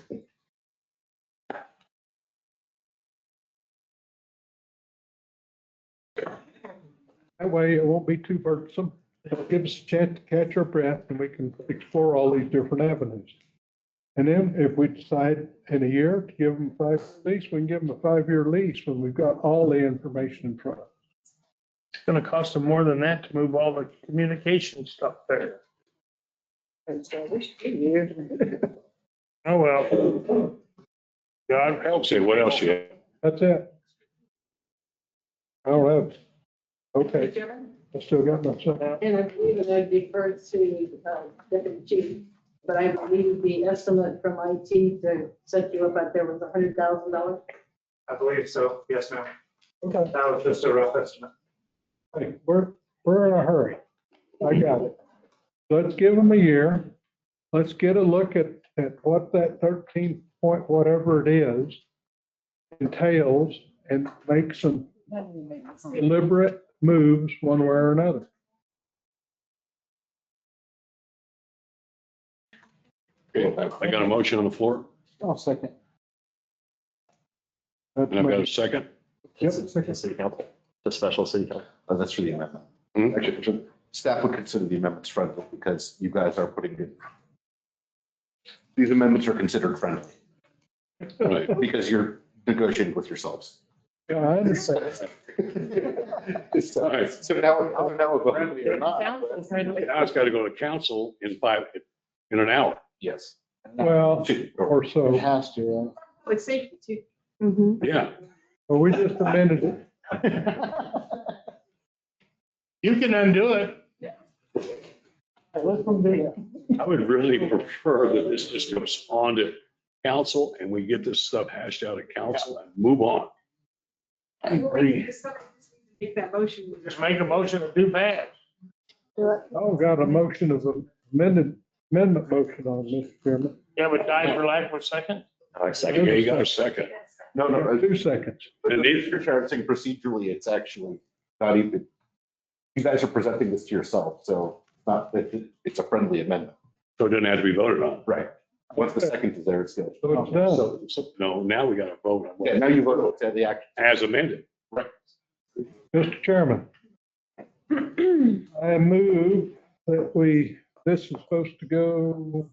Speaker 4: That way it won't be too burdensome. It'll give us a chance to catch our breath and we can explore all these different avenues. And then if we decide in a year to give them 5 lease, we can give them a 5-year lease when we've got all the information in front of us.
Speaker 6: It's gonna cost them more than that to move all the communication stuff there. Oh, well. God help.
Speaker 2: Okay, what else you have?
Speaker 4: That's it. I don't have, okay, I still got my stuff.
Speaker 13: And I believe I deferred to Deputy Chief, but I believe the estimate from IT to set you up out there was $100,000.
Speaker 14: I believe so, yes, ma'am.
Speaker 4: Okay.
Speaker 14: That was just a rough estimate.
Speaker 4: Hey, we're in a hurry. I got it. Let's give them a year. Let's get a look at what that 13 point whatever it is entails and make some deliberate moves one way or another.
Speaker 2: Okay, I got a motion on the floor
Speaker 12: Oh, second.
Speaker 4: That's
Speaker 2: and I've got
Speaker 4: my-
Speaker 2: a second.
Speaker 4: Yep,
Speaker 5: The
Speaker 4: second.
Speaker 5: city council, the special city council.
Speaker 7: That's for the amendment.
Speaker 2: Hmm?
Speaker 7: Actually, staff would consider the amendments friendly because you guys are putting it. These amendments are considered friendly
Speaker 2: Right.
Speaker 7: because you're negotiating with yourselves.
Speaker 4: Yeah, I understand.
Speaker 2: All right.
Speaker 7: So now we're voting or not.
Speaker 2: Now it's got to go to council in an hour.
Speaker 7: Yes.
Speaker 4: Well, or
Speaker 12: It
Speaker 4: so.
Speaker 12: has to,
Speaker 13: Oh, it's safety too.
Speaker 9: Mhm.
Speaker 2: Yeah.
Speaker 4: Well, we just amended it.
Speaker 6: You can undo it.
Speaker 12: let them do it.
Speaker 2: I would really prefer that this just goes on to council and we get this stuff hashed out at council and move on.
Speaker 9: Make that motion.
Speaker 6: Just make a motion to do fast.
Speaker 4: Oh, got a motion of amendment motion on Mr. Chairman.
Speaker 6: You have a die for lack of a second?
Speaker 5: I second.
Speaker 2: Okay, you got a second.
Speaker 7: No,
Speaker 4: 2 seconds.
Speaker 2: And if-
Speaker 7: Mr. Chair, I'm saying procedurally, it's actually not even, you guys are presenting this to yourself, so it's a friendly amendment.
Speaker 2: So it doesn't have to be voted on.
Speaker 7: Right. Once the second is there, it's good.
Speaker 4: So it's done.
Speaker 2: So, no, now we got to vote on
Speaker 7: Yeah,
Speaker 2: what
Speaker 7: now you vote to the act.
Speaker 2: as amended.
Speaker 4: Mr. Chairman, I move that this is supposed to go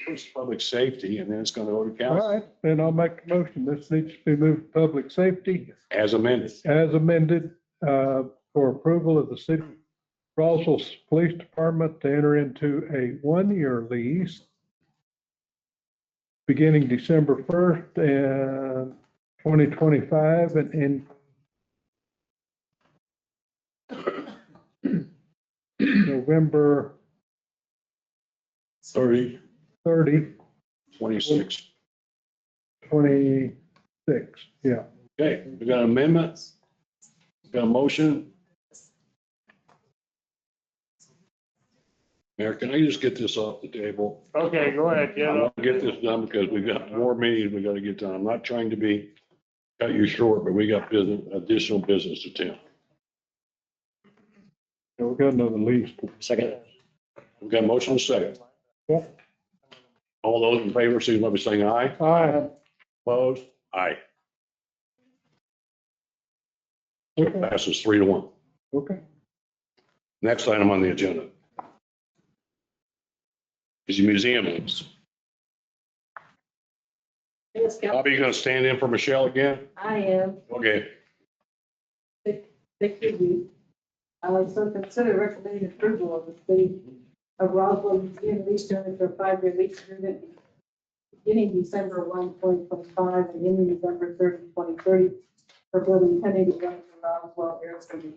Speaker 2: First, public safety, and then it's going to go to
Speaker 4: All
Speaker 2: council
Speaker 4: right, then I'll make a motion. This needs to be moved to public safety
Speaker 2: as amended.
Speaker 4: as amended for approval of the city of Roswell Police Department to enter into a one-year lease beginning December 1st and 2025 and in November
Speaker 2: 30,
Speaker 4: 30,
Speaker 2: 26.
Speaker 4: 26. Yeah.
Speaker 2: Okay, we got an amendment. We got a motion. Mayor, can I just get this off the table?
Speaker 6: Okay, go ahead,
Speaker 2: I
Speaker 6: get
Speaker 2: want to get this done because we've got more meetings we got to get done. I'm not trying to cut you short, but we got additional business to attend.
Speaker 4: Yeah, we got another lease.
Speaker 5: Second.
Speaker 2: We've got a motion and a second.
Speaker 4: Yeah.
Speaker 2: All those in favor, signify by saying aye.
Speaker 4: Aye.
Speaker 2: Opposed? Aye.
Speaker 4: Okay.
Speaker 2: Passes 3-1.
Speaker 4: Okay.
Speaker 2: Next item on the agenda is the museum lease.
Speaker 13: Yes, Council.
Speaker 2: Bobby, you going to stand in for Michelle again?
Speaker 13: I am.
Speaker 2: Okay.
Speaker 13: Thank you. So consider recommending approval of the city of Roswell Museum lease term for a 5-year lease agreement beginning December 1, 2025 and ending December 30, 2030 for building 1081 for Roswell Air City.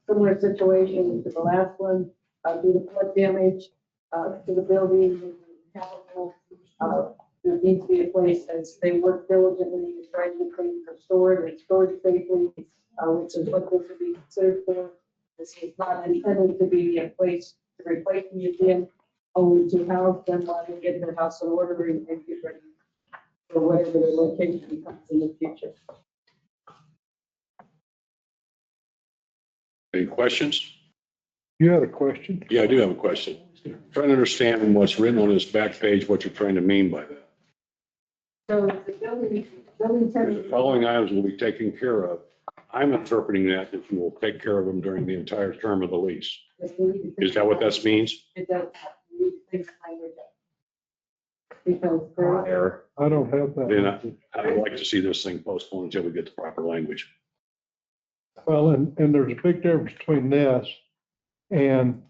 Speaker 13: Similar situation to the last one, due to flood damage to the building, capital, there needs to be a place as they work diligently to try to get things restored and stored safely, which is what this would be considered for. This is not intended to be a place to replace the museum, only to house them while they get their house in order and get ready for whatever their location becomes in the future.
Speaker 2: Any questions?
Speaker 4: You had a question?
Speaker 2: Yeah, I do have a question. Trying to understand what's written on this back page, what you're trying to mean by that.
Speaker 13: So the building
Speaker 2: The
Speaker 13: tenant.
Speaker 2: following items will be taken care of. I'm interpreting that you will take care of them during the entire term of the lease. Is that what that means?
Speaker 13: It does. We need to think language up. Because there
Speaker 5: Error.
Speaker 4: I don't have that.
Speaker 2: Then I would like to see this thing postponed until we get the proper language.
Speaker 4: Well, and there's a big difference between this and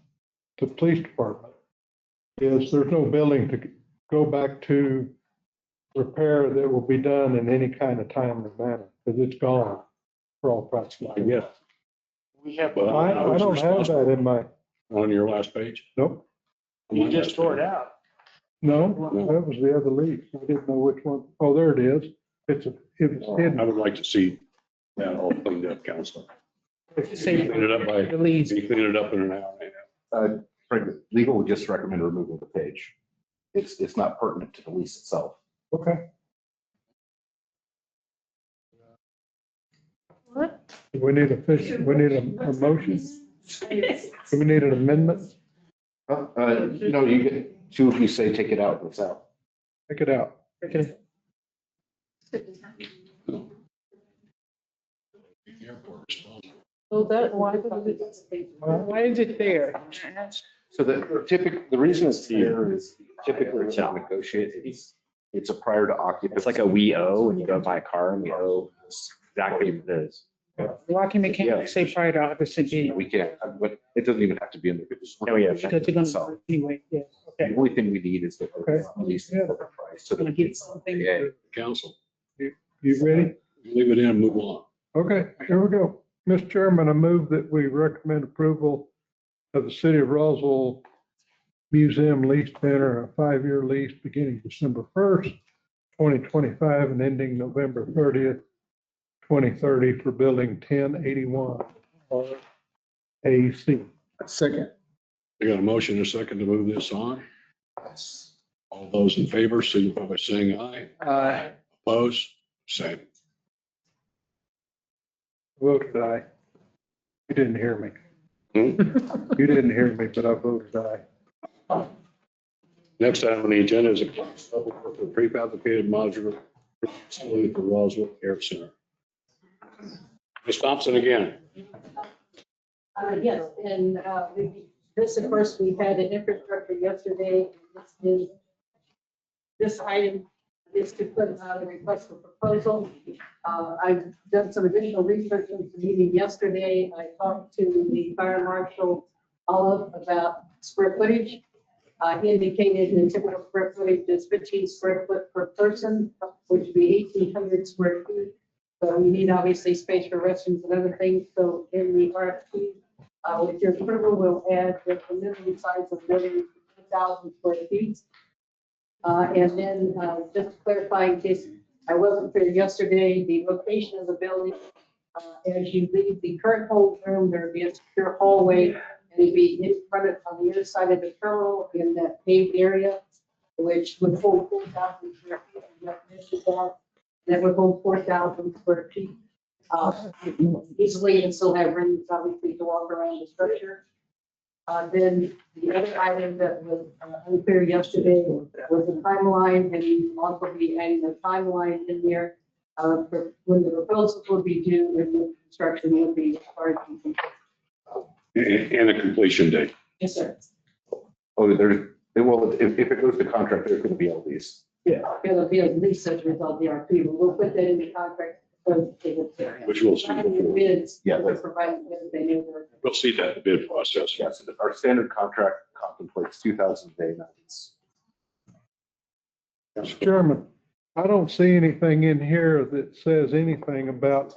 Speaker 4: the police department. Is there's no building to go back to repair that will be done in any kind of timely manner, because it's gone for all practical.
Speaker 2: Yeah.
Speaker 6: We have,
Speaker 2: Well,
Speaker 4: I don't have that in my,
Speaker 2: On your last page?
Speaker 4: nope,
Speaker 6: you just tore it out.
Speaker 4: no, that was the other lease. I didn't know which one. Oh, there it is. It was
Speaker 2: I
Speaker 4: hidden.
Speaker 2: would like to see that all cleaned up, Counselor.
Speaker 12: Say
Speaker 2: Clean it up by,
Speaker 12: the lease.
Speaker 2: you clean it up in an hour and a half.
Speaker 7: Frank, legal would just recommend removing the page. It's not pertinent to the lease itself.
Speaker 4: Okay.
Speaker 9: What?
Speaker 4: We need we need a motion. Do we need an amendment?
Speaker 7: No, you get two of you say take it out, it's out.
Speaker 4: Take it out.
Speaker 12: Okay.
Speaker 9: So that, why is it there?
Speaker 7: So the reason it's there is typically it's not negotiated. It's a prior to occupancy.
Speaker 5: It's like a we owe when you go buy a car and we owe exactly what it is.
Speaker 12: Why can mechanics say prior to occupancy?
Speaker 7: We can't, but it doesn't even have to be in the.
Speaker 5: Oh, yeah.
Speaker 12: Because they're gonna, anyway, yes, okay.
Speaker 7: The only thing we need is the
Speaker 4: Okay.
Speaker 7: lease corporate price. So
Speaker 12: Gonna get something.
Speaker 7: Yeah.
Speaker 2: Council,
Speaker 4: You ready?
Speaker 2: leave it in and move on.
Speaker 4: Okay, here we go. Mr. Chairman, I move that we recommend approval of the City of Roswell Museum lease banner, a 5-year lease beginning December 1st, 2025 and ending November 30th, 2030 for building 1081 RAC.
Speaker 6: Second.
Speaker 2: We got a motion and a second to move this on. All those in favor, signify by saying aye. Opposed? Same.
Speaker 4: Voted aye. You didn't hear me.
Speaker 2: Hmm?
Speaker 4: You didn't hear me, but I voted aye.
Speaker 2: Next item on the agenda is a for prefabricated modular facility for Roswell Air Center. Ms. Thompson again.
Speaker 13: Yes, and this, of course, we had an infrastructure yesterday. This is This item is to put out a request for proposal. I've done some additional research in the meeting yesterday. I talked to the fire marshal, Olive, about square footage. He indicated the typical square footage is 15 square foot per person, which would be 1,800 square feet. But we need obviously space for restrooms and other things. So in the RFP, with your approval, we'll add the minimum size of building 2,000 square feet. And then just to clarify, in case I wasn't clear yesterday, the location of the building, as you leave the current hold room, there'd be a secure hallway, and it'd be in front of, on the other side of the terminal in that paved area, which would hold 4,000 square feet. That would hold 4,000 square feet easily, and still have rooms, obviously, to walk around the structure. Then the other item that was unclear yesterday was the timeline, and we will also be adding a timeline in there for when the proposals will be due and the construction will be started.
Speaker 2: And a completion date.
Speaker 13: Yes, sir.
Speaker 7: Oh, there's, well, if it goes to contract, there's going to be LDs.
Speaker 13: Yeah. It'll be at least as a result of the RFP, but we'll put that in the contract.
Speaker 2: Which we'll see before.
Speaker 13: Bids,
Speaker 7: Yeah,
Speaker 13: they're providing bids, they knew they're.
Speaker 2: We'll see that in the bid process.
Speaker 7: Yes, our standard contract contemplates 2,000 day nights.
Speaker 4: Mr. Chairman, I don't see anything in here that says anything about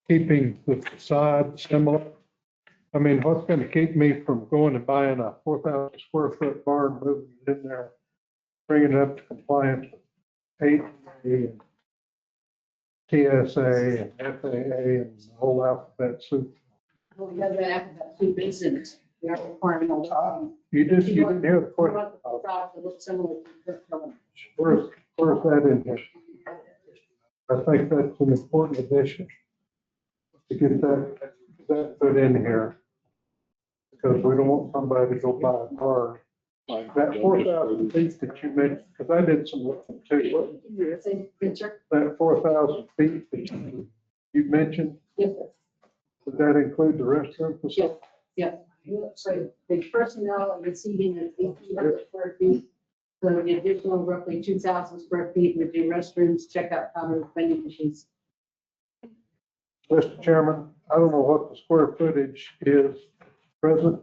Speaker 4: keeping the facade similar. I mean, what's going to keep me from going and buying a 4,000 square foot barn, moving it in there, bringing it up to compliance with ADA and TSA and FAA and the whole alphabet soup?
Speaker 13: Well, we have that alphabet soup, isn't we are requiring all that.
Speaker 4: You didn't hear the question.
Speaker 13: It looks similar to the current.
Speaker 4: Where's that in here? I think that's an important addition to get that put in here. Because we don't want somebody to go buy a car. That 4,000 feet that you mentioned, because I did some looking too. That 4,000 feet that you mentioned,
Speaker 13: Yes, sir.
Speaker 4: would that include the restroom facility?
Speaker 13: Yeah. So the personnel and the seating is 1,800 square feet. So the additional roughly 2,000 square feet would be restrooms, checkout counters, vending machines.
Speaker 4: Mr. Chairman, I don't know what the square footage is, present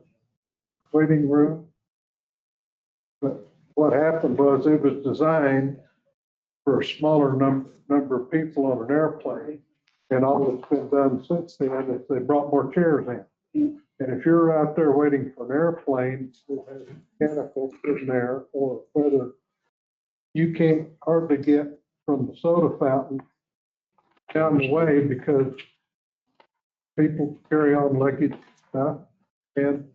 Speaker 4: waiting room. But what happened was it was designed for a smaller number of people on an airplane. And all that's been done since then is they brought more chairs in. And if you're out there waiting for an airplane that has mechanical in there, or whether you can't hardly get from the soda fountain down the way because people carry on luggage stuff. And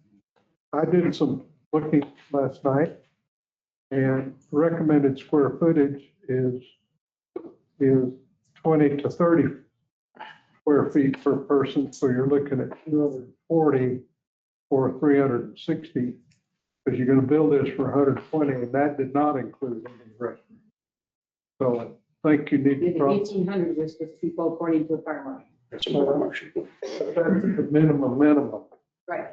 Speaker 4: I did some looking last night, and recommended square footage is 20 to 30 square feet per person. So you're looking at 240 or 360, because you're going to build this for 120, and that did not include any restrooms. So I think you need
Speaker 13: The
Speaker 4: to.
Speaker 13: 1,800 was supposed to be according to the fire marshal.
Speaker 2: That's a more motion.
Speaker 4: That's the minimum.
Speaker 13: Right.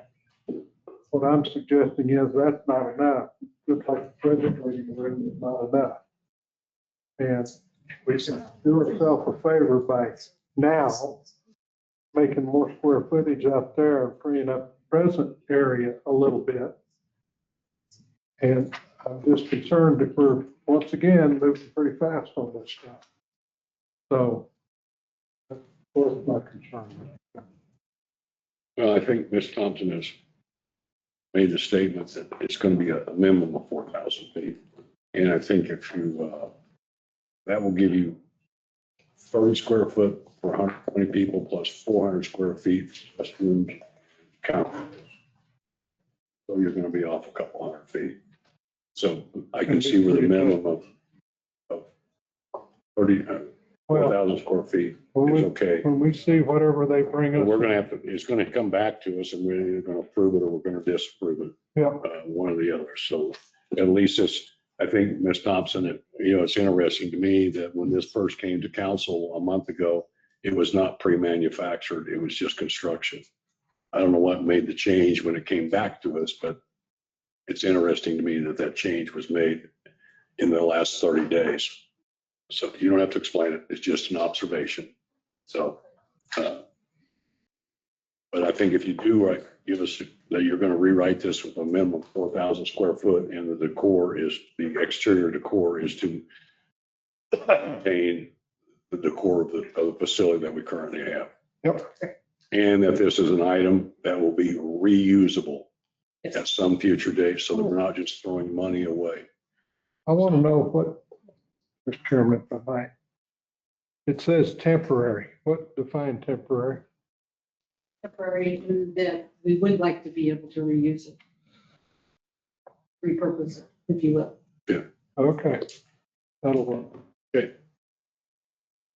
Speaker 4: What I'm suggesting is that's not enough. Just like the present waiting room is not enough. And we can do ourselves a favor by now making more square footage out there and freeing up the present area a little bit. And I'm just concerned that we're, once again, moving pretty fast on this stuff. So that's my concern.
Speaker 2: Well, I think Ms. Thompson has made the statement that it's going to be a minimum of 4,000 feet. And I think if you, that will give you 30 square foot for 120 people plus 400 square feet, restrooms, count. So you're going to be off a couple hundred feet. So I can see where the minimum of 4,000 square feet is okay.
Speaker 4: When we see whatever they bring
Speaker 2: But
Speaker 4: us.
Speaker 2: we're going to have to, it's going to come back to us, and we're either going to approve it or we're going to disapprove it.
Speaker 4: Yeah.
Speaker 2: One or the other. So at least it's, I think, Ms. Thompson, it's interesting to me that when this first came to council a month ago, it was not pre-manufactured. It was just construction. I don't know what made the change when it came back to us, but it's interesting to me that that change was made in the last 30 days. So you don't have to explain it. It's just an observation. So, but I think if you do give us that you're going to rewrite this with a minimum of 4,000 square foot and the exterior decor is to maintain the decor of the facility that we currently have.
Speaker 4: Yep.
Speaker 2: And that this is an item that will be reusable at some future date so that we're not just throwing money away.
Speaker 4: I want to know what, Mr. Chairman, if I might. It says temporary. What defines temporary?
Speaker 13: Temporary, and that we would like to be able to reuse it. Repurpose it, if you will.
Speaker 4: Okay. That'll work.
Speaker 2: Okay.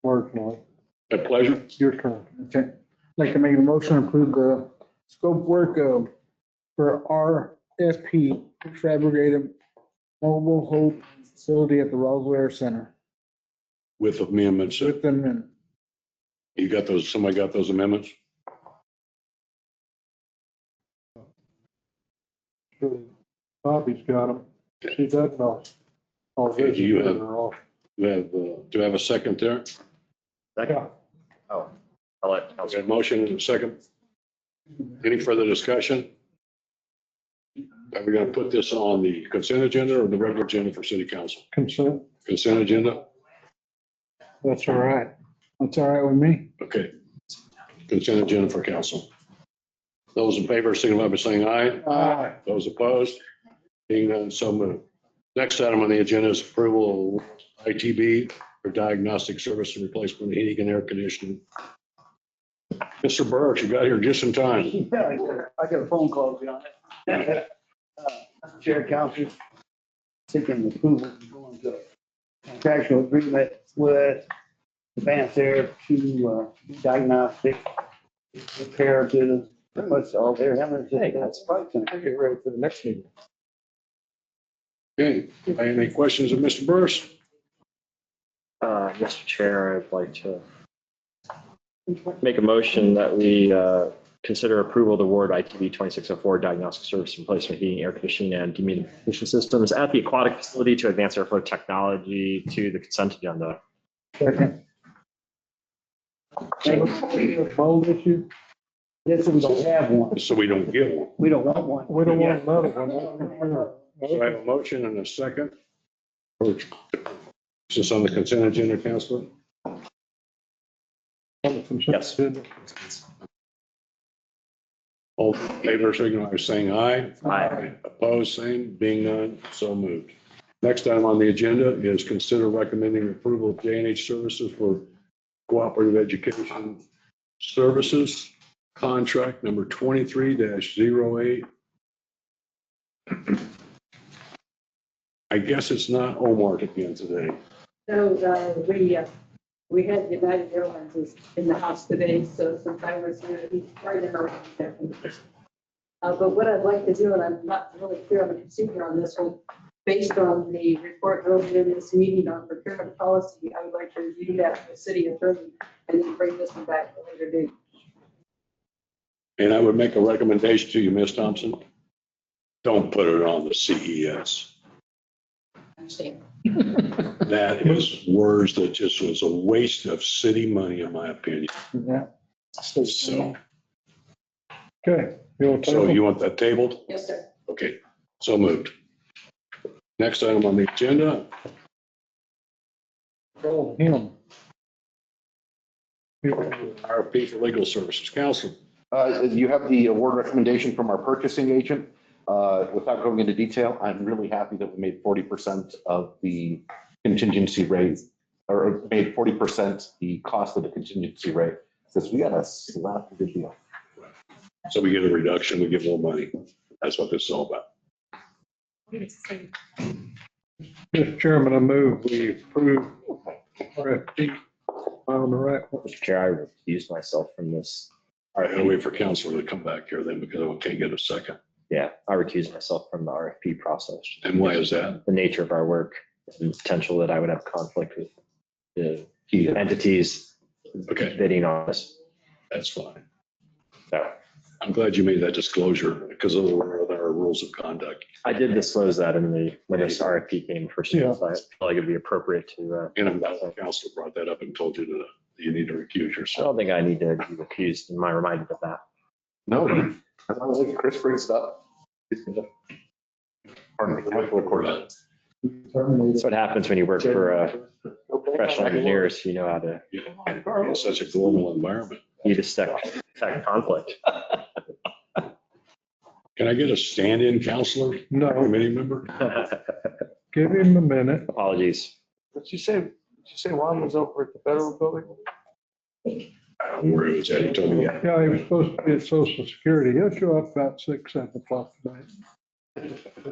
Speaker 4: Working on it.
Speaker 2: A pleasure.
Speaker 4: Your turn.
Speaker 12: Okay. I'd like to make a motion to approve the scope work for RFP fabricated mobile home facility at the Roswell Air Center
Speaker 2: With amendments.
Speaker 12: with them and
Speaker 2: You got those, somebody got those amendments?
Speaker 4: Sure. Bobby's got them. She doesn't know.
Speaker 2: Okay, do you do I have a second there?
Speaker 5: Second. Oh, I'll let
Speaker 2: Okay,
Speaker 5: Councilor.
Speaker 2: motion and a second. Any further discussion? Are we going to put this on the consent agenda or the regular agenda for city council?
Speaker 4: Consent.
Speaker 2: Consent agenda?
Speaker 4: That's all right.
Speaker 12: that's all right with me.
Speaker 2: Okay. Consent agenda for council. Those in favor, signify by saying aye.
Speaker 12: Aye.
Speaker 2: Those opposed? Being none, so moved. Next item on the agenda is approval of ITB for diagnostic service and replacement of heating and air conditioning. Mr. Burke, you got here just in time.
Speaker 12: Yeah, I got a phone call to be on it. Chair Council, seeking approval to go into a contractual agreement with Advanced Air to diagnostic repair to the, pretty much all their hammers. That's right.
Speaker 4: Get ready for the next meeting.
Speaker 2: Okay, any questions of Mr. Burris?
Speaker 5: Mr. Chair, I'd like to make a motion that we consider approval to award ITB 2604 diagnostic service replacement heating, air conditioning, and dehumidification systems at the aquatic facility to advance airflow technology to the consent agenda.
Speaker 12: Second. Bold issue? Yes, we don't have one.
Speaker 2: So we don't get one.
Speaker 12: We don't want one.
Speaker 4: We don't want another one.
Speaker 2: So I have a motion and a second. Is this on the consent agenda, Councilor?
Speaker 5: Yes.
Speaker 2: All in favor, signify by saying aye.
Speaker 5: Aye.
Speaker 2: Opposed, same. Being none, so moved. Next item on the agenda is consider recommending approval of J&H Services for Cooperative Education Services, contract number 23-08. I guess it's not Omar again today.
Speaker 13: So, we had United Airlines is in the house today, so since I was here, he's right in our. But what I'd like to do, and I'm not really clear on the procedure on this one, based on the report earlier in this meeting on procurement policy, I would like to review that with the city attorney and then bring this one back at a later date.
Speaker 2: And I would make a recommendation to you, Ms. Thompson. Don't put it on the CES.
Speaker 13: Understand?
Speaker 2: That is words that just was a waste of city money, in my opinion.
Speaker 12: Yeah.
Speaker 2: So,
Speaker 4: Okay.
Speaker 2: so you want that tabled?
Speaker 13: Yes, sir.
Speaker 2: Okay, so moved. Next item on the agenda,
Speaker 4: Oh, him.
Speaker 2: RFP for legal services. Council.
Speaker 7: You have the award recommendation from our purchasing agent. Without going into detail, I'm really happy that we made 40% of the contingency rate, or made 40% the cost of the contingency rate, because we got a slap of a deal.
Speaker 2: So we get a reduction, we get more money. That's what this is all about.
Speaker 4: Mr. Chairman, I move we approve RFP on the right one.
Speaker 5: Mr. Chair, I recused myself from this.
Speaker 2: All right, I'll wait for council to come back here then because I can't get a second.
Speaker 5: Yeah, I recused myself from the RFP process.
Speaker 2: And why is that?
Speaker 5: The nature of our work and the potential that I would have conflict with the entities
Speaker 2: Okay,
Speaker 5: bidding on this.
Speaker 2: that's fine.
Speaker 5: So,
Speaker 2: I'm glad you made that disclosure because there were other our rules of conduct.
Speaker 5: I did disclose that when this RFP came for students. I feel like it'd be appropriate to,
Speaker 2: And the counselor brought that up and told you that you need to recuse
Speaker 5: I
Speaker 2: yourself.
Speaker 5: don't think I need to be recused. Am I reminded of that?
Speaker 7: No, as long as Chris brings it up. Pardon me, Councilor Cortez.
Speaker 5: That's what happens when you work for professional engineers. You know how to
Speaker 2: In such a global environment.
Speaker 5: you detect conflict.
Speaker 2: Can I get a stand-in counselor,
Speaker 4: No,
Speaker 2: committee member?
Speaker 4: give him a minute.
Speaker 5: Apologies.
Speaker 6: Did you say Juan was over at the federal building?
Speaker 2: Where it was at, he told me.
Speaker 4: Yeah, he was supposed to be at Social Security. He'll show up about 6, 7 o'clock tonight.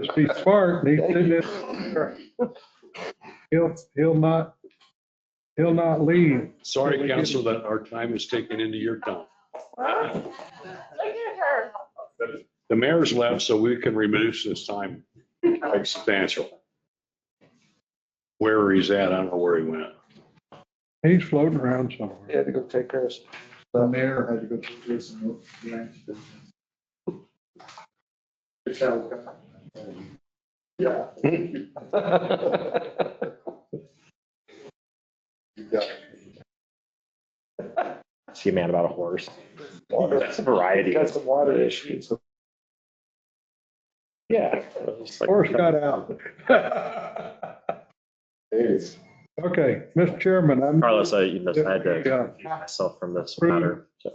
Speaker 4: Just be smart. And he's sitting there. He'll not leave.
Speaker 2: Sorry, counselor, that our time is taken into your time. The mayor's left, so we can reduce this time quite substantial. Where he's at, I don't know where he went.
Speaker 4: He's floating around somewhere.
Speaker 6: He had to go take care of some.
Speaker 12: The mayor had to go through this and
Speaker 6: Yeah.
Speaker 5: See a man about a horse. That's a variety.
Speaker 6: Got some water issues. Yeah.
Speaker 4: Horse got out. Okay, Mr. Chairman, I'm.
Speaker 5: Carlos, I had to
Speaker 4: Yeah.
Speaker 5: recuse myself from this matter. So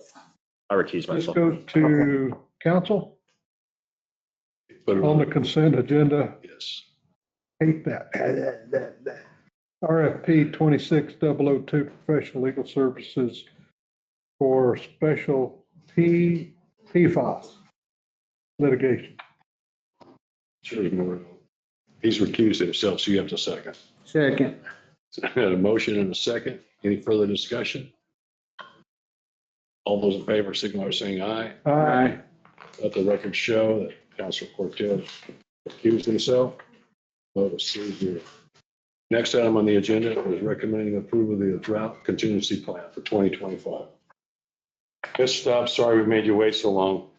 Speaker 5: I recuse
Speaker 4: This
Speaker 5: myself.
Speaker 4: goes to council
Speaker 2: Put it
Speaker 4: on the consent agenda.
Speaker 2: Yes.
Speaker 4: Hate that. RFP 26002, professional legal services for special PFAS litigation.
Speaker 2: He's recused himself, so you have to second.
Speaker 12: Second.
Speaker 2: Had a motion and a second. Any further discussion? All those in favor, signify by saying aye.
Speaker 4: Aye.
Speaker 2: Let the record show that Councilor Cortez recused himself. Vote of 3-0. Next item on the agenda is recommending approval of the drought contingency plan for 2025. Ms. Stubbs, sorry we made you wait so long.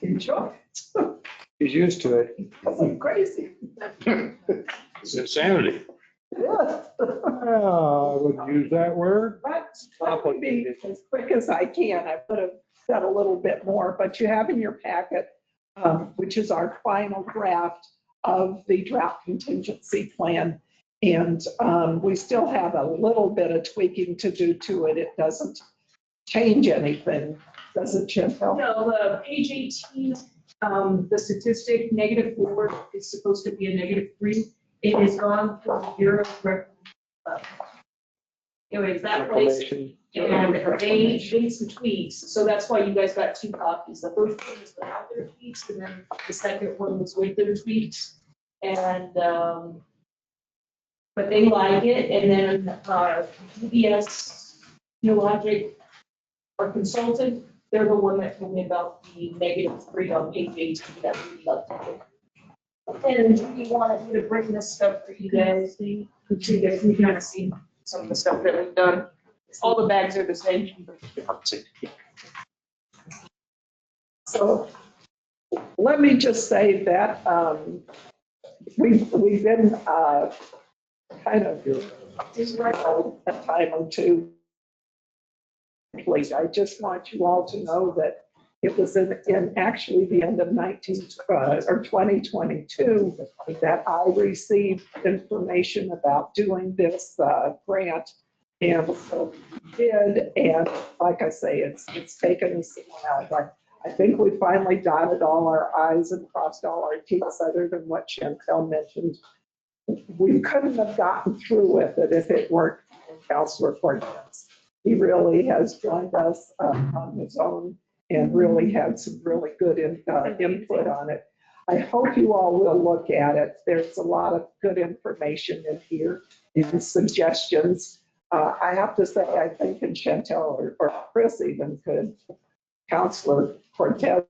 Speaker 15: Enjoy.
Speaker 6: He's used to it.
Speaker 15: I'm crazy.
Speaker 2: It's insanity.
Speaker 15: Yes.
Speaker 4: I wouldn't use that word.
Speaker 15: But let me be as quick as I can. I would have said a little bit more, but you have in your packet, which is our final draft of the drought contingency plan. And we still have a little bit of tweaking to do to it. It doesn't change anything, does it, Chantel?
Speaker 16: No, the page 18, the statistic -4 is supposed to be a -3. It is gone from 0. Anyways, that place, and they made some tweaks, so that's why you guys got 2 copies. The first one was without their tweaks, and then the second one was with their tweaks. And, but they like it, and then UBS Geologic, our consultant, they're the one that told me about the -3 on page 18 that we updated. And we wanted me to bring this stuff for you guys, so you can kind of see some of the stuff that we've done. All the bags are the same.
Speaker 15: So let me just say that we've been kind of a time or two. I just want you all to know that it was in actually the end of 2022 that I received information about doing this grant. And so we did, and like I say, it's taken us a while, but I think we finally dotted all our i's and crossed all our t's, other than what Chantel mentioned. We couldn't have gotten through with it if it weren't for Councilor Cortez. He really has joined us on his own and really had some really good input on it. I hope you all will look at it. There's a lot of good information in here and suggestions. I have to say, I think in Chantel or Chris even could, Councilor Cortez.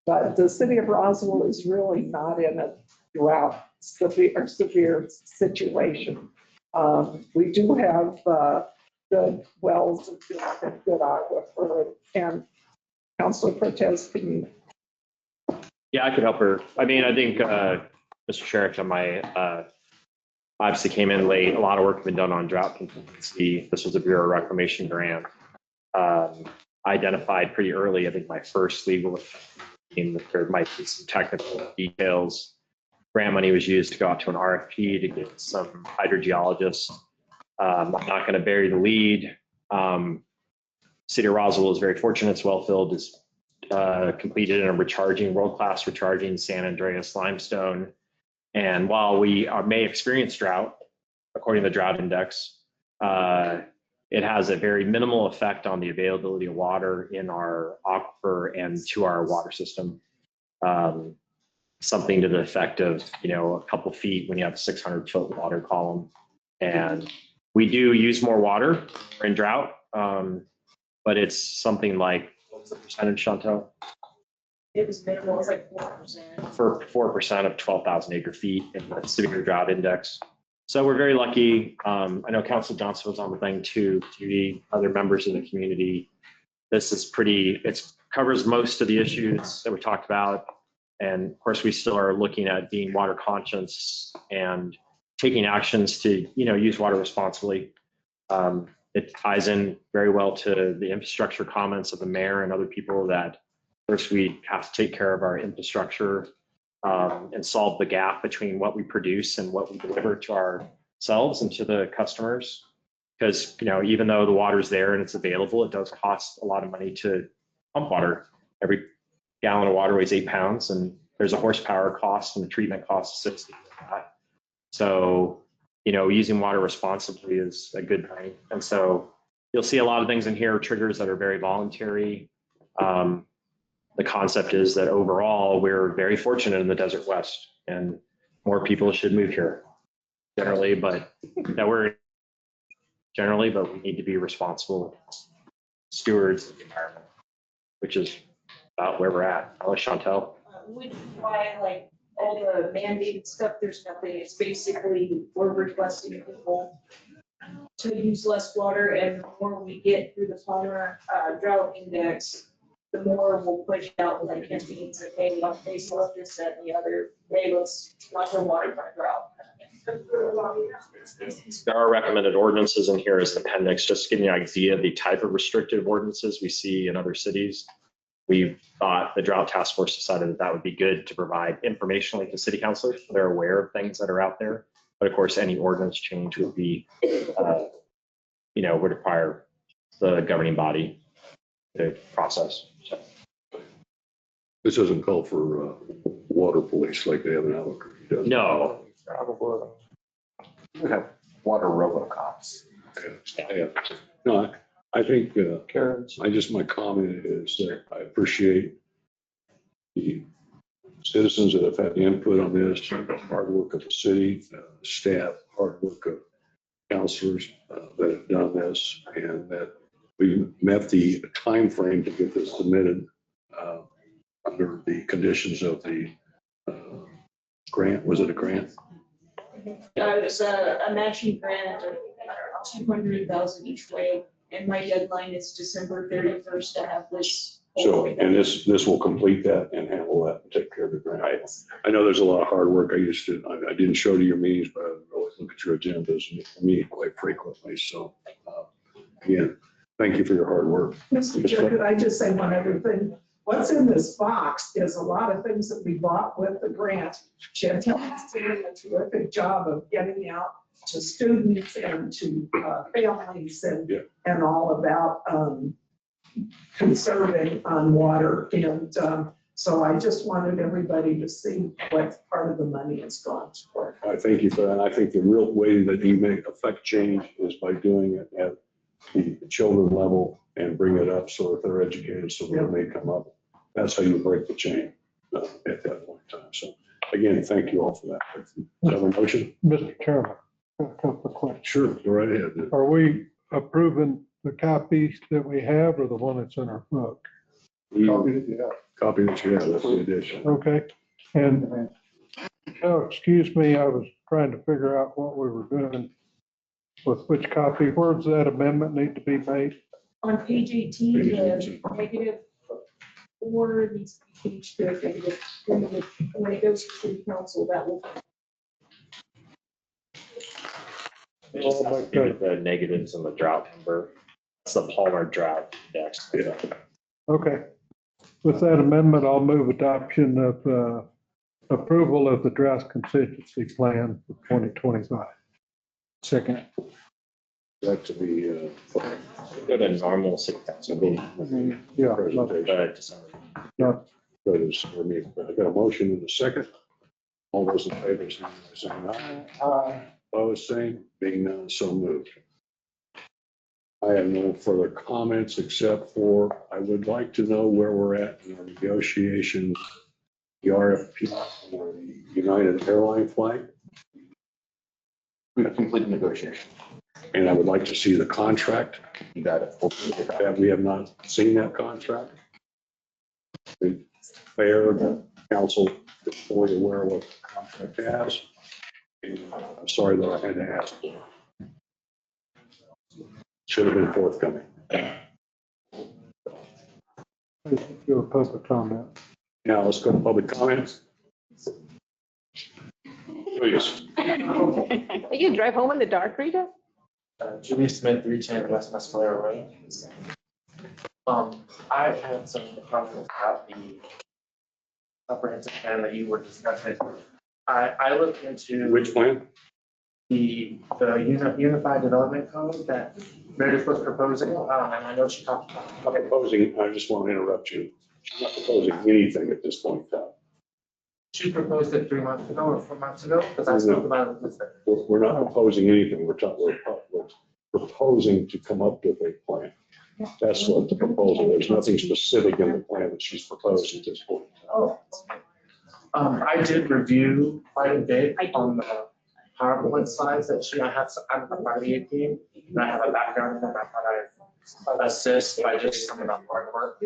Speaker 15: But the city of Roswell is really not in a drought severe situation. We do have good wells and good aquifer. And Councilor Cortez, can you
Speaker 5: Yeah, I could help her. I mean, I think, Mr. Sheriff, on my, obviously came in late. A lot of work has been done on drought contingency. This was a Bureau Reclamation grant. Identified pretty early, I think my first legal team, that there might be some technical details. Grant money was used to go out to an RFP to get some hydrogeologists. I'm not going to bury the lead. City of Roswell is very fortunate. It's well filled. It's completed in a recharging, world-class recharging San Andreas limestone. And while we may experience drought, according to the drought index, it has a very minimal effect on the availability of water in our aquifer and to our water system. Something to the effect of, a couple feet when you have a 600-foot water column. And we do use more water in drought, but it's something like, what's the percentage, Chantel?
Speaker 16: It was minimal, it was like 4%.
Speaker 5: For 4% of 12,000 acre feet in the severe drought index. So we're very lucky. I know Council Johnson was on the thing too, Judy, other members of the community. This is it covers most of the issues that we talked about. And of course, we still are looking at being water conscious and taking actions to, use water responsibly. It ties in very well to the infrastructure comments of the mayor and other people that first we have to take care of our infrastructure and solve the gap between what we produce and what we deliver to ourselves and to the customers. Because, even though the water's there and it's available, it does cost a lot of money to pump water. Every gallon of water weighs 8 pounds, and there's a horsepower cost and the treatment cost associated with that. So, using water responsibly is a good thing. And so you'll see a lot of things in here, triggers that are very voluntary. The concept is that overall, we're very fortunate in the Desert West, and more people should move here generally, but we need to be responsible stewards of the environment, which is about where we're at. I'll let Chantel.
Speaker 16: Which is why, all the mandated stuff, there's nothing. It's basically we're requesting people to use less water, and the more we get through the farmer drought index, the more we'll push out campaigns that hey, let's face this, that, and the other. Hey, let's watch our water for drought.
Speaker 5: There are recommended ordinances in here as an appendix, just giving you an idea of the type of restrictive ordinances we see in other cities. We thought the Drought Task Force decided that would be good to provide informationally to city councilors so they're aware of things that are out there. But of course, any ordinance change would be, would require the governing body to process. So.
Speaker 2: This doesn't call for water police like they have in Albuquerque, does it?
Speaker 5: No.
Speaker 7: We have water robocops.
Speaker 2: Yeah. No, I think, my comment is that I appreciate the citizens that have had the input on this, the hard work of the city, staff, hard work of counselors that have done this, and that we met the time frame to get this submitted under the conditions of the grant. Was it a grant?
Speaker 16: It was a matching grant of 200,000 each way, and my deadline is December 31st to have this.
Speaker 2: So, and this will complete that and handle that and take care of the grant. I know there's a lot of hard work. I didn't show to your meetings, but I always look at your agendas and meet quite frequently. So, again, thank you for your hard work.
Speaker 15: Mr. Chair, could I just say one other thing? What's in this box is a lot of things that we bought with the grant. Chantel is doing a terrific job of getting out to students and to families and all about conserving on water. And so I just wanted everybody to see what part of the money is gone for.
Speaker 2: I thank you for that. I think the real way that you make affect change is by doing it at the children level and bring it up so that they're educated so that they come up. That's how you break the chain at that point in time. So again, thank you all for that. Do you have a motion?
Speaker 4: Mr. Chairman, a couple of questions.
Speaker 2: Sure, go right ahead.
Speaker 4: Are we approving the copies that we have or the one that's in our book?
Speaker 2: Copy that you have. Copy that you have, that's the addition.
Speaker 4: Okay. And, excuse me, I was trying to figure out what we were doing with which copy. Where does that amendment need to be made?
Speaker 16: On page 18, the negative or needs to be changed to executive. And when it goes to city council, that will.
Speaker 5: It just has to do with the negatives and the drought number. It's the Palmer drought index.
Speaker 2: Yeah.
Speaker 4: Okay. With that amendment, I'll move adoption of approval of the drought contingency plan for 2025.
Speaker 12: Second.
Speaker 2: That to be,
Speaker 5: Go to normal city council meeting.
Speaker 4: Yeah.
Speaker 2: presentation.
Speaker 4: Not
Speaker 2: Go to, I got a motion in a second. All those in favor, saying aye. Opposed, same. Being none, so moved. I have no further comments except for I would like to know where we're at in our negotiations, the RFP for the United Airline flight.
Speaker 7: We've completed negotiation.
Speaker 2: And I would like to see the contract.
Speaker 7: You got it.
Speaker 2: That we have not seen that contract. It's fair, the council is fully aware of what the contract has. And I'm sorry that I had to ask. Should have been forthcoming.
Speaker 4: do a public comment.
Speaker 2: Now let's go to public comments. Please.
Speaker 1: Are you drive home in the dark, Rita?
Speaker 14: Julius Smith, 310 West Mescalero Road. I had some comments about the comprehensive plan that you were discussing. I looked into
Speaker 2: Which plan?
Speaker 14: the unified development code that Meredith was proposing, and I know she talked about.
Speaker 2: I'm not proposing, I just want to interrupt you. I'm not proposing anything at this point in time.
Speaker 14: She proposed it 3 months ago or 4 months ago, because I spoke about it with her.
Speaker 2: We're not proposing anything. We're proposing to come up with a plan. That's what the proposal, there's nothing specific in the plan that she's proposed at this point.
Speaker 14: I did review quite a bit on the PowerPoint slides that I have, I'm a party team, and I have a background in them. I thought I'd assist by just some of the hard work. I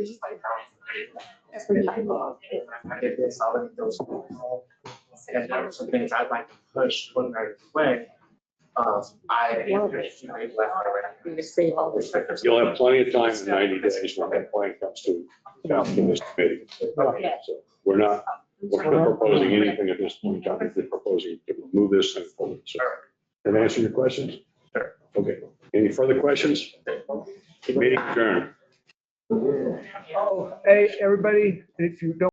Speaker 14: did this, I'll let those. And there were some things I'd like to push one right way. I.
Speaker 2: You'll have plenty of time in 90 days when that plan comes to this committee. So we're not proposing anything at this point in time. We're proposing to move this thing forward. So, can I answer your questions?
Speaker 14: Sure.
Speaker 2: Okay. Any further questions? Meeting adjourned.
Speaker 4: Oh, hey, everybody, if you don't